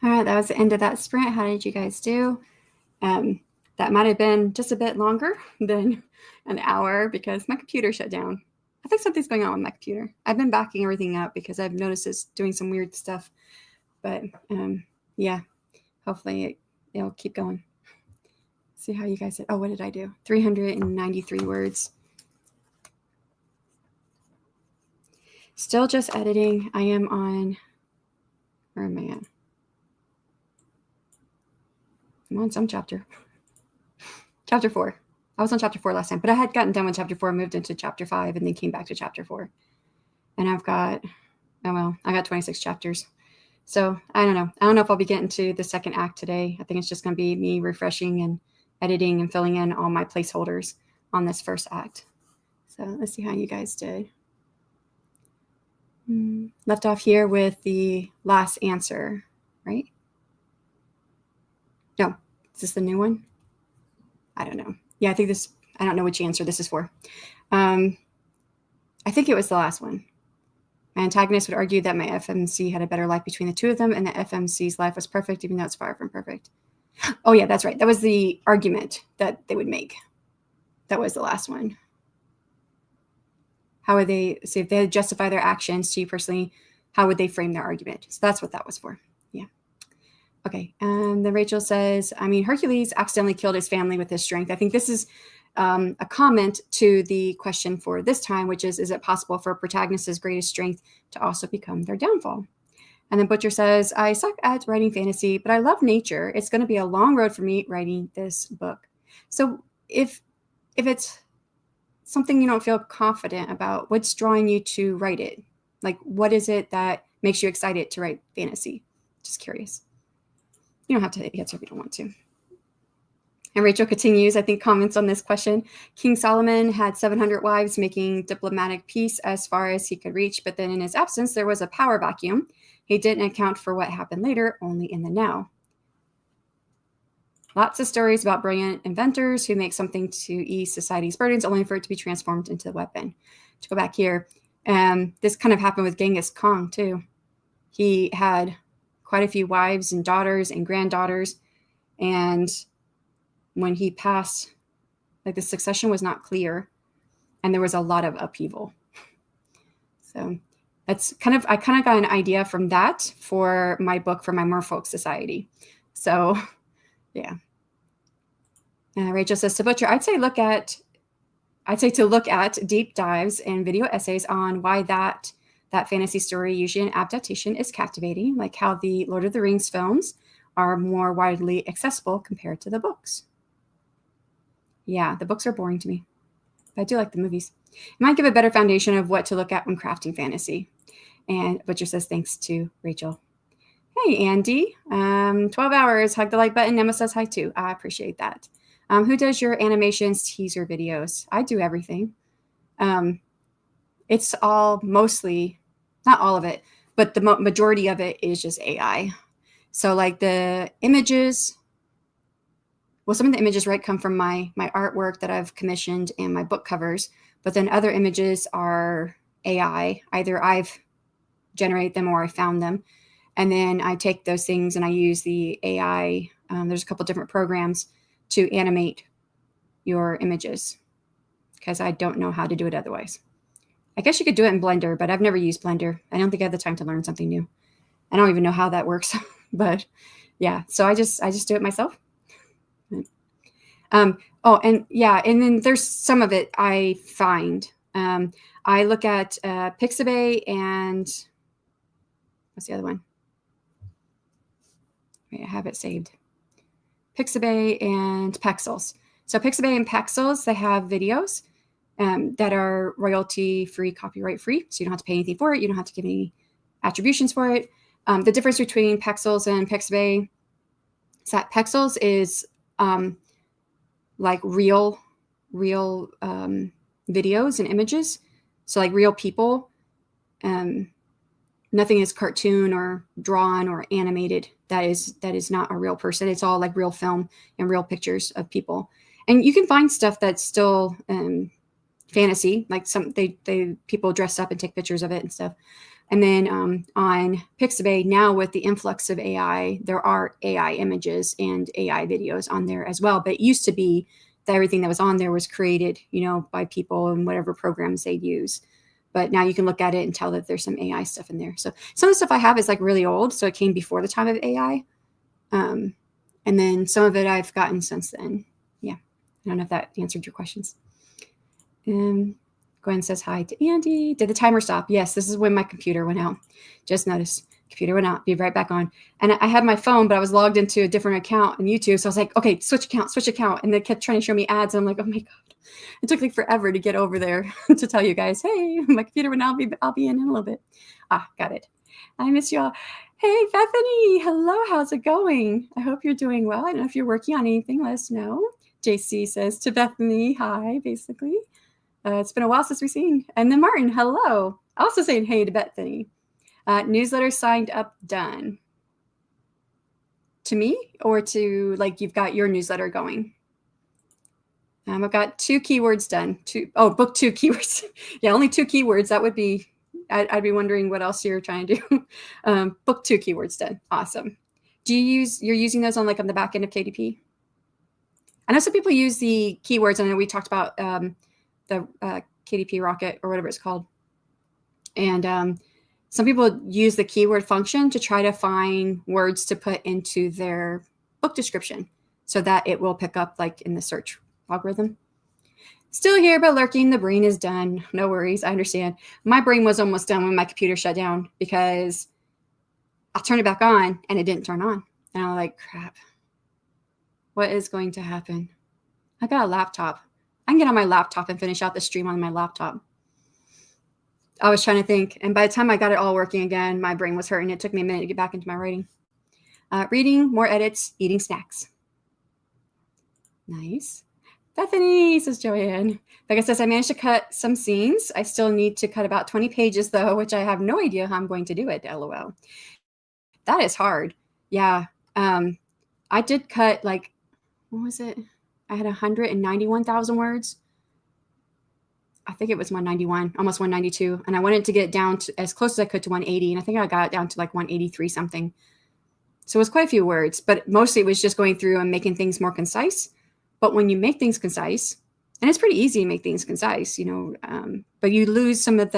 S1: All right, that was the end of that sprint. How did you guys do? That might have been just a bit longer than an hour because my computer shut down. I think something's going on with my computer. I've been backing everything up because I've noticed it's doing some weird stuff. But yeah, hopefully it'll keep going. See how you guys did. Oh, what did I do? 393 words. Still just editing. I am on, where am I at? I'm on some chapter. Chapter 4. I was on chapter 4 last time, but I had gotten done with chapter 4, moved into chapter 5, and then came back to chapter 4. And I've got, I got 26 chapters. So I don't know. I don't know if I'll be getting to the second act today. I think it's just going to be me refreshing and editing and filling in all my placeholders on this first act. So let's see how you guys did. Left off here with the last answer, right? No, is this the new one? I don't know. Yeah, I don't know which answer this is for. I think it was the last one. My antagonist would argue that my FMC had a better life between the two of them and that FMC's life was perfect, even though it's far from perfect. Oh, yeah, that's right. That was the argument that they would make. That was the last one. How would they, so if they justify their actions to you personally, how would they frame their argument? So that's what that was for. Yeah. Okay. And then Rachel says, Hercules accidentally killed his family with his strength. I think this is a comment to the question for this time, which is it possible for a protagonist's greatest strength to also become their downfall? And then Butcher says, I suck at writing fantasy, but I love nature. It's going to be a long road for me writing this book. So if it's something you don't feel confident about, what's drawing you to write it? Like, what is it that makes you excited to write fantasy? Just curious. You don't have to answer if you don't want to. And Rachel continues, I think, comments on this question. King Solomon had 700 wives making diplomatic peace as far as he could reach, but then in his absence, there was a power vacuum. He didn't account for what happened later, only in the now. Lots of stories about brilliant inventors who make something to ease society's burdens, only for it to be transformed into a weapon. To go back here, this kind of happened with Genghis Khan, too. He had quite a few wives and daughters and granddaughters, and when he passed, like the succession was not clear, and there was a lot of upheaval. So that's I kind of got an idea from that for my book for my Merfolk Society. So yeah. Rachel says to Butcher, I'd say to look at deep dives and video essays on why that fantasy story, usually an adaptation, is captivating, like how the Lord of the Rings films are more widely accessible compared to the books. Yeah, the books are boring to me, but I do like the movies. It might give a better foundation of what to look at when crafting fantasy. And Butcher says, thanks to Rachel. Hey, Andy, 12 hours, hug the like button. Emma says hi too. I appreciate that. Who does your animations, teaser videos? I do everything. It's all mostly, not all of it, but the majority of it is just AI. So like the images, well, some of the images, right, come from my artwork that I've commissioned and my book covers, but then other images are AI. Either I've generated them or I found them. And then I take those things and I use the AI. There's a couple different programs to animate your images because I don't know how to do it otherwise. I guess you could do it in Blender, but I've never used Blender. I don't think I have the time to learn something new. I don't even know how that works, but yeah. So I just do it myself. And then there's some of it I find. I look at Pixabay and what's the other one? Wait, I have it saved. Pixabay and Pexels. So Pixabay and Pexels, they have videos that are royalty-free, copyright-free. So you don't have to pay anything for it. You don't have to give any attributions for it. The difference between Pexels and Pixabay is that Pexels is like real videos and images. So like real people. Nothing is cartoon or drawn or animated. That is not a real person. It's all like real film and real pictures of people. And you can find stuff that's still fantasy, like they people dress up and take pictures of it and stuff. And then on Pixabay, now with the influx of AI, there are AI images and AI videos on there as well. But it used to be that everything that was on there was created, by people and whatever programs they use. But now you can look at it and tell that there's some AI stuff in there. So some of the stuff I have is like really old, so it came before the time of AI. And then some of it I've gotten since then. Yeah, I don't know if that answered your questions. Gwen says hi to Andy. Did the timer stop? Yes, this is when my computer went out. Just noticed. Computer went out. Be right back on. And I had my phone, but I was logged into a different account on YouTube. So I was like, okay, switch account. And they kept trying to show me ads. And I'm like, oh my God. It took like forever to get over there to tell you guys, hey, my computer went out. I'll be in a little bit. Got it. I miss you all. Hey, Bethany. Hello. How's it going? I hope you're doing well. I don't know if you're working on anything. Let us know. JC says to Bethany, hi, basically. It's been a while since we've seen. And then Martin, hello. Also saying hey to Bethany. Newsletter signed up, done. To me or to like you've got your newsletter going? I've got 2 keywords done. Book 2 keywords. Yeah, only 2 keywords. That would be, I'd be wondering what else you're trying to do. Book 2 keywords done. Awesome. You're using those on the back end of KDP? I know some people use the keywords. I know we talked about the KDP Rocket or whatever it's called. And some people use the keyword function to try to find words to put into their book description so that it will pick up like in the search algorithm. Still here, but lurking. The brain is done. No worries. I understand. My brain was almost done when my computer shut down because I turned it back on and it didn't turn on. And I'm like, crap. What is going to happen? I got a laptop. I can get on my laptop and finish out the stream on my laptop. I was trying to think. And by the time I got it all working again, my brain was hurting. It took me a minute to get back into my writing. Reading, more edits, eating snacks. Nice. Bethany, says Joanne. Becca says, I managed to cut some scenes. I still need to cut about 20 pages, though, which I have no idea how I'm going to do it, LOL. That is hard. Yeah. I did cut what was it? I had 191,000 words. I think it was 191, almost 192. And I wanted to get it down to as close as I could to 180. And I think I got it down to 183 something. So it was quite a few words, but mostly it was just going through and making things more concise. But when you make things concise, and it's pretty easy to make things concise, but you lose some of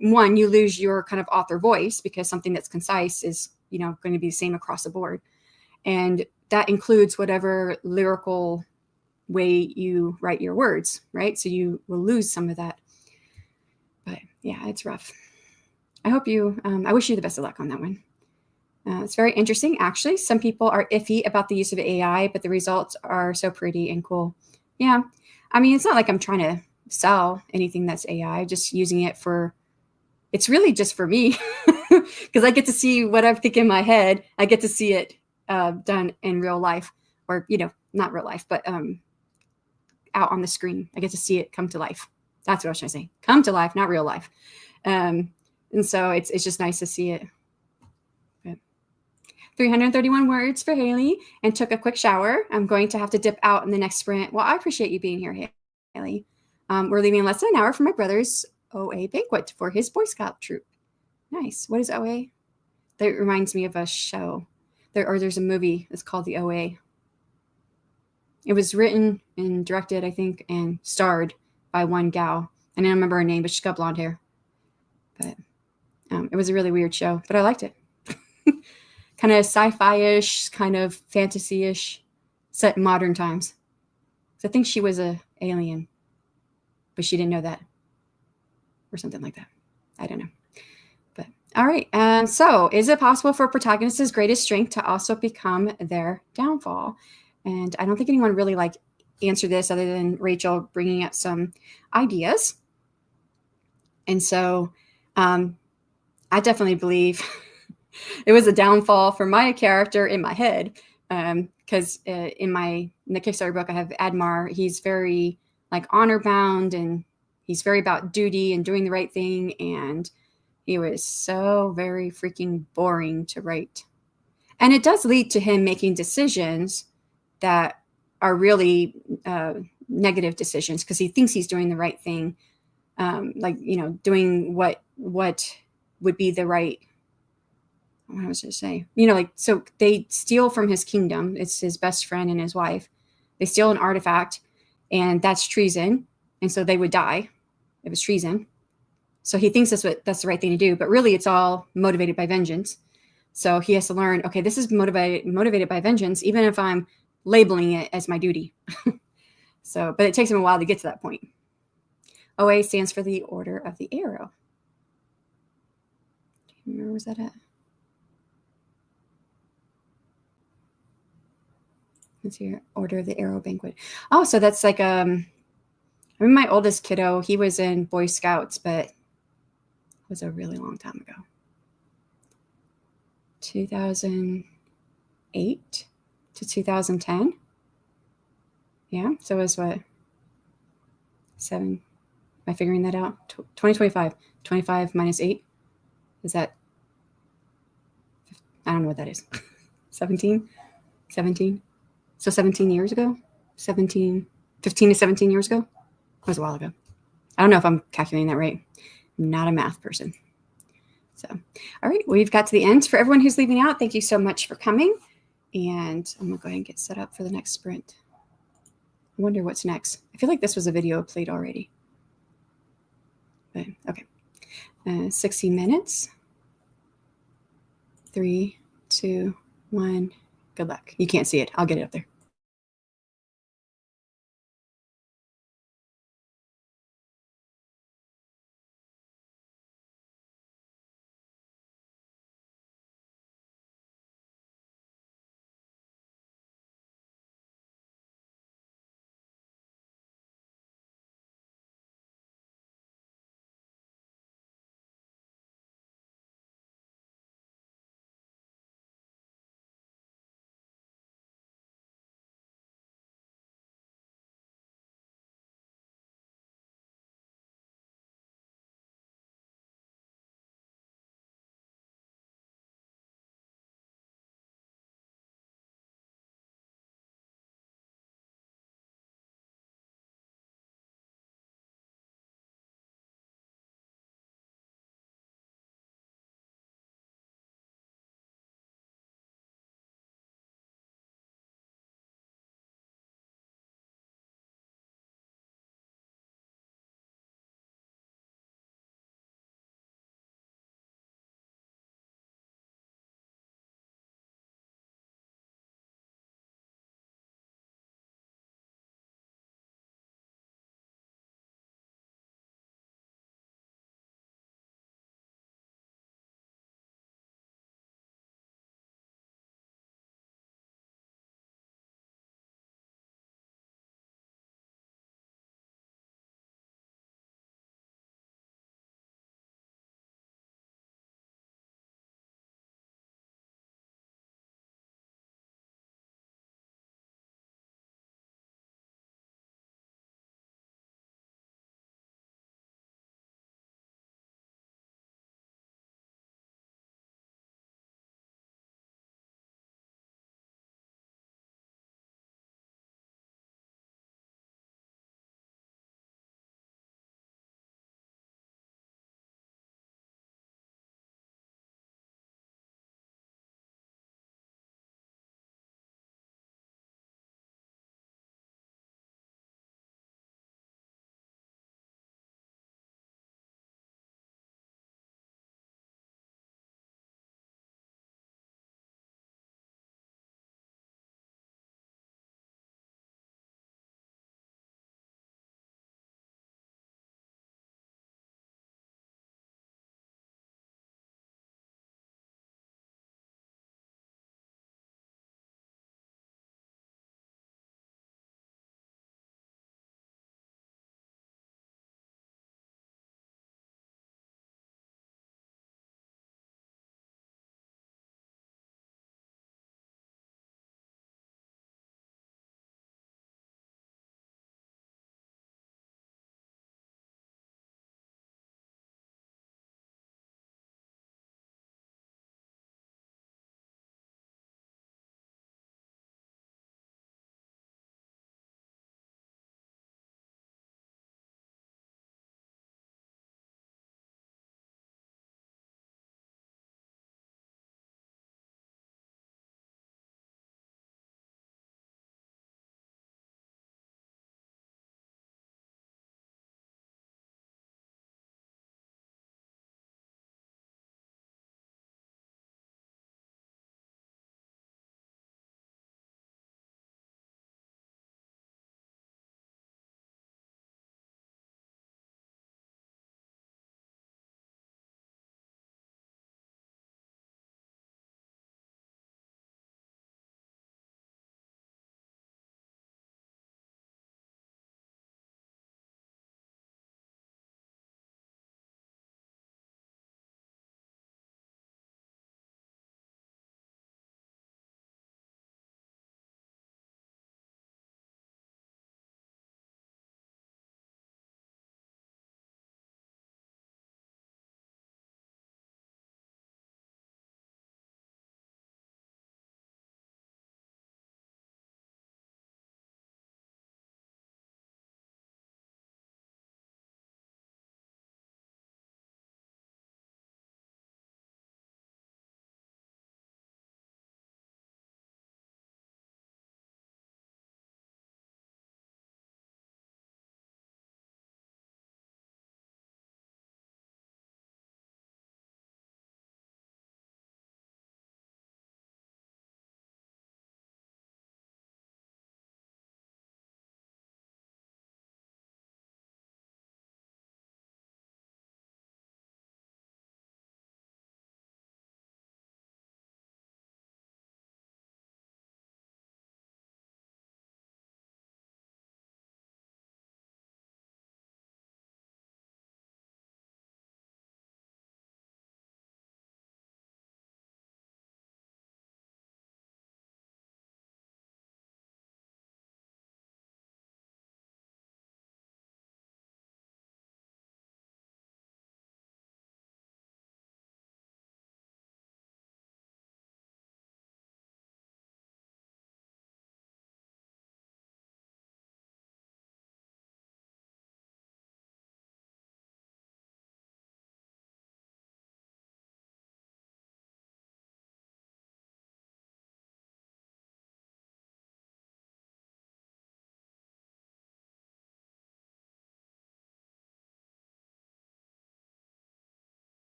S1: you lose your kind of author voice because something that's concise is, going to be the same across the board. And that includes whatever lyrical way you write your words, right? So you will lose some of that. But yeah, it's rough. I hope I wish you the best of luck on that one. It's very interesting, actually. Some people are iffy about the use of AI, but the results are so pretty and cool. Yeah. I mean, it's not like I'm trying to sell anything that's AI, just using it it's really just for me because I get to see what I'm thinking in my head. I get to see it done in real life or, not real life, but out on the screen. I get to see it come to life. That's what I was trying to say. Come to life, not real life. And so it's just nice to see it. 331 words for Haley and took a quick shower. I'm going to have to dip out in the next sprint. Well, I appreciate you being here, Haley. We're leaving in less than an hour for my brother's OA banquet for his Boy Scout troop. Nice. What is OA? That reminds me of a show. There's a movie that's called the OA. It was written and directed, I think, and starred by one gal. I don't remember her name, but she's got blonde hair. But it was a really weird show, but I liked it. Kind of sci-fi-ish, kind of fantasy-ish, set in modern times. So I think she was an alien, but she didn't know that. Or something like that. I don't know. But all right. So is it possible for a protagonist's greatest strength to also become their downfall? And I don't think anyone really answered this other than Rachel bringing up some ideas. And so I definitely believe it was a downfall for my character in my head. Because in the Kickstarter book, I have Admar. He's very honor bound and he's very about duty and doing the right thing. And he was so very freaking boring to write. And it does lead to him making decisions that are really negative decisions because he thinks he's doing the right thing, like, doing what would be the right. What was I say? Like, so they steal from his kingdom. It's his best friend and his wife. They steal an artifact, and that's treason, and so they would die. It was treason. So he thinks that's the right thing to do, but really it's all motivated by vengeance. So he has to learn, okay, this is motivated by vengeance, even if I'm labeling it as my duty. So, but it takes him a while to get to that point. OA stands for the Order of the Arrow. Where was that at? Let's see here. Order of the Arrow Banquet. Oh, so that's like my oldest kiddo, he was in Boy Scouts, but it was a really long time ago. 2008 to 2010. Yeah, so it was what? 7. Am I figuring that out? 2025. 25 minus 8. Is that? I don't know what that is. 17? 17? So 17 years ago? 15 to 17 years ago? It was a while ago. I don't know if I'm calculating that right. I'm not a math person. So, all right, we've got to the end. For everyone who's leaving out, thank you so much for coming. And I'm going to go ahead and get set up for the next sprint. I wonder what's next. I feel like this was a video played already. But, okay. 60 minutes. 3, 2, 1. Good luck. You can't see it. I'll get it up there.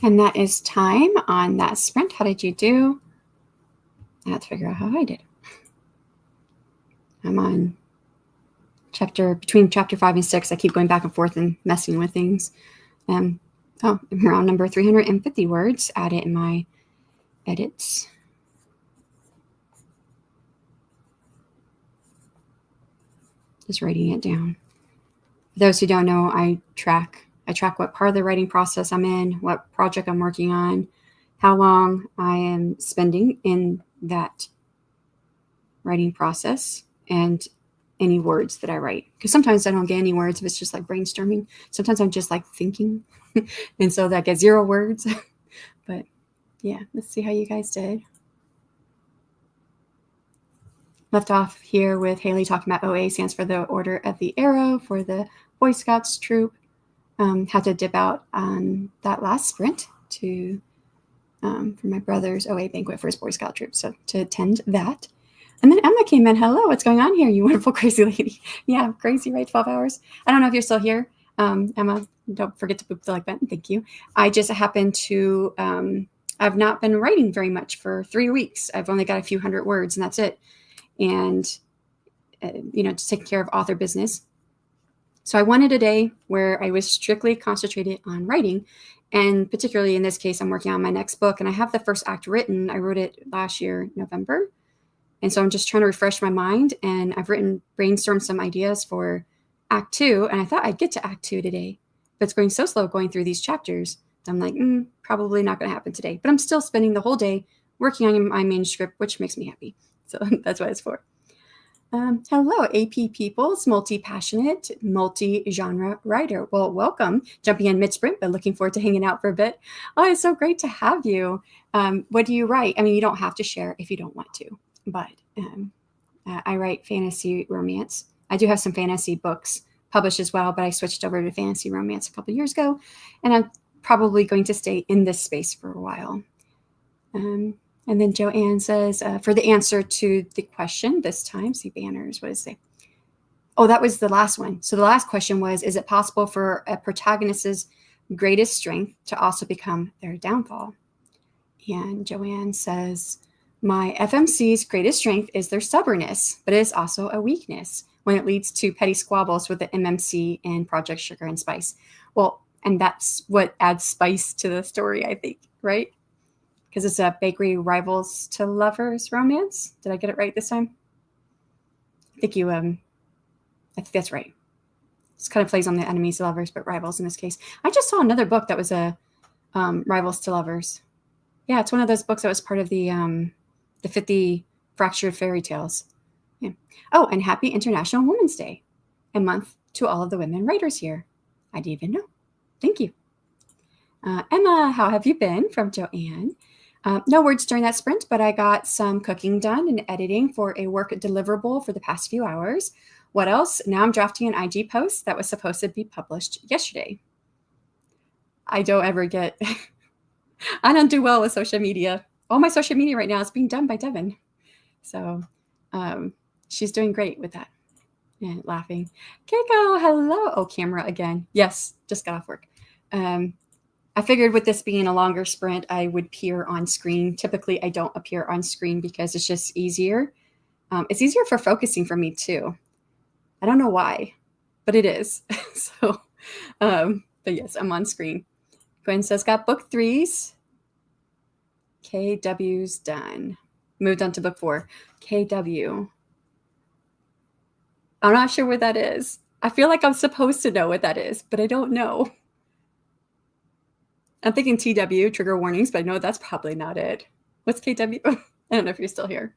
S1: And that is time on that sprint. How did you do? I have to figure out how I did. I'm on between chapter 5 and 6. I keep going back and forth and messing with things. Around number 350 words added in my edits. Just writing it down. For those who don't know, I track what part of the writing process I'm in, what project I'm working on, how long I am spending in that writing process, and any words that I write. Because sometimes I don't get any words if it's just like brainstorming. Sometimes I'm just like thinking. And so that gets 0 words. But yeah, let's see how you guys did. Left off here with Haley talking about OA stands for the Order of the Arrow for the Boy Scouts troop. Had to dip out on that last sprint to for my brother's OA banquet for his Boy Scout troop, so to attend that. And then Emma came in. Hello, what's going on here, you wonderful crazy lady? Yeah, crazy, right? 12 hours. I don't know if you're still here. Emma, don't forget to boop the like button. Thank you. I just happened to, I've not been writing very much for 3 weeks. I've only got a few hundred words and that's it. And, just taking care of author business. So I wanted a day where I was strictly concentrated on writing. And particularly in this case, I'm working on my next book and I have the first act written. I wrote it last year, November. And so I'm just trying to refresh my mind, and I've brainstormed some ideas for Act 2, and I thought I'd get to Act 2 today, but it's going so slow going through these chapters. So I'm like, probably not going to happen today, but I'm still spending the whole day working on my manuscript, which makes me happy. So that's what it's for. Hello, AP Peoples, multi-passionate, multi-genre writer. Well, welcome. Jumping in mid-sprint, but looking forward to hanging out for a bit. Oh, it's so great to have you. What do you write? I mean, you don't have to share if you don't want to. But I write fantasy romance. I do have some fantasy books published as well, but I switched over to fantasy romance a couple years ago, and I'm probably going to stay in this space for a while. And then Joanne says, for the answer to the question this time, see banners, what does it say? Oh, that was the last one. So the last question was, is it possible for a protagonist's greatest strength to also become their downfall? And Joanne says, my FMC's greatest strength is their stubbornness, but it is also a weakness when it leads to petty squabbles with the MMC and Project Sugar and Spice. Well, and that's what adds spice to the story, I think, right? Because it's a bakery rivals to lovers romance. Did I get it right this time? I think that's right. This kind of plays on the enemies to lovers, but rivals in this case. I just saw another book that was a rivals to lovers. Yeah, it's one of those books that was part of the 50 Fractured Fairy Tales. Yeah. Oh, and happy International Women's Day, a month to all of the women writers here. I didn't even know. Thank you. Emma, how have you been? From Joanne. No words during that sprint, but I got some cooking done and editing for a work deliverable for the past few hours. What else? Now I'm drafting an IG post that was supposed to be published yesterday. I don't ever get... I don't do well with social media. All my social media right now is being done by Devin. So she's doing great with that. And laughing. Keiko, hello. Oh, camera again. Yes, just got off work. I figured with this being a longer sprint, I would appear on screen. Typically, I don't appear on screen because it's just easier. It's easier for focusing for me too. I don't know why, but it is. So, but yes, I'm on screen. Gwen says, got book 3s. KW's done. Moved on to book 4. KW. I'm not sure what that is. I feel like I'm supposed to know what that is, but I don't know. I'm thinking TW, trigger warnings, but I know that's probably not it. What's KW? I don't know if you're still here.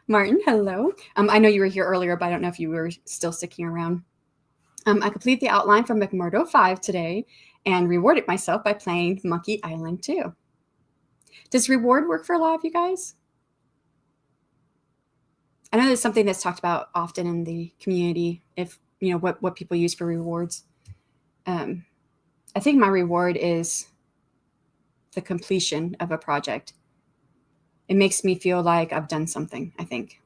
S1: Martin, hello. I know you were here earlier, but I don't know if you were still sticking around. I completed the outline for McMurdo 5 today and rewarded myself by playing Monkey Island 2. Does reward work for a lot of you guys? I know there's something that's talked about often in the community, if you know what people use for rewards. I think my reward is the completion of a project. It makes me feel like I've done something, I think.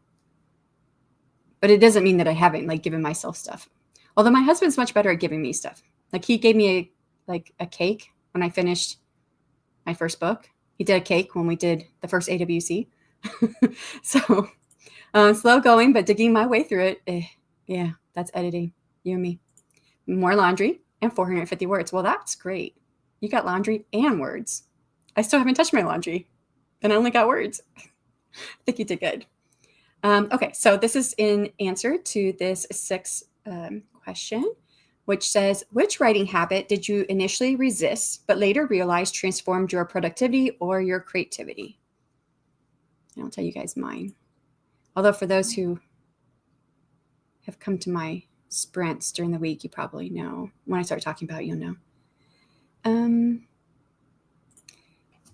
S1: But it doesn't mean that I haven't given myself stuff. Although my husband's much better at giving me stuff. Like he gave me a cake when I finished my first book. He did a cake when we did the first AWC. So slow going, but digging my way through it. Yeah, that's editing. You and me. More laundry and 450 words. Well, that's great. You got laundry and words. I still haven't touched my laundry, and I only got words. I think you did good. Okay, so this is in answer to this sixth question, which says, which writing habit did you initially resist, but later realize transformed your productivity or your creativity? And I'll tell you guys mine. Although for those who have come to my sprints during the week, you probably know. When I start talking about it, you'll know.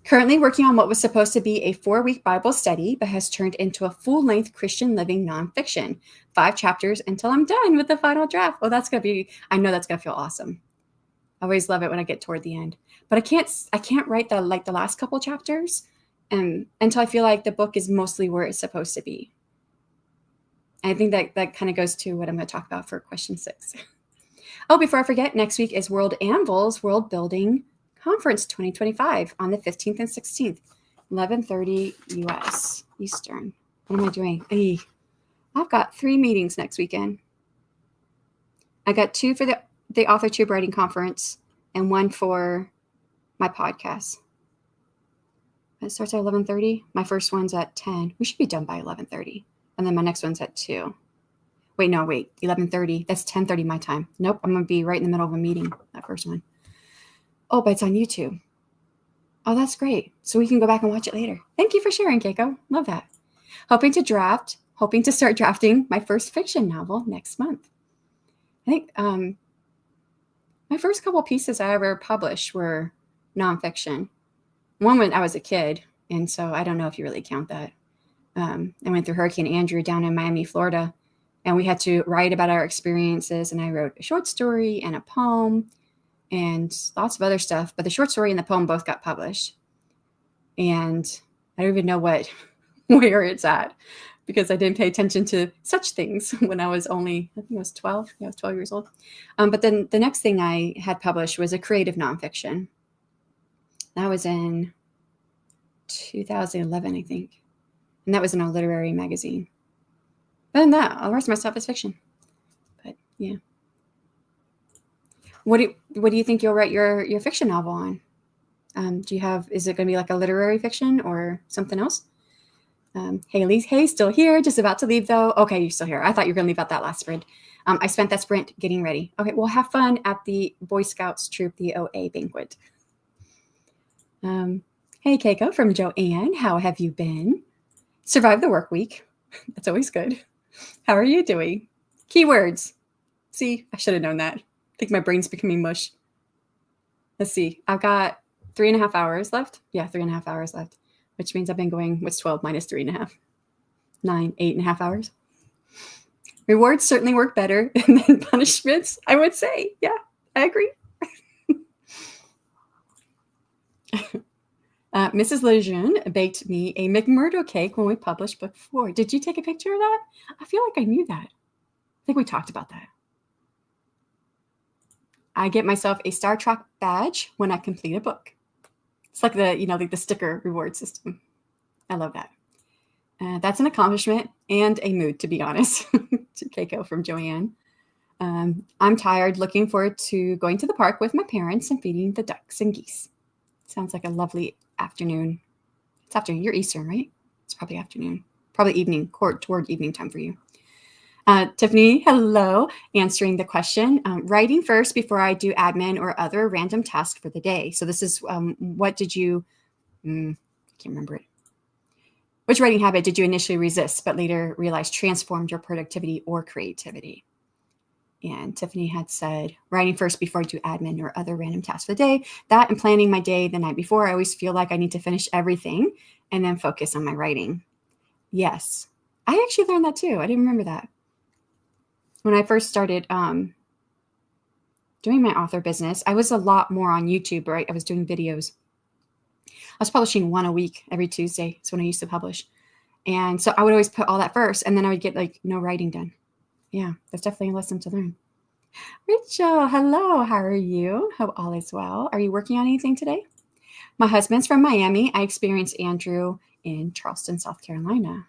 S1: Currently working on what was supposed to be a 4-week Bible study, but has turned into a full-length Christian living nonfiction. 5 chapters until I'm done with the final draft. Oh, that's going to be, I know that's going to feel awesome. I always love it when I get toward the end. But I can't write the last couple chapters until I feel like the book is mostly where it's supposed to be. And I think that kind of goes to what I'm going to talk about for question 6. Oh, before I forget, next week is World Anvil's World Building Conference 2025 on the 15th and 16th, 11:30 U.S. Eastern. What am I doing? I've got 3 meetings next weekend. I got 2 for the AuthorTube Writing Conference and 1 for my podcast. It starts at 11:30. My first one's at 10. We should be done by 11:30. And then my next one's at 2. Wait, 11:30. That's 10:30 my time. Nope, I'm going to be right in the middle of a meeting, that first one. Oh, but it's on YouTube. Oh, that's great. So we can go back and watch it later. Thank you for sharing, Keiko. Love that. Hoping to start drafting my first fiction novel next month. I think my first couple pieces I ever published were nonfiction. One when I was a kid, and so I don't know if you really count that. I went through Hurricane Andrew down in Miami, Florida, and we had to write about our experiences, and I wrote a short story and a poem and lots of other stuff, but the short story and the poem both got published. And I don't even know where it's at, because I didn't pay attention to such things when I was only, I think I was 12. Yeah, I was 12 years old. But then the next thing I had published was a creative nonfiction. That was in 2011, I think. And that was in a literary magazine. Other than that, all the rest of my stuff is fiction. But yeah. What do you think you'll write your fiction novel on? Is it going to be like a literary fiction or something else? Hey, still here, just about to leave though. Okay, you're still here. I thought you were going to leave out that last sprint. I spent that sprint getting ready. Okay, well, have fun at the Boy Scouts Troop, the OA banquet. Hey, Keiko from Joanne, how have you been? Survived the work week. That's always good. How are you doing? Keywords. See, I should have known that. I think my brain's becoming mush. Let's see. I've got 3.5 hours left. Yeah, 3.5 hours left, which means I've been going, what's 12 minus 3.5? 9, 8.5 hours. Rewards certainly work better than punishments, I would say. Yeah, I agree. Mrs. Lejeune baked me a McMurdo cake when we published book 4. Did you take a picture of that? I feel like I knew that. I think we talked about that. I get myself a Star Trek badge when I complete a book. It's like the sticker reward system. I love that. That's an accomplishment and a mood, to be honest. To Keiko from Joanne. I'm tired, looking forward to going to the park with my parents and feeding the ducks and geese. Sounds like a lovely afternoon. It's afternoon. You're Eastern, right? It's probably afternoon. Probably evening, toward evening time for you. Tiffany, hello. Answering the question. Writing first before I do admin or other random task for the day. So this is, what did you, I can't remember it. Which writing habit did you initially resist, but later realize transformed your productivity or creativity? And Tiffany had said, writing first before I do admin or other random tasks for the day. That and planning my day the night before. I always feel like I need to finish everything and then focus on my writing. Yes, I actually learned that too. I didn't remember that. When I first started doing my author business, I was a lot more on YouTube, right? I was doing videos. I was publishing 1 a week every Tuesday. That's when I used to publish. And so I would always put all that first, and then I would get no writing done. Yeah, that's definitely a lesson to learn. Rachel, hello. How are you? Hope all is well. Are you working on anything today? My husband's from Miami. I experienced Andrew in Charleston, South Carolina.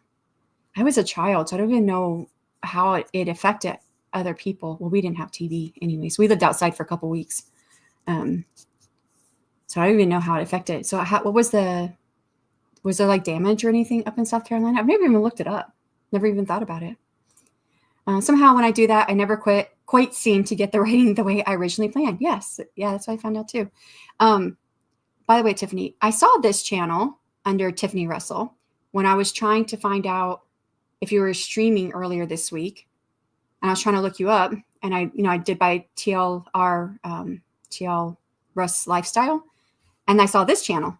S1: I was a child, so I don't even know how it affected other people. Well, we didn't have TV anyways. We lived outside for a couple weeks. So I don't even know how it affected. So what was there like damage or anything up in South Carolina? I've never even looked it up. Never even thought about it. Somehow when I do that, I never quite seem to get the writing the way I originally planned. Yes. Yeah, that's what I found out too. By the way, Tiffany, I saw this channel under Tiffany Russell when I was trying to find out if you were streaming earlier this week. And I was trying to look you up, and I did by TL Russ Lifestyle. And I saw this channel,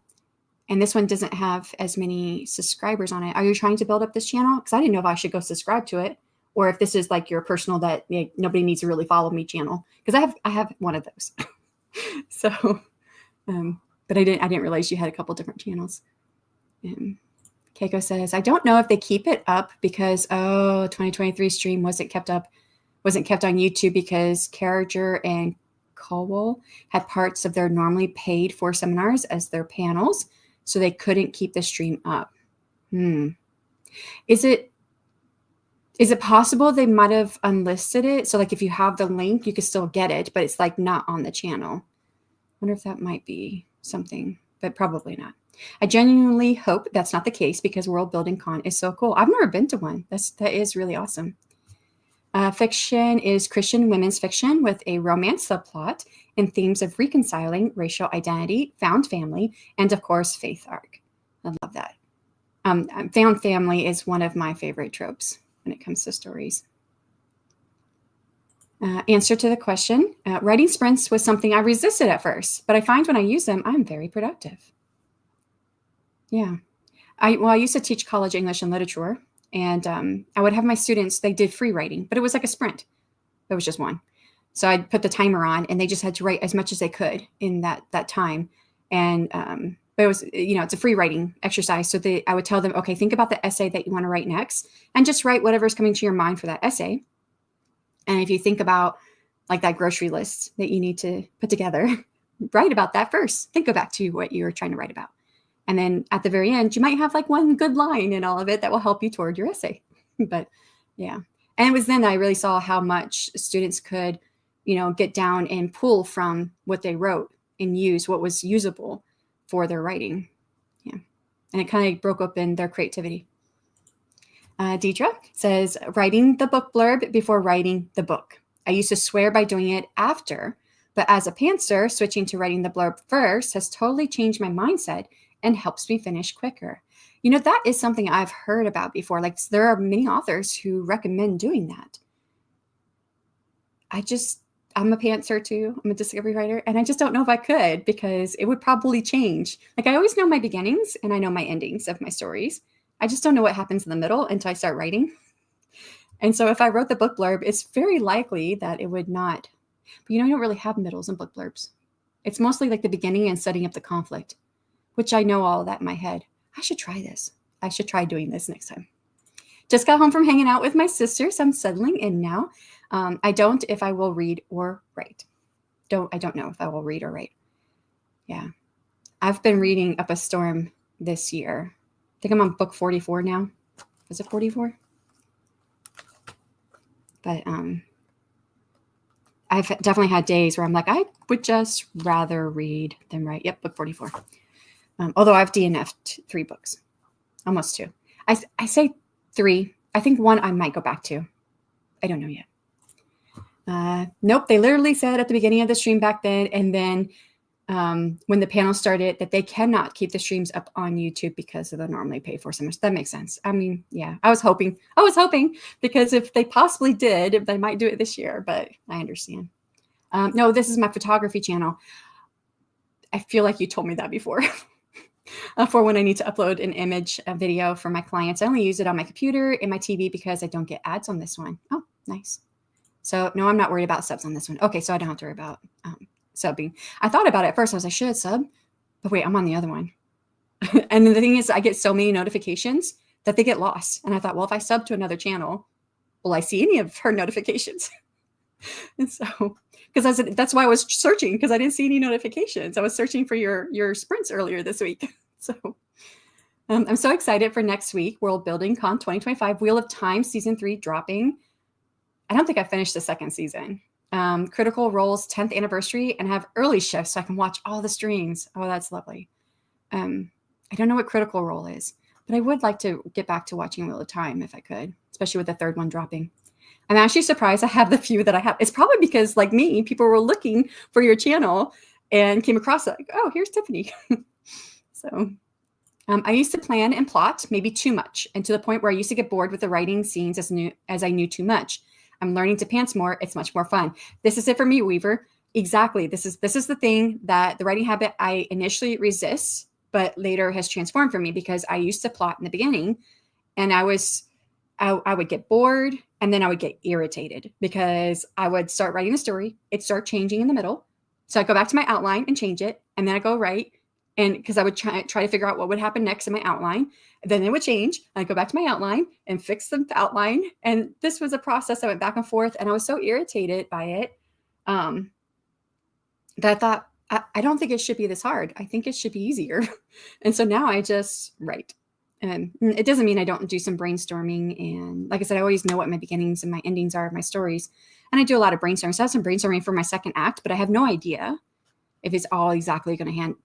S1: and this one doesn't have as many subscribers on it. Are you trying to build up this channel? Because I didn't know if I should go subscribe to it, or if this is like your personal that nobody needs to really follow me channel. Because I have one of those. So, but I didn't realize you had a couple different channels. Keiko says, I don't know if they keep it up because 2023 stream wasn't kept on YouTube because Carriger and Cowell had parts of their normally paid for seminars as their panels, so they couldn't keep the stream up. Is it possible they might have unlisted it? So like if you have the link, you could still get it, but it's like not on the channel. I wonder if that might be something, but probably not. I genuinely hope that's not the case because World Building Con is so cool. I've never been to one. That is really awesome. Fiction is Christian women's fiction with a romance subplot and themes of reconciling racial identity, found family, and of course, faith arc. I love that. Found family is one of my favorite tropes when it comes to stories. Answer to the question, writing sprints was something I resisted at first, but I find when I use them, I'm very productive. Yeah. I used to teach college English and literature, and I would have my students, they did free writing, but it was like a sprint. It was just one. So I'd put the timer on and they just had to write as much as they could in that time. And but it was, it's a free writing exercise. So I would tell them, okay, think about the essay that you want to write next and just write whatever's coming to your mind for that essay. And if you think about like that grocery list that you need to put together, write about that first. Then go back to what you were trying to write about. And then at the very end, you might have like one good line in all of it that will help you toward your essay. But yeah. And it was then I really saw how much students could, get down and pull from what they wrote and use what was usable for their writing. Yeah. And it kind of broke open their creativity. Deidre says, writing the book blurb before writing the book. I used to swear by doing it after, but as a pantser, switching to writing the blurb first has totally changed my mindset and helps me finish quicker. That is something I've heard about before. Like there are many authors who recommend doing that. I'm a pantser too. I'm a discovery writer, and I just don't know if I could because it would probably change. Like I always know my beginnings and I know my endings of my stories. I just don't know what happens in the middle until I start writing. And so if I wrote the book blurb, it's very likely that it would not. But I don't really have middles in book blurbs. It's mostly like the beginning and setting up the conflict, which I know all of that in my head. I should try this. I should try doing this next time. Just got home from hanging out with my sister, so I'm settling in now. I don't if I will read or write. I don't know if I will read or write. Yeah. I've been reading Up a Storm this year. I think I'm on book 44 now. Was it 44? But I've definitely had days where I'm like, I would just rather read than write. Yep, book 44. Although I've DNF'd 3 books, almost 2. I say 3. I think 1 I might go back to. I don't know yet. Nope, they literally said at the beginning of the stream back then, and then when the panel started, that they cannot keep the streams up on YouTube because of the normally pay for seminars. That makes sense. I mean, yeah, I was hoping because if they possibly did, they might do it this year, but I understand. No, this is my photography channel. I feel like you told me that before. For when I need to upload an image, a video for my clients. I only use it on my computer and my TV because I don't get ads on this one. Oh, nice. So no, I'm not worried about subs on this one. Okay, so I don't have to worry about subbing. I thought about it at first. I was like, should I sub? But wait, I'm on the other one. And the thing is, I get so many notifications that they get lost. And I thought, well, if I sub to another channel, will I see any of her notifications? And so, because that's why I was searching, because I didn't see any notifications. I was searching for your sprints earlier this week. So I'm so excited for next week, World Building Con 2025, Wheel of Time Season 3 dropping. I don't think I finished the second season. Critical Role's 10th anniversary, and have early shifts so I can watch all the streams. Oh, that's lovely. I don't know what Critical Role is, but I would like to get back to watching Wheel of Time if I could, especially with the third one dropping. I'm actually surprised I have the few that I have. It's probably because, like me, people were looking for your channel and came across it. Like, oh, here's Tiffany. So I used to plan and plot maybe too much, and to the point where I used to get bored with the writing scenes as I knew too much. I'm learning to pants more. It's much more fun. This is it for me, Weaver. Exactly. This is the thing that the writing habit I initially resist, but later has transformed for me, because I used to plot in the beginning, and I would get bored, and then I would get irritated because I would start writing the story. It'd start changing in the middle. So I go back to my outline and change it. And then I go write. And because I would try to figure out what would happen next in my outline. Then it would change. I'd go back to my outline and fix the outline. And this was a process. I went back and forth, and I was so irritated by it that I thought, I don't think it should be this hard. I think it should be easier. And so now I just write. And it doesn't mean I don't do some brainstorming. And like I said, I always know what my beginnings and my endings are of my stories. And I do a lot of brainstorming. So I have some brainstorming for my second act, but I have no idea if it's all exactly going to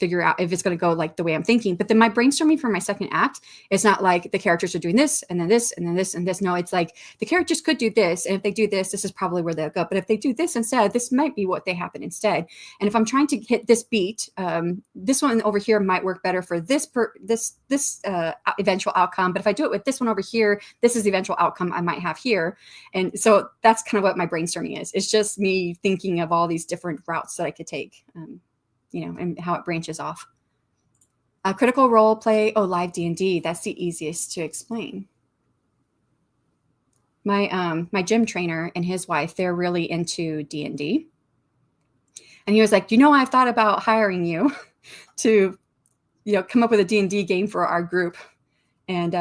S1: figure out if it's going to go like the way I'm thinking. But then my brainstorming for my second act, it's not like the characters are doing this and then this and then this and this. No, it's like the characters could do this. And if they do this, this is probably where they'll go. But if they do this instead, this might be what they happen instead. And if I'm trying to hit this beat, this one over here might work better for this eventual outcome. But if I do it with this one over here, this is the eventual outcome I might have here. And so that's kind of what my brainstorming is. It's just me thinking of all these different routes that I could take. And how it branches off. Critical Role play, live D&D. That's the easiest to explain. My gym trainer and his wife, they're really into D&D. And he was like, I've thought about hiring you to, come up with a D&D game for our group. And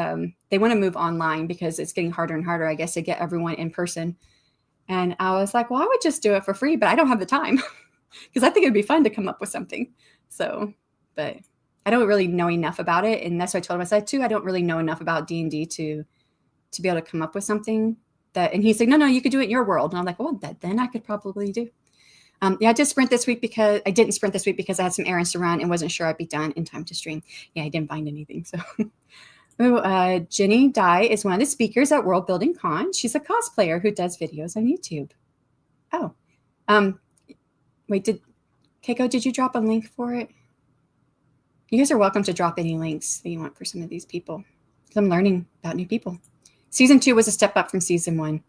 S1: they want to move online because it's getting harder and harder, I guess, to get everyone in person. And I was like, well, I would just do it for free, but I don't have the time. Because I think it'd be fun to come up with something. So, but I don't really know enough about it. And that's what I told him. I said, too, I don't really know enough about D&D to be able to come up with something and he's like, no, you could do it in your world. And I'm like, well, then I could probably do. I did sprint this week because I didn't sprint this week because I had some errands to run and wasn't sure I'd be done in time to stream. Yeah, I didn't find anything. So, Jenny Dye is one of the speakers at World Building Con. She's a cosplayer who does videos on YouTube. Oh, wait, Keiko, did you drop a link for it? You guys are welcome to drop any links that you want for some of these people, because I'm learning about new people. Season 2 was a step up from season 1.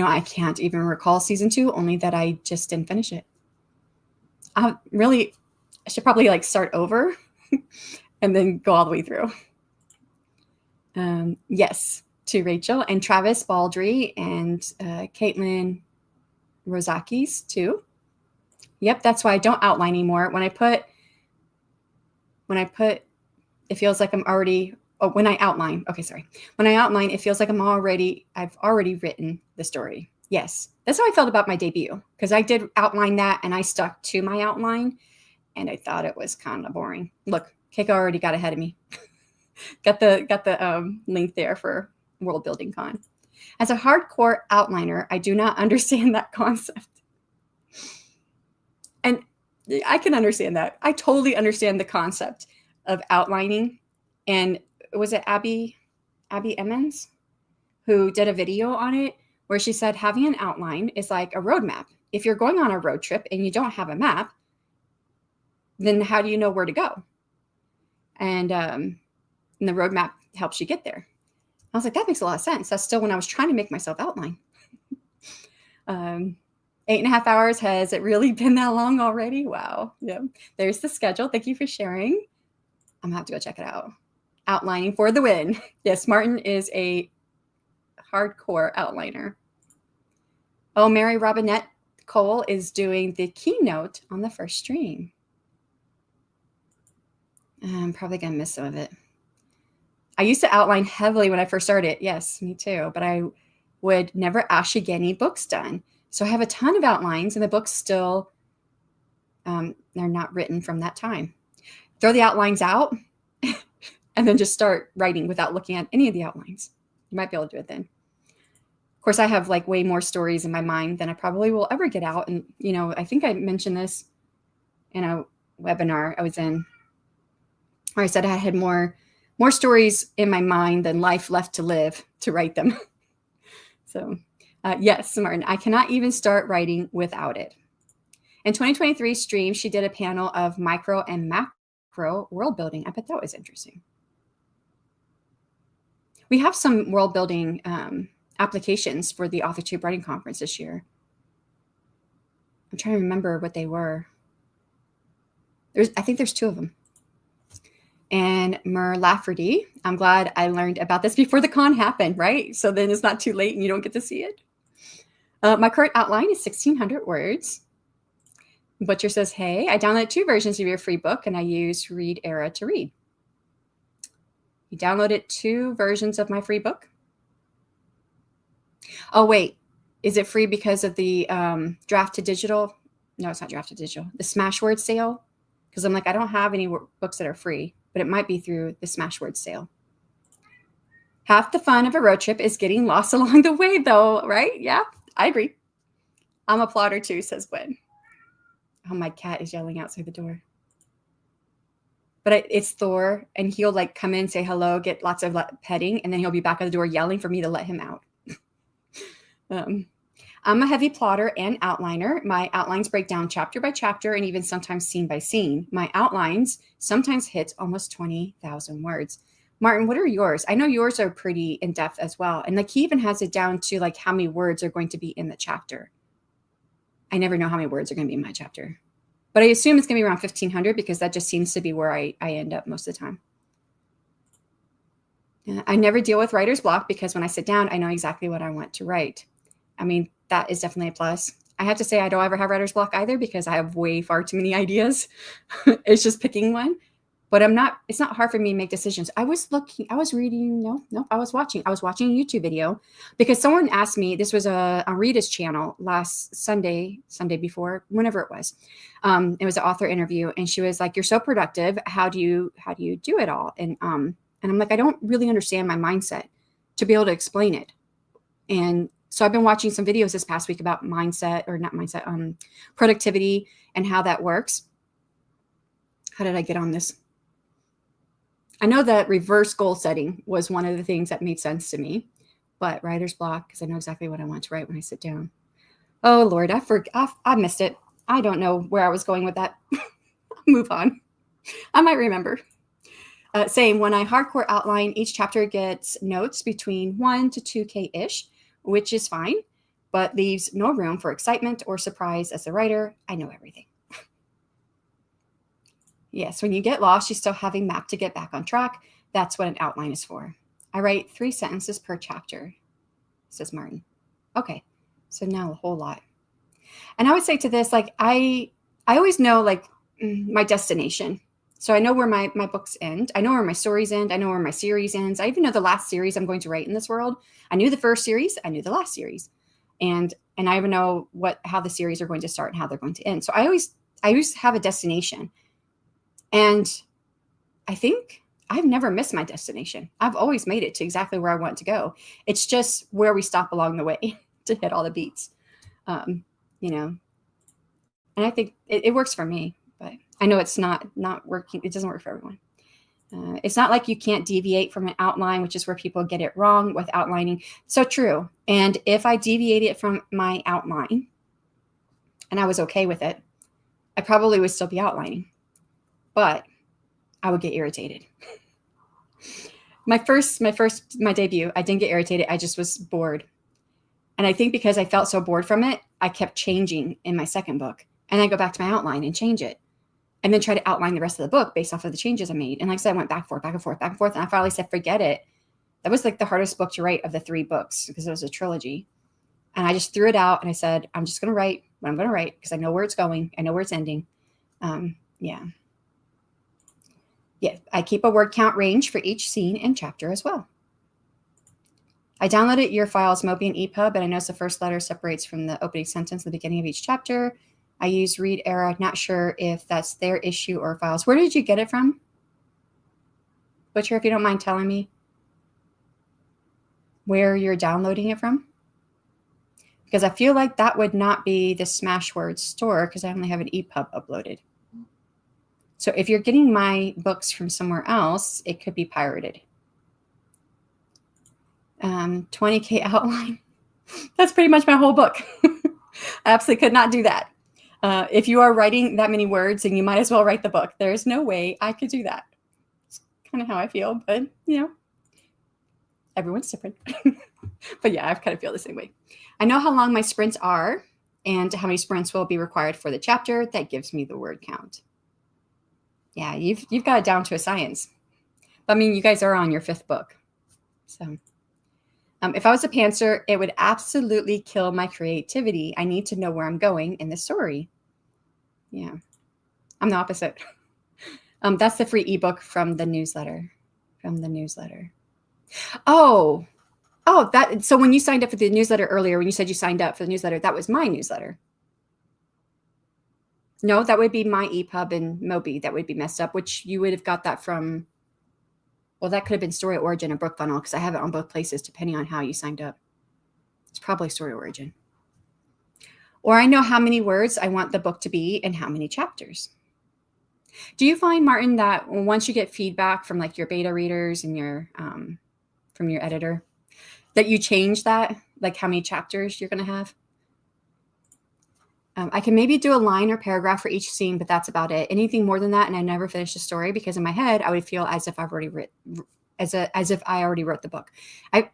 S1: I can't even recall season 2, only that I just didn't finish it. I should probably start over and then go all the way through. Yes, to Rachel and Travis Baldry and Caitlin Rosakis too. Yep, that's why I don't outline anymore. When I put, it feels like I'm already. When I outline, When I outline, it feels like I've already written the story. Yes, that's how I felt about my debut, because I did outline that and I stuck to my outline, and I thought it was kind of boring. Look, Keiko already got ahead of me. got the link there for World Building Con. As a hardcore outliner, I do not understand that concept. And I can understand that. I totally understand the concept of outlining. And was it Abby Emmons who did a video on it where she said having an outline is like a roadmap. If you're going on a road trip and you don't have a map, then how do you know where to go? And the roadmap helps you get there. I was like, that makes a lot of sense. That's still when I was trying to make myself outline. 8.5 hours. Has it really been that long already? Wow. Yeah. There's the schedule. Thank you for sharing. I'm gonna have to go check it out. Outlining for the win. Yes, Martin is a hardcore outliner. Oh, Mary Robinette Cole is doing the keynote on the first stream. I'm probably gonna miss some of it. I used to outline heavily when I first started. Yes, me too. But I would never actually get any books done. So I have a ton of outlines, and the books still, they're not written from that time. Throw the outlines out and then just start writing without looking at any of the outlines. You might be able to do it then. Of course, I have like way more stories in my mind than I probably will ever get out. And, I think I mentioned this in a webinar I was in, where I said I had more stories in my mind than life left to live to write them. So yes, Martin, I cannot even start writing without it. In 2023 stream, she did a panel of micro and macro world building. I bet that was interesting. We have some world building applications for the AuthorTube Writing Conference this year. I'm trying to remember what they were. I think there's 2 of them. And Mer Lafferty, I'm glad I learned about this before the con happened, right? So then it's not too late and you don't get to see it. My current outline is 1,600 words. Butcher says, hey, I downloaded 2 versions of your free book and I use Read Era to read. You downloaded 2 versions of my free book? Oh, wait. Is it free because of the draft to digital? No, it's not draft to digital. The Smashwords sale? Because I'm like, I don't have any books that are free, but it might be through the Smashwords sale. Half the fun of a road trip is getting lost along the way, though, right? Yeah, I agree. I'm a plotter too, says Gwen. Oh, my cat is yelling outside the door. But it's Thor, and he'll like come in, say hello, get lots of petting, and then he'll be back at the door yelling for me to let him out. I'm a heavy plotter and outliner. My outlines break down chapter by chapter and even sometimes scene by scene. My outlines sometimes hit almost 20,000 words. Martin, what are yours? I know yours are pretty in-depth as well. And like he even has it down to like how many words are going to be in the chapter. I never know how many words are going to be in my chapter. But I assume it's going to be around 1,500 because that just seems to be where I end up most of the time. I never deal with writer's block because when I sit down, I know exactly what I want to write. I mean, that is definitely a plus. I have to say I don't ever have writer's block either because I have way far too many ideas. It's just picking one. But it's not hard for me to make decisions. I was watching a YouTube video because someone asked me, this was on Rita's channel last Sunday before, whenever it was. It was an author interview and she was like, you're so productive. How do you do it all? And I'm like, I don't really understand my mindset to be able to explain it. And so I've been watching some videos this past week about productivity and how that works. How did I get on this? I know that reverse goal setting was one of the things that made sense to me, but writer's block, because I know exactly what I want to write when I sit down. Oh, Lord, I missed it. I don't know where I was going with that. Move on. I might remember. Same, when I hardcore outline, each chapter gets notes between 1 to 2K-ish, which is fine, but leaves no room for excitement or surprise as a writer. I know everything. Yes, when you get lost, you still have a map to get back on track. That's what an outline is for. I write 3 sentences per chapter, says Martin. Okay, so now a whole lot. And I would say to this, like, I always know, like, my destination. So I know where my books end. I know where my stories end. I know where my series ends. I even know the last series I'm going to write in this world. I knew the first series. I knew the last series. And I even know how the series are going to start and how they're going to end. So I always have a destination. And I think I've never missed my destination. I've always made it to exactly where I want to go. It's just where we stop along the way to hit all the beats, And I think it works for me, but I know it's not working. It doesn't work for everyone. It's not like you can't deviate from an outline, which is where people get it wrong with outlining. So true. And if I deviated from my outline and I was okay with it, I probably would still be outlining. But I would get irritated. My debut, I didn't get irritated. I just was bored. And I think because I felt so bored from it, I kept changing in my second book. And I go back to my outline and change it. And then try to outline the rest of the book based off of the changes I made. And like I said, I went back and forth. And I finally said, forget it. That was like the hardest book to write of the 3 books because it was a trilogy. And I just threw it out and I said, I'm just going to write what I'm going to write because I know where it's going. I know where it's ending. Yeah, I keep a word count range for each scene and chapter as well. I downloaded your files, Mobi and EPUB, and I noticed the first letter separates from the opening sentence at the beginning of each chapter. I use read error. Not sure if that's their issue or files. Where did you get it from? Butcher, if you don't mind telling me where you're downloading it from. Because I feel like that would not be the Smashwords store because I only have an EPUB uploaded. So if you're getting my books from somewhere else, it could be pirated. 20K outline. That's pretty much my whole book. I absolutely could not do that. If you are writing that many words, then you might as well write the book. There's no way I could do that. It's kind of how I feel, but you know, everyone's different. But yeah, I kind of feel the same way. I know how long my sprints are and how many sprints will be required for the chapter. That gives me the word count. Yeah, you've got it down to a science. I mean, you guys are on your 5th book. So if I was a pantser, it would absolutely kill my creativity. I need to know where I'm going in the story. Yeah, I'm the opposite. That's the free ebook from the newsletter. Oh, that. So when you signed up for the newsletter earlier, when you said you signed up for the newsletter, that was my newsletter. No, that would be my EPUB and Mobi. That would be messed up, which you would have got that from. Well, that could have been Story Origin or Book Funnel because I have it on both places depending on how you signed up. It's probably Story Origin. Or I know how many words I want the book to be and how many chapters. Do you find, Martin, that once you get feedback from like your beta readers and your from your editor, that you change that, like how many chapters you're going to have? I can maybe do a line or paragraph for each scene, but that's about it. Anything more than that, and I never finish the story because in my head I would feel as if I've already written, as if I already wrote the book. I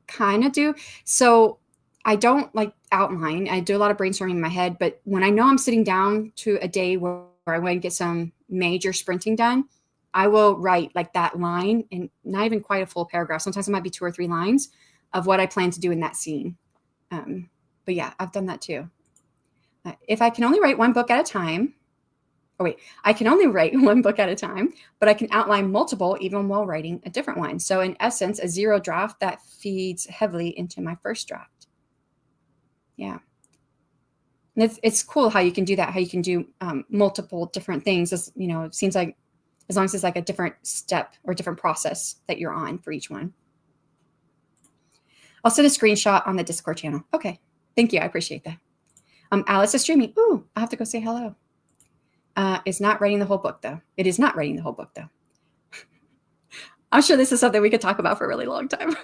S1: kind of do. So I don't like outline. I do a lot of brainstorming in my head, but when I know I'm sitting down to a day where I want to get some major sprinting done, I will write like that line and not even quite a full paragraph. Sometimes it might be 2 or 3 lines of what I plan to do in that scene. But yeah, I've done that too. If I can only write one book at a time, I can only write one book at a time, but I can outline multiple even while writing a different one. So in essence, a 0 draft that feeds heavily into my first draft. Yeah. And it's cool how you can do that, how you can do multiple different things. As, you know, it seems like as long as it's like a different step or different process that you're on for each one. I'll send a screenshot on the Discord channel. Okay. Thank you. I appreciate that. Alice is streaming. Ooh, I have to go say hello. It's not writing the whole book, though. It is not writing the whole book, though. I'm sure this is something we could talk about for a really long time.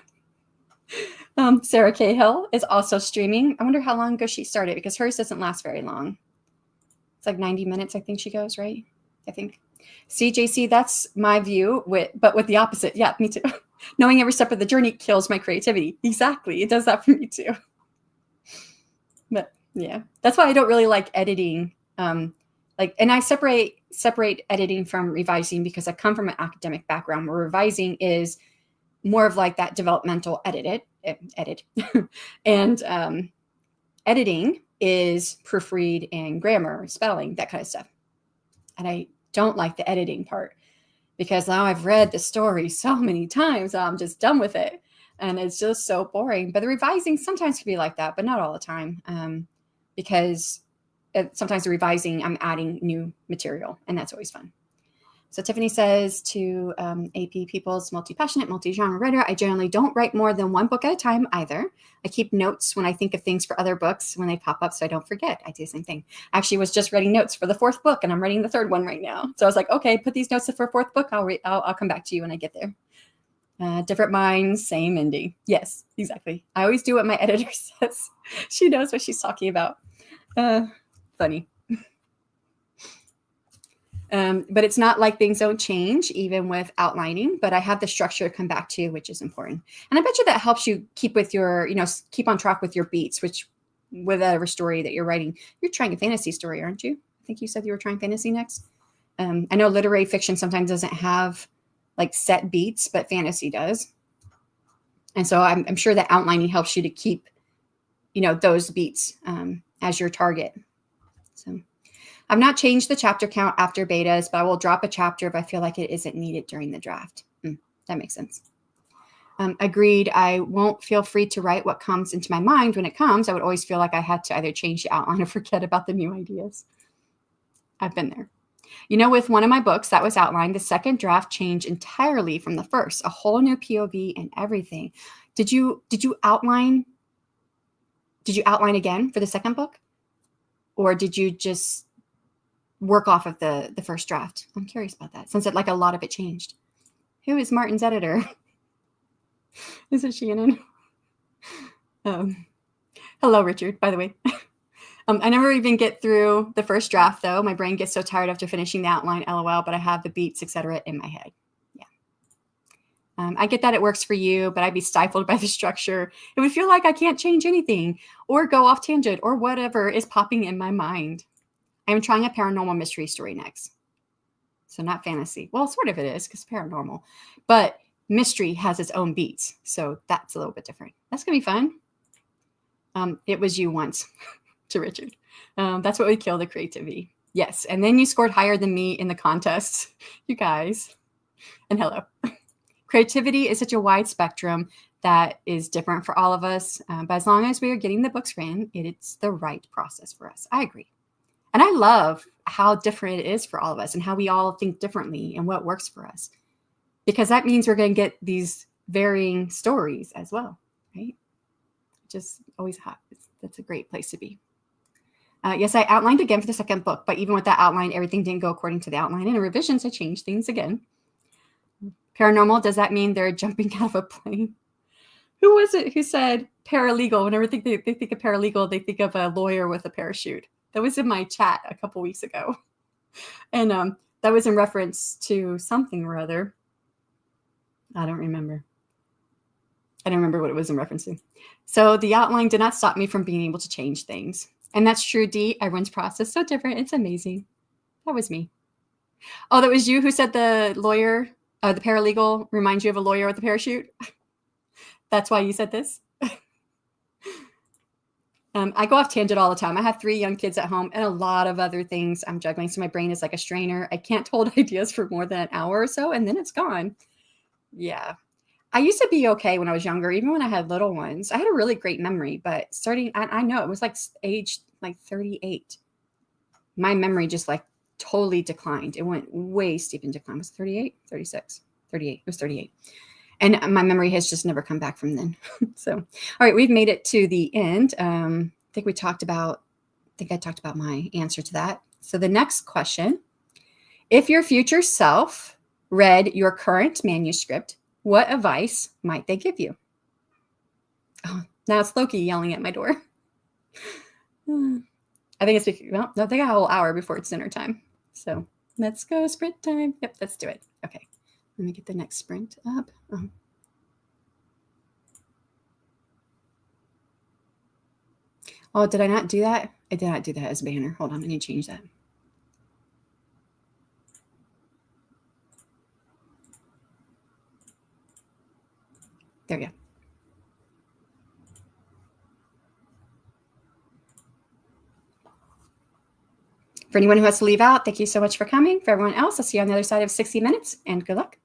S1: Sarah Cahill is also streaming. I wonder how long ago she started because hers doesn't last very long. It's like 90 minutes, I think she goes, right? I think. CJC, that's my view, but with the opposite. Yeah, me too. Knowing every step of the journey kills my creativity. Exactly. It does that for me too. But yeah, that's why I don't really like editing. And I separate editing from revising because I come from an academic background where revising is more of like that developmental edit. And editing is proofread and grammar, spelling, that kind of stuff. And I don't like the editing part because now I've read the story so many times, I'm just done with it. And it's just so boring. But the revising sometimes can be like that, but not all the time. Because sometimes the revising, I'm adding new material, and that's always fun. So Tiffany says to AP People's multi-passionate, multi-genre writer, I generally don't write more than 1 book at a time either. I keep notes when I think of things for other books when they pop up so I don't forget. I do the same thing. Actually was just writing notes for the 4th book, and I'm writing the 3rd one right now. So I was like, okay, put these notes for 4th book. I'll come back to you when I get there. Different minds, same ending. Yes, exactly. I always do what my editor says. She knows what she's talking about. Funny. But it's not like things don't change even with outlining, but I have the structure to come back to, which is important. And I bet you that helps you keep with your, keep on track with your beats, which with whatever story that you're writing. You're trying a fantasy story, aren't you? I think you said you were trying fantasy next. I know literary fiction sometimes doesn't have like set beats, but fantasy does. And so I'm sure that outlining helps you to keep, those beats as your target. So I've not changed the chapter count after betas, but I will drop a chapter if I feel like it isn't needed during the draft. That makes sense. Agreed. I won't feel free to write what comes into my mind when it comes. I would always feel like I had to either change the outline or forget about the new ideas. I've been there. With one of my books that was outlined, the second draft changed entirely from the first, a whole new POV and everything. Did you outline? Did you outline again for the second book, or did you just work off of the first draft? I'm curious about that, since a lot of it changed. Who is Martin's editor? Is it Shanon? Hello, Richard, by the way. I never even get through the first draft, though. My brain gets so tired after finishing the outline, LOL, but I have the beats, etc. in my head. Yeah. I get that it works for you, but I'd be stifled by the structure. It would feel like I can't change anything or go off tangent or whatever is popping in my mind. I'm trying a paranormal mystery story next. So not fantasy. Well, sort of it is, because paranormal. But mystery has its own beats. So that's a little bit different. That's going to be fun. It was you once, to Richard. That's what would kill the creativity. Yes. And then you scored higher than me in the contest. You guys. And hello. Creativity is such a wide spectrum that is different for all of us. But as long as we are getting the books written, it's the right process for us. I agree. And I love how different it is for all of us and how we all think differently and what works for us. Because that means we're going to get these varying stories as well, right? Just always hot. That's a great place to be. Yes, I outlined again for the second book, but even with that outline, everything didn't go according to the outline. And in revisions, I changed things again. Paranormal, does that mean they're jumping out of a plane? Who was it who said paralegal? Whenever they think of paralegal, they think of a lawyer with a parachute. That was in my chat a couple weeks ago. And that was in reference to something or other. I don't remember. I don't remember what it was in reference to. So the outline did not stop me from being able to change things. And that's true, Dee. Everyone's process is so different. It's amazing. That was me. Oh, that was you who said the lawyer, the paralegal reminds you of a lawyer with a parachute? That's why you said this? I go off tangent all the time. I have 3 young kids at home and a lot of other things I'm juggling. So my brain is like a strainer. I can't hold ideas for more than an hour or so, and then it's gone. Yeah. I used to be okay when I was younger, even when I had little ones. I had a really great memory, but I know it was like age 38. My memory just totally declined. It went way steep in decline. Was it 38? 36? 38. It was 38. And my memory has just never come back from then. So, all right, we've made it to the end. I think I talked about my answer to that. So the next question, if your future self read your current manuscript, what advice might they give you? Oh, now it's Loki yelling at my door. I think it's because, well, no, they got a whole hour before it's dinner time. So let's go sprint time. Yep, let's do it. Okay. Let me get the next sprint up. Oh, did I not do that? I did not do that as a banner. Hold on, I need to change that. There we go. For anyone who has to leave out, thank you so much for coming. For everyone else, I'll see you on the other side of 60 minutes, and good luck.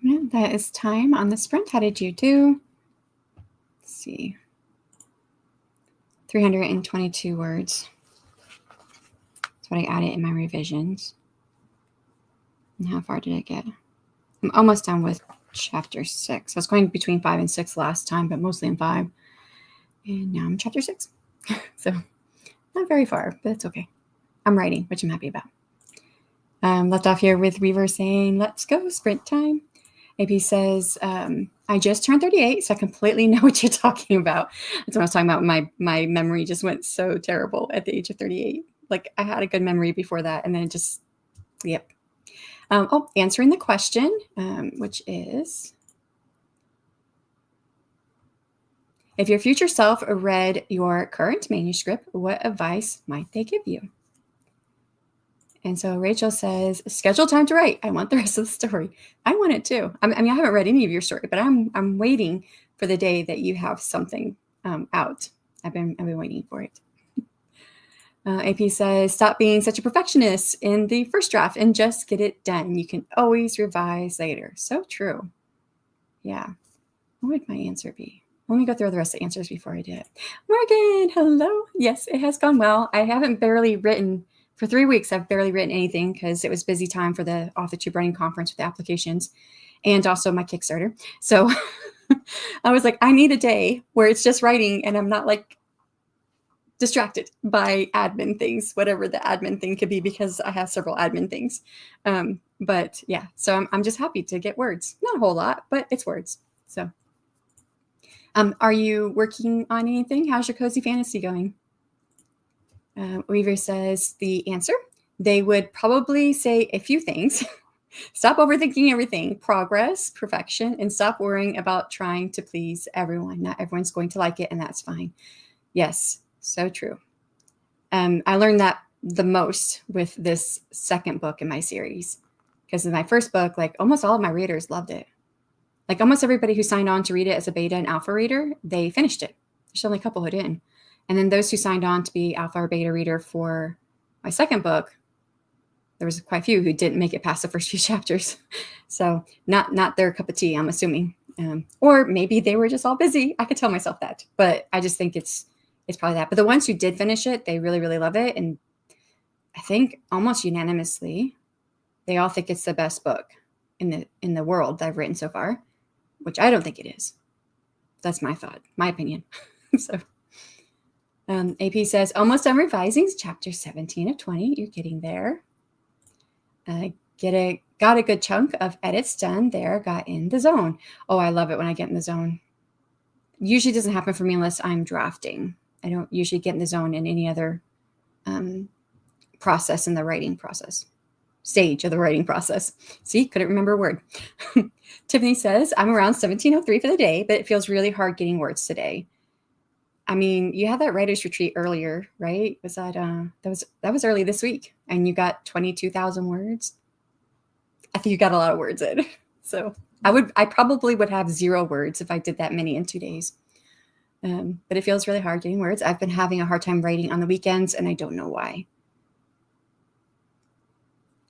S1: Yeah, that is time on the sprint. How did you do? Let's see. 322 words. That's what I added in my revisions. And how far did I get? I'm almost done with chapter 6. I was going between 5 and 6 last time, but mostly in 5. And now I'm chapter 6. So not very far, but it's okay. I'm writing, which I'm happy about. Left off here with Weaver saying, let's go, sprint time. AP says, I just turned 38, so I completely know what you're talking about. That's what I was talking about. My memory just went so terrible at the age of 38. Like I had a good memory before that, and then it just, yep. Answering the question, which is, if your future self read your current manuscript, what advice might they give you? And so Rachel says, schedule time to write. I want the rest of the story. I want it too. I mean, I haven't read any of your story, but I'm waiting for the day that you have something out. I've been waiting for it. AP says, stop being such a perfectionist in the first draft and just get it done. You can always revise later. So true. Yeah. What would my answer be? Let me go through the rest of the answers before I do it. Morgan, hello. Yes, it has gone well. I haven't barely written for 3 weeks. I've barely written anything because it was busy time for the Off the Tube Running Conference with the applications and also my Kickstarter. So I was like, I need a day where it's just writing and I'm not like distracted by admin things, whatever the admin thing could be, because I have several admin things. But yeah, so I'm just happy to get words. Not a whole lot, but it's words. So are you working on anything? How's your cozy fantasy going? Weaver says the answer. They would probably say a few things. Stop overthinking everything, progress, perfection, and stop worrying about trying to please everyone. Not everyone's going to like it, and that's fine. Yes, so true. I learned that the most with this second book in my series, because in my first book, like almost all of my readers loved it. Like almost everybody who signed on to read it as a beta and alpha reader, they finished it. There's only a couple who didn't. And then those who signed on to be alpha or beta reader for my second book, there was quite a few who didn't make it past the first few chapters. So not their cup of tea, I'm assuming. Or maybe they were just all busy. I could tell myself that, but I just think it's probably that. But the ones who did finish it, they really, really love it. And I think almost unanimously, they all think it's the best book in the world that I've written so far, which I don't think it is. That's my thought, my opinion. So AP says, almost done revising, chapter 17 of 20. You're getting there. Got a good chunk of edits done there. Got in the zone. Oh, I love it when I get in the zone. Usually doesn't happen for me unless I'm drafting. I don't usually get in the zone in any other process in the writing process. Stage of the writing process. See, couldn't remember a word. Tiffany says, I'm around 17:03 for the day, but it feels really hard getting words today. I mean, you had that writer's retreat earlier, right? Was that that was early this week, and you got 22,000 words. I think you got a lot of words in. So I probably would have 0 words if I did that many in 2 days. But it feels really hard getting words. I've been having a hard time writing on the weekends, and I don't know why.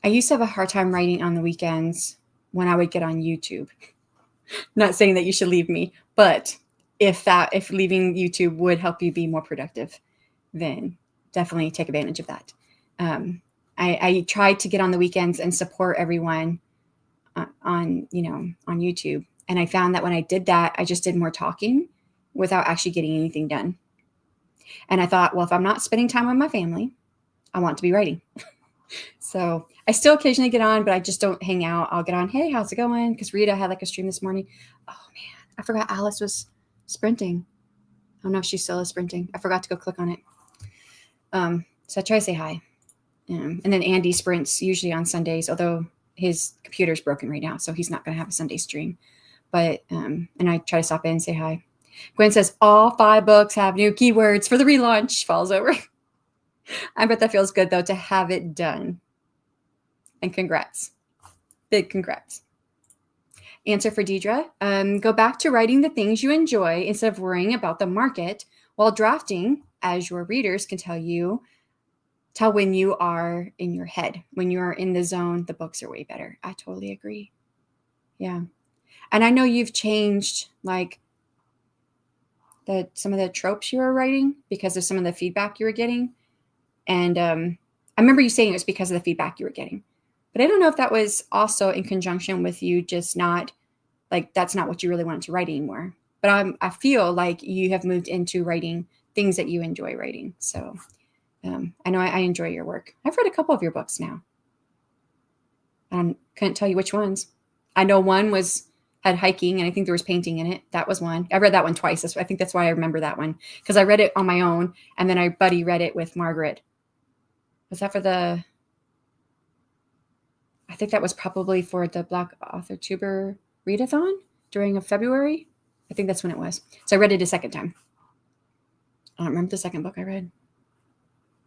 S1: I used to have a hard time writing on the weekends when I would get on YouTube. Not saying that you should leave me, but if leaving YouTube would help you be more productive, then definitely take advantage of that. I tried to get on the weekends and support everyone on YouTube. And I found that when I did that, I just did more talking without actually getting anything done. And I thought, well, if I'm not spending time with my family, I want to be writing. So I still occasionally get on, but I just don't hang out. I'll get on, hey, how's it going? Because Rita had like a stream this morning. Oh man, I forgot Alice was sprinting. I don't know if she still is sprinting. I forgot to go click on it. So I try to say hi. And then Andy sprints usually on Sundays, although his computer's broken right now, so he's not going to have a Sunday stream. But and I try to stop in and say hi. Gwen says all 5 books have new keywords for the relaunch. Falls over. I bet that feels good though to have it done. And congrats. Big congrats. Answer for Deidre. Go back to writing the things you enjoy instead of worrying about the market while drafting, as your readers can tell when you are in your head. When you are in the zone, the books are way better. I totally agree. Yeah. And I know you've changed like some of the tropes you were writing because of some of the feedback you were getting. And I remember you saying it was because of the feedback you were getting. But I don't know if that was also in conjunction with you just not like that's not what you really wanted to write anymore. But I feel like you have moved into writing things that you enjoy writing. So I know I enjoy your work. I've read a couple of your books now. Couldn't tell you which ones. I know one had hiking, and I think there was painting in it. That was one. I read that one twice. I think that's why I remember that one because I read it on my own, and then our buddy read it with Margaret. Was that for the? I think that was probably for the Black Author Tuber readathon during February. I think that's when it was. So I read it a second time. I don't remember the second book I read.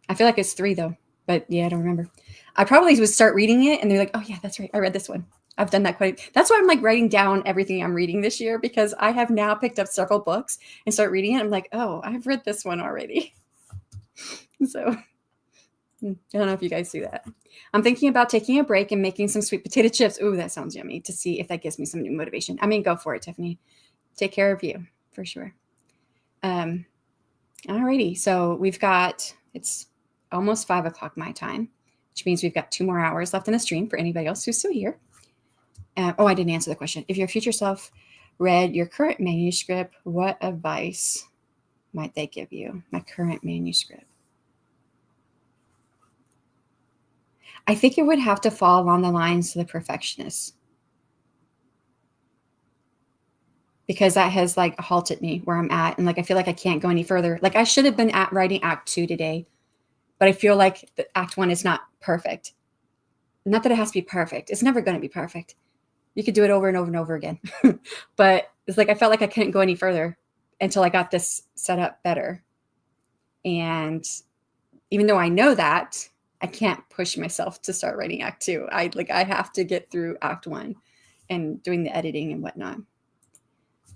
S1: I feel like it's 3 though, but yeah, I don't remember. I probably would start reading it and they're like, oh yeah, that's right. I read this one. I've done that that's why I'm like writing down everything I'm reading this year because I have now picked up several books and start reading it. I'm like, oh, I've read this one already. So I don't know if you guys do that. I'm thinking about taking a break and making some sweet potato chips. Ooh, that sounds yummy to see if that gives me some new motivation. I mean, go for it, Tiffany. Take care of you for sure. Alrighty. So it's almost 5 o'clock my time, which means we've got 2 more hours left in the stream for anybody else who's still here. I didn't answer the question. If your future self read your current manuscript, what advice might they give you? My current manuscript. I think it would have to fall along the lines of the perfectionist. Because that has like halted me where I'm at. And like, I feel like I can't go any further. Like I should have been writing Act 2 today, but I feel like the Act 1 is not perfect. Not that it has to be perfect. It's never going to be perfect. You could do it over and over and over again. But it's like I felt like I couldn't go any further until I got this set up better. And even though I know that, I can't push myself to start writing Act 2. I have to get through Act 1 and doing the editing and whatnot.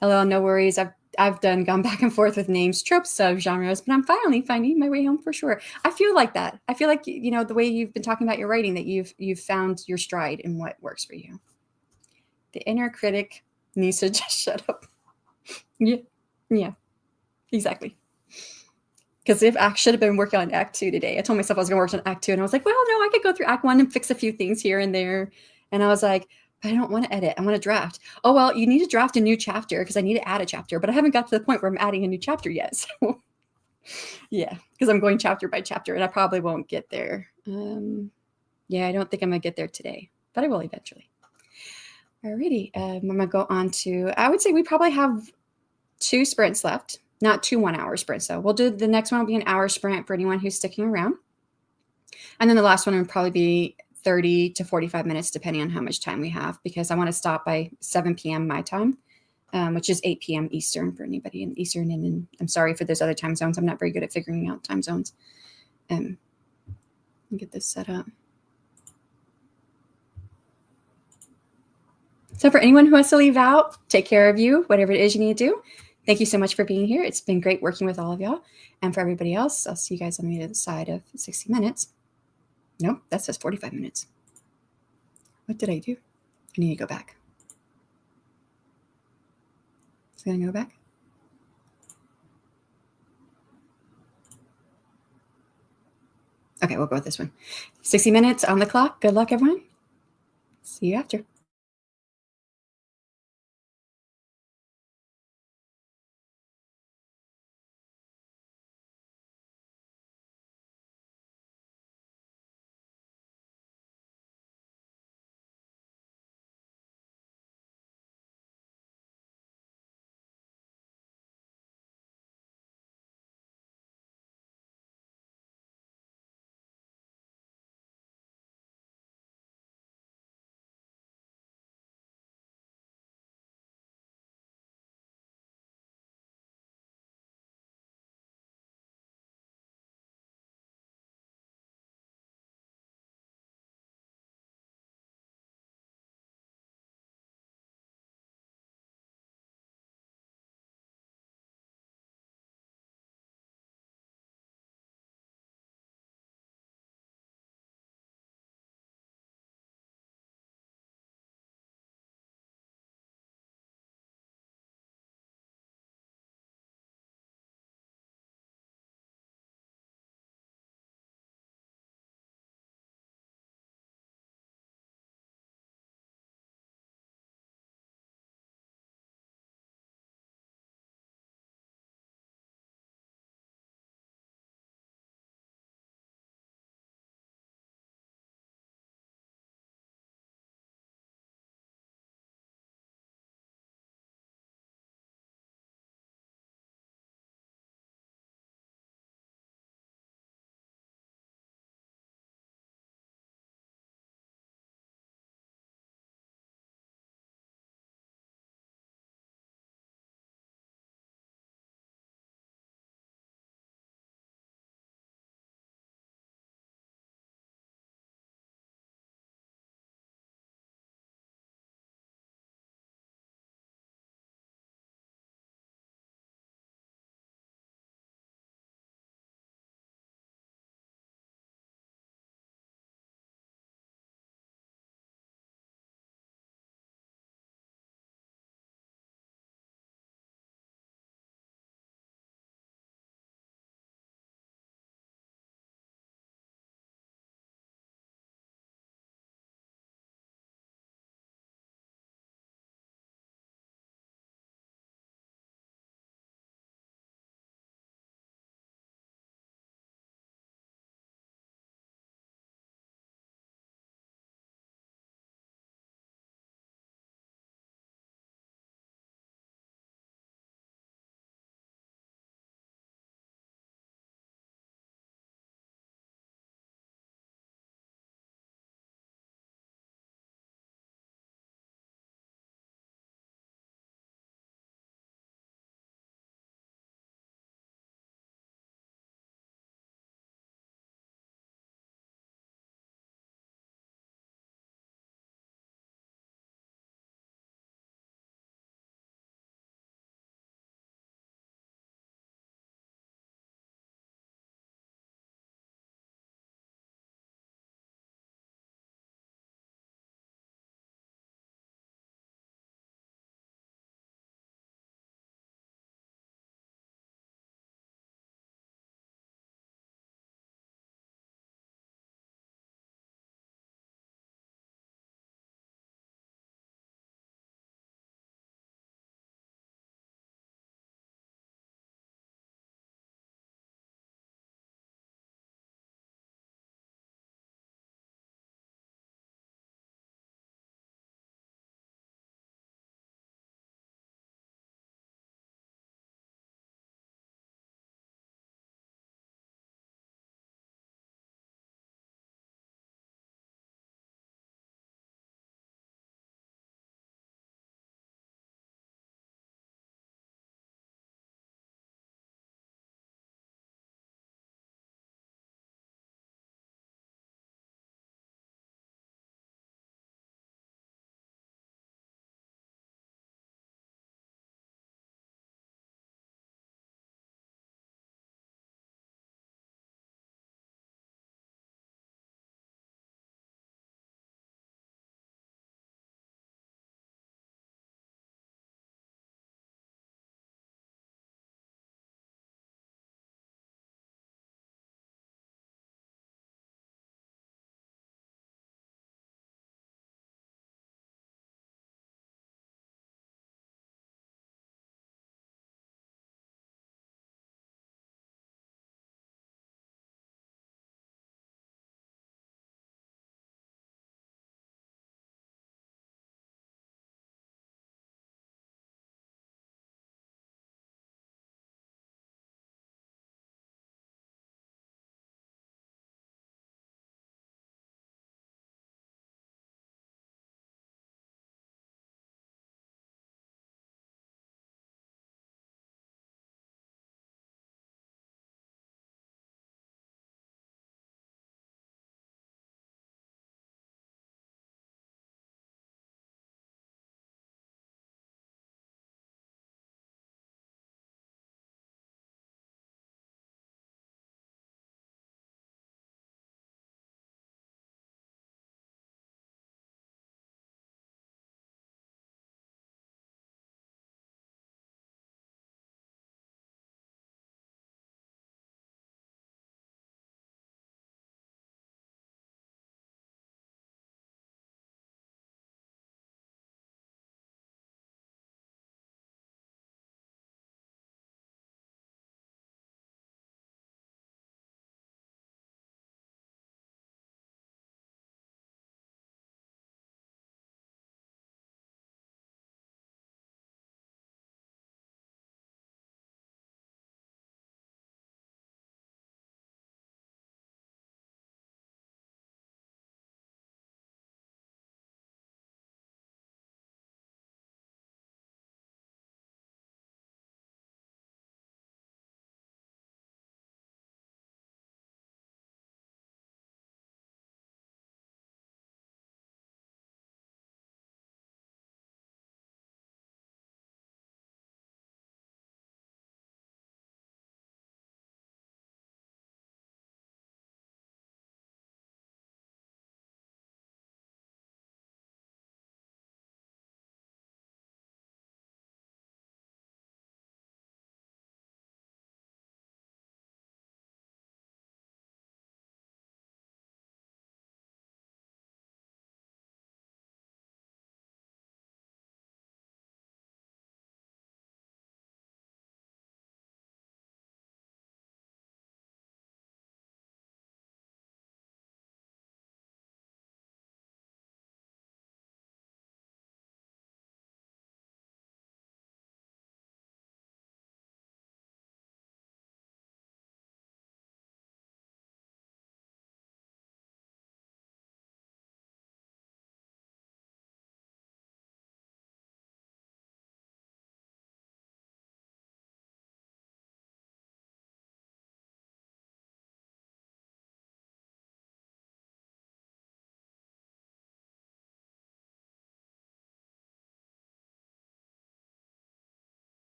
S1: Hello, no worries. I've gone back and forth with names, tropes, subgenres, but I'm finally finding my way home for sure. I feel like that. I feel like the way you've been talking about your writing, that you've found your stride in what works for you. The inner critic needs to just shut up. Yeah, exactly. Because if I should have been working on Act 2 today, I told myself I was going to work on Act 2, and I was like, well, no, I could go through Act 1 and fix a few things here and there. And I was like, but I don't want to edit. I want to draft. Oh, well, you need to draft a new chapter because I need to add a chapter, but I haven't got to the point where I'm adding a new chapter yet. So yeah, because I'm going chapter by chapter, and I probably won't get there. Yeah, I don't think I'm going to get there today, but I will eventually. Alrighty, I'm going to go on to, I would say we probably have 2 sprints left. Not 2 1-hour sprints, though. We'll do the next one will be an hour sprint for anyone who's sticking around. And then the last one will probably be 30 to 45 minutes, depending on how much time we have, because I want to stop by 7 p.m. my time, which is 8 p.m. Eastern for anybody in Eastern. And I'm sorry for those other time zones. I'm not very good at figuring out time zones. Get this set up. So for anyone who has to leave out, take care of you, whatever it is you need to do. Thank you so much for being here. It's been great working with all of y'all. And for everybody else, I'll see you guys on the other side of 60 minutes. Nope, that says 45 minutes. What did I do? I need to go back. Is it going to go back? Okay, we'll go with this one. 60 minutes on the clock. Good luck, everyone. See you after.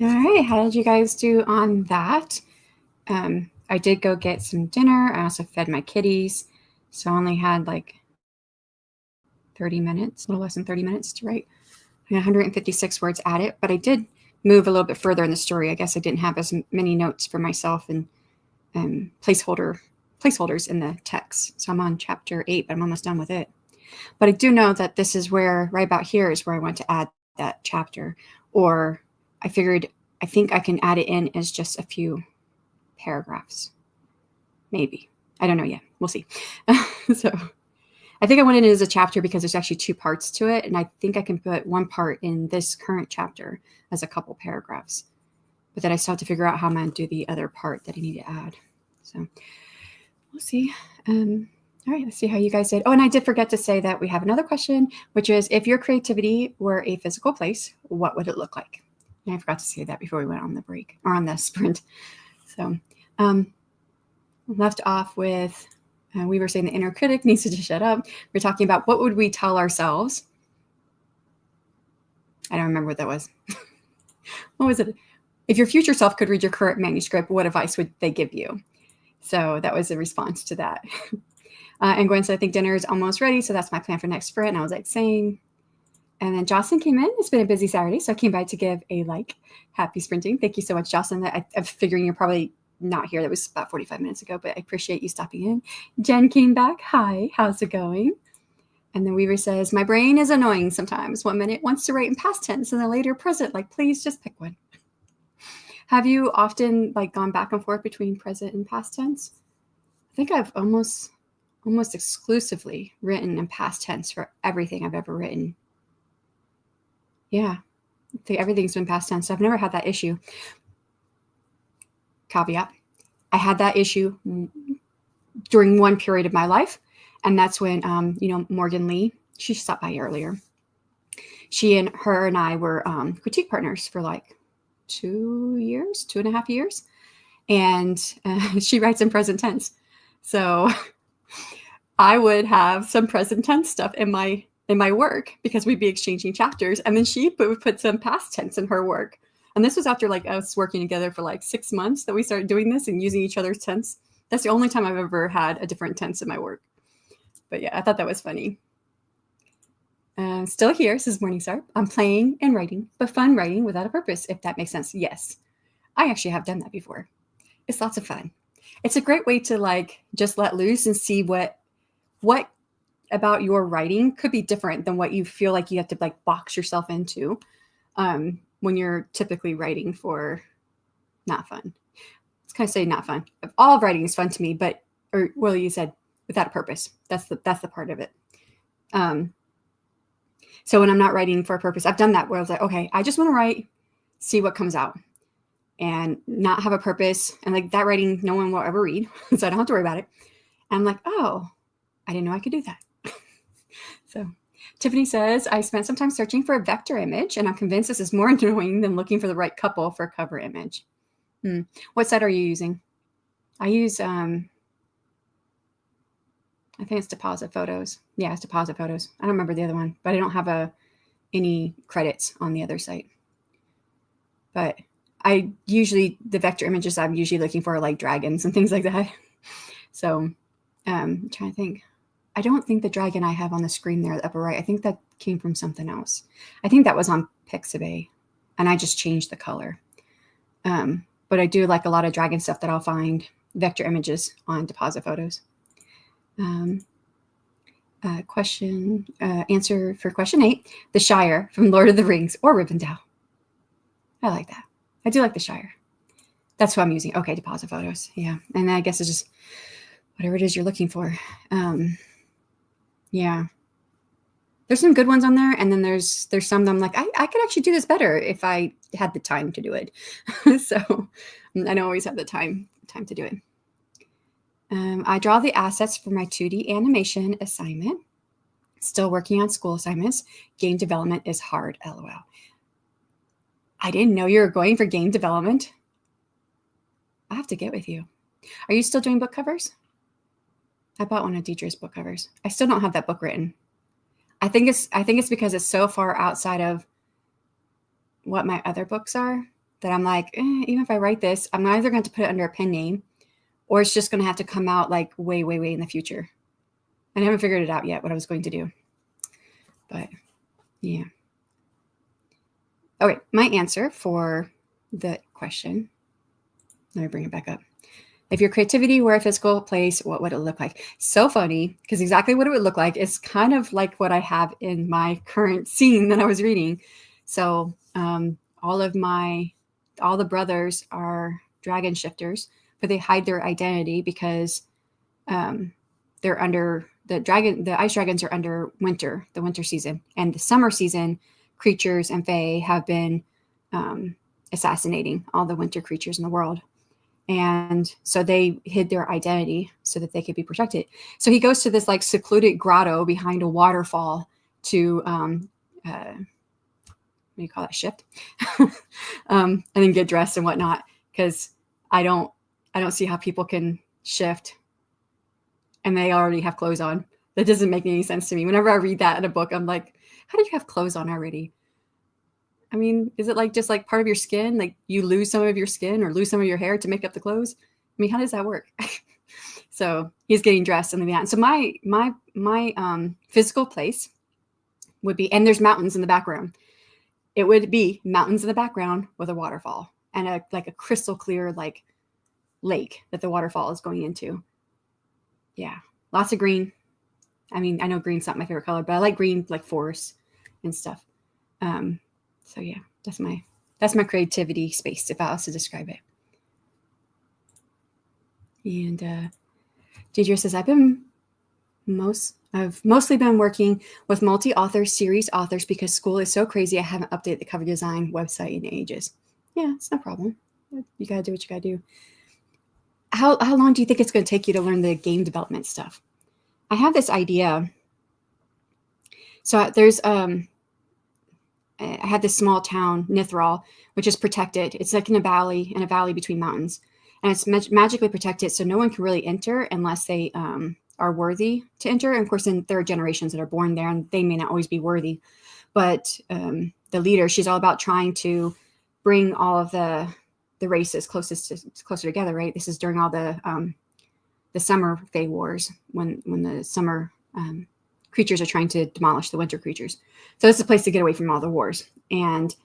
S1: All right. How did you guys do on that? I did go get some dinner. I also fed my kitties. So I only had like 30 minutes, a little less than 30 minutes to write. I had 156 words at it, but I did move a little bit further in the story. I guess I didn't have as many notes for myself and placeholders in the text. So I'm on chapter 8, but I'm almost done with it. But I do know that this is where, right about here, is where I want to add that chapter. Or I think I can add it in as just a few paragraphs. Maybe. I don't know yet. We'll see. So I think I want it as a chapter because there's actually 2 parts to it. And I think I can put one part in this current chapter as a couple paragraphs. But then I still have to figure out how I'm going to do the other part that I need to add. So we'll see. All right, let's see how you guys did. Oh, and I did forget to say that we have another question, which is, if your creativity were a physical place, what would it look like? And I forgot to say that before we went on the break or on the sprint. So left off with, we were saying the inner critic needs to just shut up. We're talking about what would we tell ourselves? I don't remember what that was. What was it? If your future self could read your current manuscript, what advice would they give you? So that was a response to that. And Gwen said, I think dinner is almost ready. So that's my plan for next sprint. And I was like, same. And then Jocelyn came in. It's been a busy Saturday. So I came by to give a happy sprinting. Thank you so much, Jocelyn. I'm figuring you're probably not here. That was about 45 minutes ago, but I appreciate you stopping in. Jen came back. Hi, how's it going? And then Weaver says, my brain is annoying sometimes. 1 minute wants to write in past tense and then later present. Please just pick one. Have you often gone back and forth between present and past tense? I think I've almost exclusively written in past tense for everything I've ever written. Yeah, I think everything's been past tense. I've never had that issue. Caveat, I had that issue during one period of my life, and that's when, Morgan Lee, she stopped by earlier. Her and I were critique partners for 2.5 years, and she writes in present tense. So I would have some present tense stuff in my work because we'd be exchanging chapters, and then she would put some past tense in her work. And this was after us working together for 6 months that we started doing this and using each other's tense. That's the only time I've ever had a different tense in my work. But yeah, I thought that was funny. Still here, says Morningstar. I'm playing and writing, but fun writing without a purpose, if that makes sense. Yes, I actually have done that before. It's lots of fun. It's a great way to just let loose and see what about your writing could be different than what you feel like you have to box yourself into when you're typically writing for not fun. Let's kind of say not fun. All of writing is fun to me, you said without a purpose. That's the part of it. So when I'm not writing for a purpose, I've done that where I was like, okay, I just want to write, see what comes out, and not have a purpose. And that writing, no one will ever read, so I don't have to worry about it. And I'm like, oh, I didn't know I could do that. So Tiffany says, I spent some time searching for a vector image, and I'm convinced this is more annoying than looking for the right couple for a cover image. What site are you using? I use, I think it's Deposit Photos. Yeah, it's Deposit Photos. I don't remember the other one, but I don't have any credits on the other site. But the vector images I'm usually looking for are dragons and things like that. So I'm trying to think. I don't think the dragon I have on the screen there, the upper right, I think that came from something else. I think that was on Pixabay, and I just changed the color. But I do like a lot of dragon stuff that I'll find vector images on Deposit Photos. Answer for question 8, the Shire from Lord of the Rings or Rivendell. I like that. I do like the Shire. That's what I'm using. Okay, Deposit Photos. Yeah, and I guess it's just whatever it is you're looking for. Yeah, there's some good ones on there, and then there's some that I'm like, I could actually do this better if I had the time to do it. So I don't always have the time to do it. I draw the assets for my 2D animation assignment. Still working on school assignments. Game development is hard, LOL. I didn't know you were going for game development. I have to get with you. Are you still doing book covers? I bought one of Deidre's book covers. I still don't have that book written. I think it's because it's so far outside of what my other books are that I'm like, even if I write this, I'm either going to put it under a pen name or it's just going to have to come out like way, way, way in the future. And I haven't figured it out yet what I was going to do. But yeah. Okay, my answer for the question, let me bring it back up. If your creativity were a physical place, what would it look like? So funny, because exactly what it would look like is kind of like what I have in my current scene that I was reading. So all the brothers are dragon shifters, but they hide their identity because they're under the ice dragons are under the winter season, and the summer season creatures and fae have been assassinating all the winter creatures in the world. And so they hid their identity so that they could be protected. So he goes to this like secluded grotto behind a waterfall to, what do you call that, shift? And then get dressed and whatnot. Because I don't see how people can shift and they already have clothes on. That doesn't make any sense to me. Whenever I read that in a book, I'm like, how do you have clothes on already? I mean, is it like just like part of your skin? Like you lose some of your skin or lose some of your hair to make up the clothes? I mean, how does that work? So he's getting dressed and that. So my physical place would be, and there's mountains in the background. It would be mountains in the background with a waterfall and a crystal clear like lake that the waterfall is going into. Yeah, lots of green. I mean, I know green's not my favorite color, but I like green, like forests and stuff. So yeah, that's my creativity space, if I was to describe it. And Deidre says, I've mostly been working with multi-author series authors because school is so crazy. I haven't updated the cover design website in ages. Yeah, it's no problem. You gotta do what you gotta do. How long do you think it's going to take you to learn the game development stuff? I have this idea. So there's I had this small town, Nithral, which is protected. It's like in a valley between mountains. And it's magically protected, so no one can really enter unless they are worthy to enter. And of course, then there are generations that are born there, and they may not always be worthy. But the leader, she's all about trying to bring all of the races closer together, right? This is during all the summer Fae wars, when the summer creatures are trying to demolish the winter creatures. So it's a place to get away from all the wars. And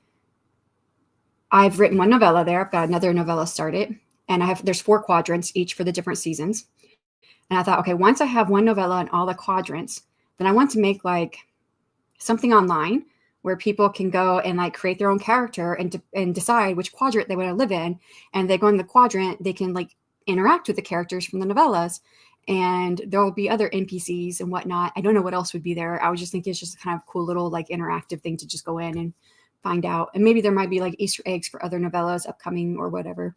S1: I've written one novella there. I've got another novella started, and there's 4 quadrants each for the different seasons. And I thought, okay, once I have one novella in all the quadrants, then I want to make like something online where people can go and like create their own character and decide which quadrant they want to live in. And they go in the quadrant, they can like interact with the characters from the novellas, and there will be other NPCs and whatnot. I don't know what else would be there. I was just thinking it's just kind of cool little like interactive thing to just go in and find out. And maybe there might be like Easter eggs for other novellas upcoming or whatever.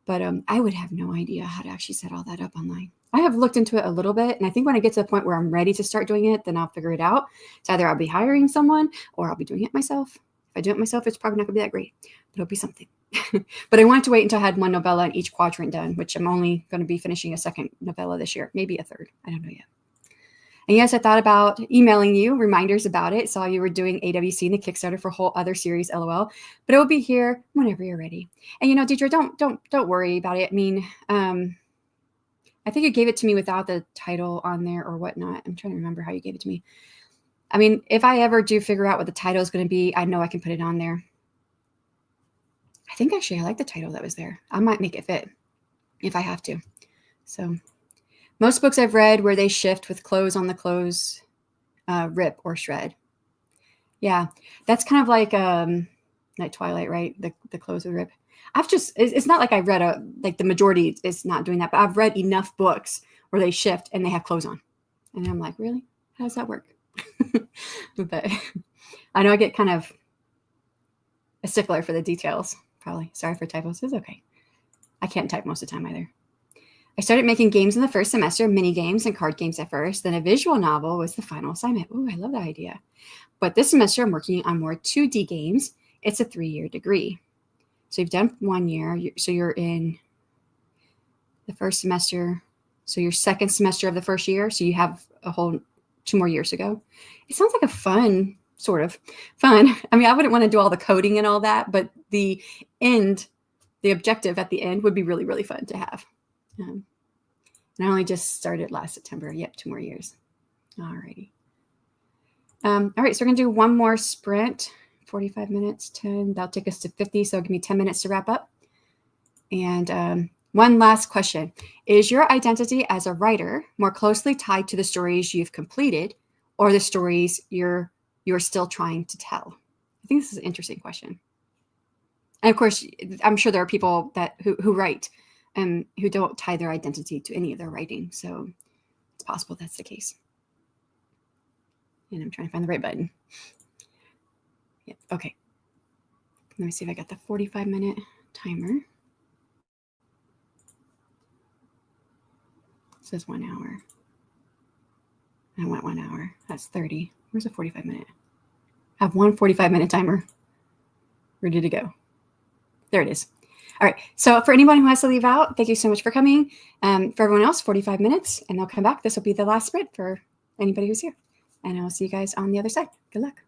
S1: But I would have no idea how to actually set all that up online. I have looked into it a little bit, and I think when I get to the point where I'm ready to start doing it, then I'll figure it out. It's either I'll be hiring someone or I'll be doing it myself. If I do it myself, it's probably not going to be that great, but it'll be something. But I wanted to wait until I had one novella in each quadrant done, which I'm only going to be finishing a second novella this year, maybe a third. I don't know yet. And yes, I thought about emailing you reminders about it. Saw you were doing AWC and the Kickstarter for a whole other series, LOL. But it will be here whenever you're ready. And you know, Deidre, don't worry about it. I mean, I think you gave it to me without the title on there or whatnot. I'm trying to remember how you gave it to me. I mean, if I ever do figure out what the title is going to be, I know I can put it on there. I think actually I like the title that was there. I might make it fit if I have to. So most books I've read where they shift with clothes on the clothes, rip or shred. Yeah, that's kind of like Twilight, right? The clothes would rip. It's not like I've read like the majority is not doing that, but I've read enough books where they shift and they have clothes on. And I'm like, really? How does that work? But I know I get kind of a stickler for the details. Probably. Sorry for typos. It's okay. I can't type most of the time either. I started making games in the first semester, mini games and card games at first. Then a visual novel was the final assignment. Ooh, I love that idea. But this semester, I'm working on more 2D games. It's a 3-year degree. So you've done 1 year. So you're in the first semester. So your second semester of the first year. So you have a whole 2 more years to go. It sounds like a fun, sort of fun. I mean, I wouldn't want to do all the coding and all that, but the end, the objective at the end would be really, really fun to have. And I only just started last September. Yep, 2 more years. Alrighty. All right, so we're gonna do one more sprint, 45 minutes, 10. That'll take us to 50, so give me 10 minutes to wrap up. And one last question. Is your identity as a writer more closely tied to the stories you've completed or the stories you're still trying to tell? I think this is an interesting question. And of course, I'm sure there are people who write who don't tie their identity to any of their writing. So it's possible that's the case. And I'm trying to find the right button. Yeah, okay. Let me see if I got the 45-minute timer. It says 1 hour. I want 1 hour. That's 30. Where's a 45-minute? I have one 45-minute timer ready to go. There it is. All right. So for anyone who has to leave out, thank you so much for coming. For everyone else, 45 minutes, and they'll come back. This will be the last sprint for anybody who's here. And I'll see you guys on the other side. Good luck.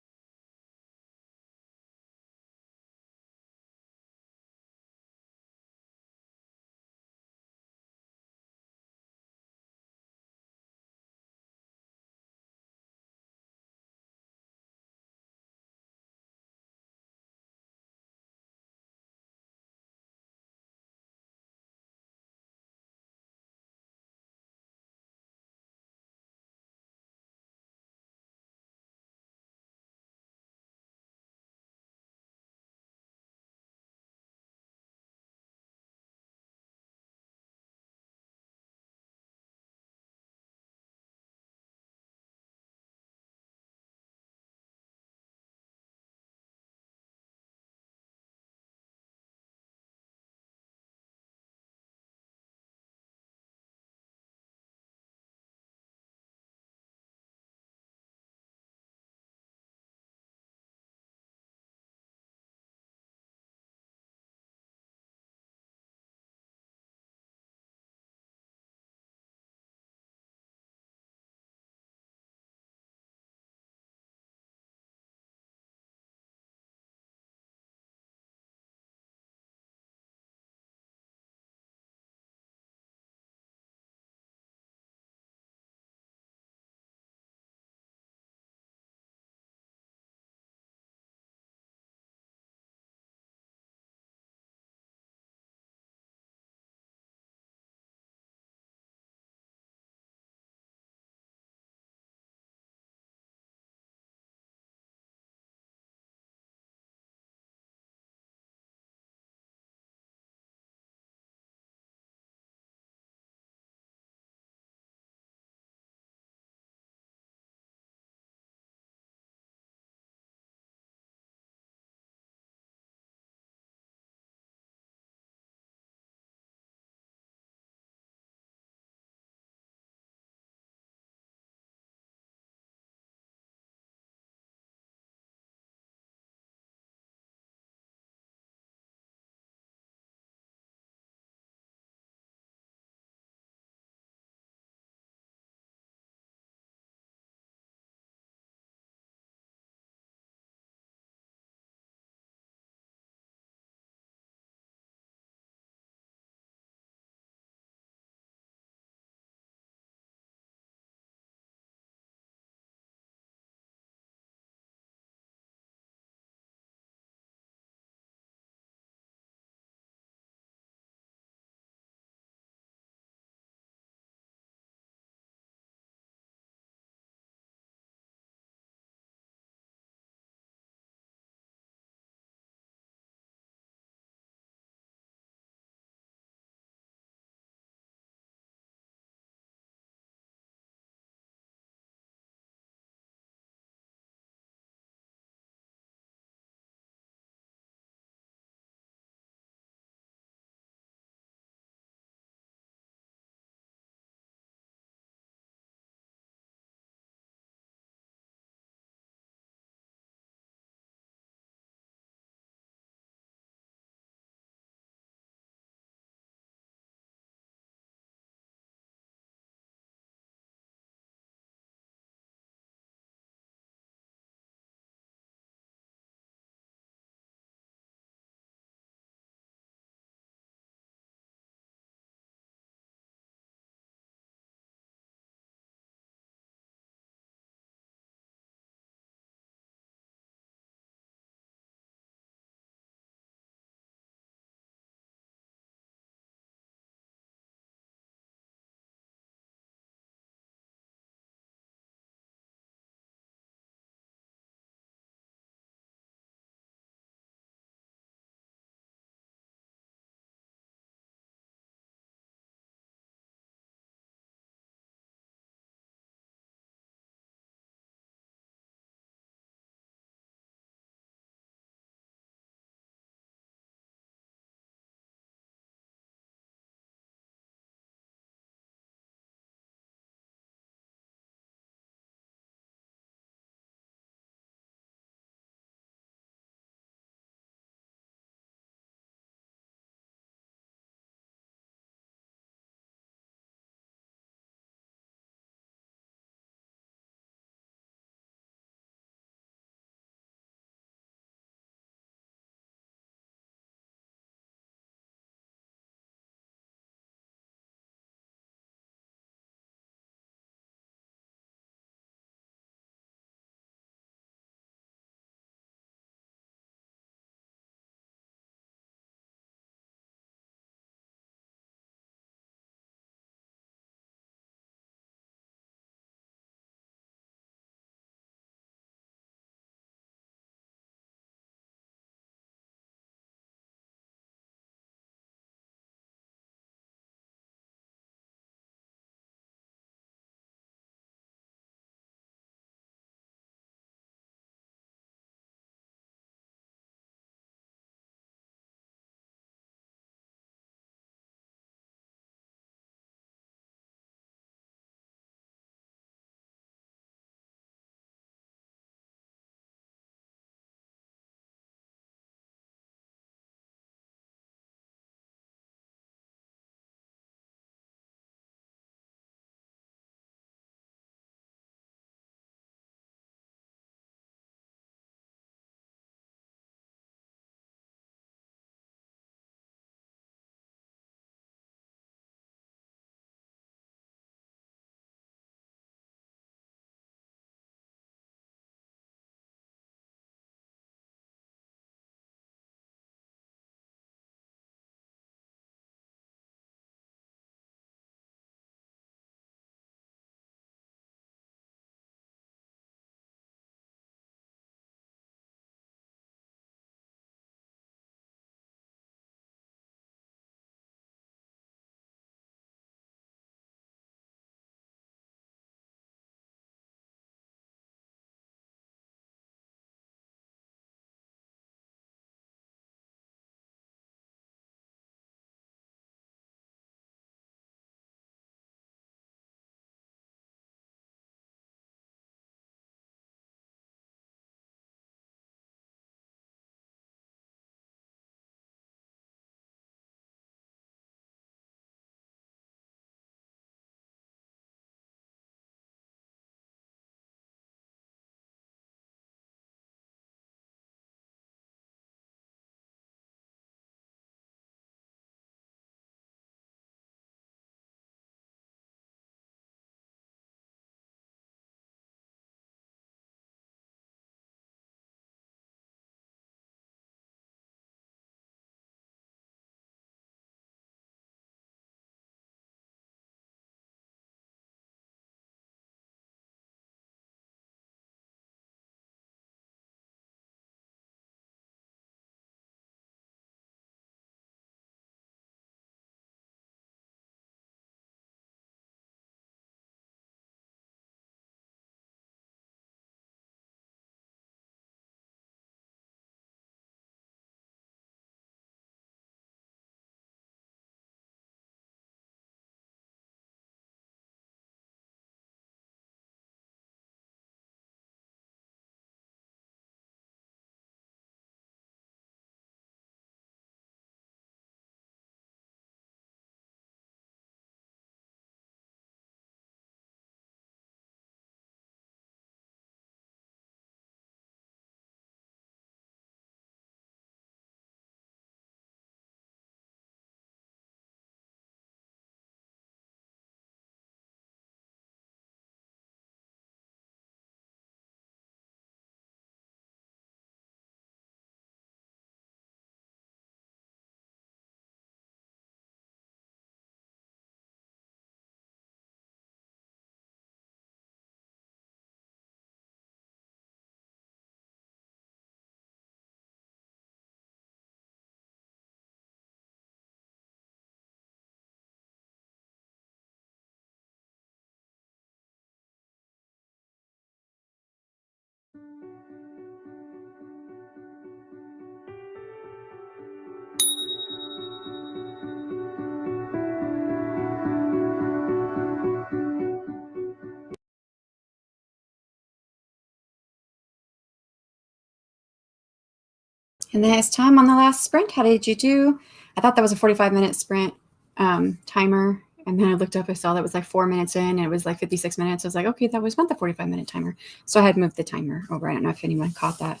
S1: And then it's time on the last sprint. How did you do? I thought that was a 45-minute sprint timer. And then I looked up, I saw that was like 4 minutes in, and it was like 56 minutes. I was like, okay, that was not the 45-minute timer. So I had moved the timer over. I don't know if anyone caught that.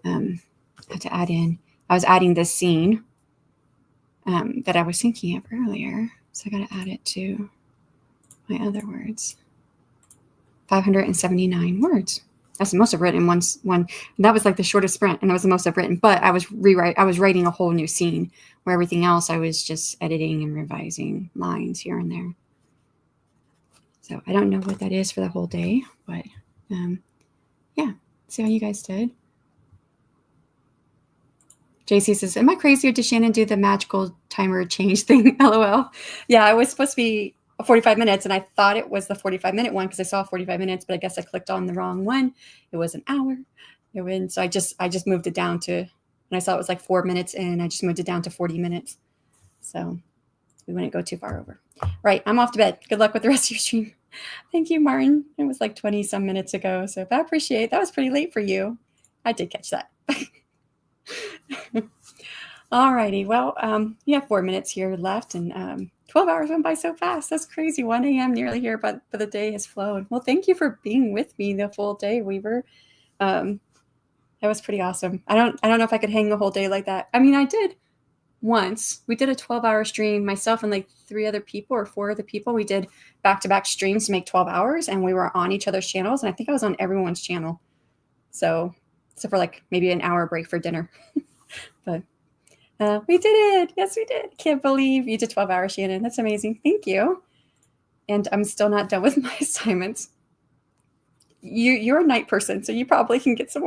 S1: I had to add in, I was adding this scene that I was thinking of earlier. So I got to add it to my other words. 579 words. That's the most I've written one. That was like the shortest sprint, and that was the most I've written. But I was writing a whole new scene where everything else I was just editing and revising lines here and there. So I don't know what that is for the whole day, but yeah, see how you guys did. JC says, am I crazy or did Shannon do the magical timer change thing? LOL. Yeah, it was supposed to be 45 minutes, and I thought it was the 45-minute one because I saw 45 minutes, but I guess I clicked on the wrong one. It was an hour. So I just moved it down to, and I saw it was like 4 minutes in. I just moved it down to 40 minutes. So we wouldn't go too far over. Right, I'm off to bed. Good luck with the rest of your stream. Thank you, Martin. It was like 20 some minutes ago, so I appreciate it. That was pretty late for you. I did catch that. All righty. Well, you have 4 minutes here left, and 12 hours went by so fast. That's crazy. 1 a.m. nearly here, but the day has flown. Well, thank you for being with me the full day, Weaver. That was pretty awesome. I don't know if I could hang a whole day like that. I mean, I did once. We did a 12-hour stream, myself and like 4 other people. We did back-to-back streams to make 12 hours, and we were on each other's channels, and I think I was on everyone's channel. So, except for like maybe an hour break for dinner. But we did it. Yes, we did. Can't believe you did 12 hours, Shannon. That's amazing. Thank you. And I'm still not done with my assignments. You're a night person, so you probably can get some more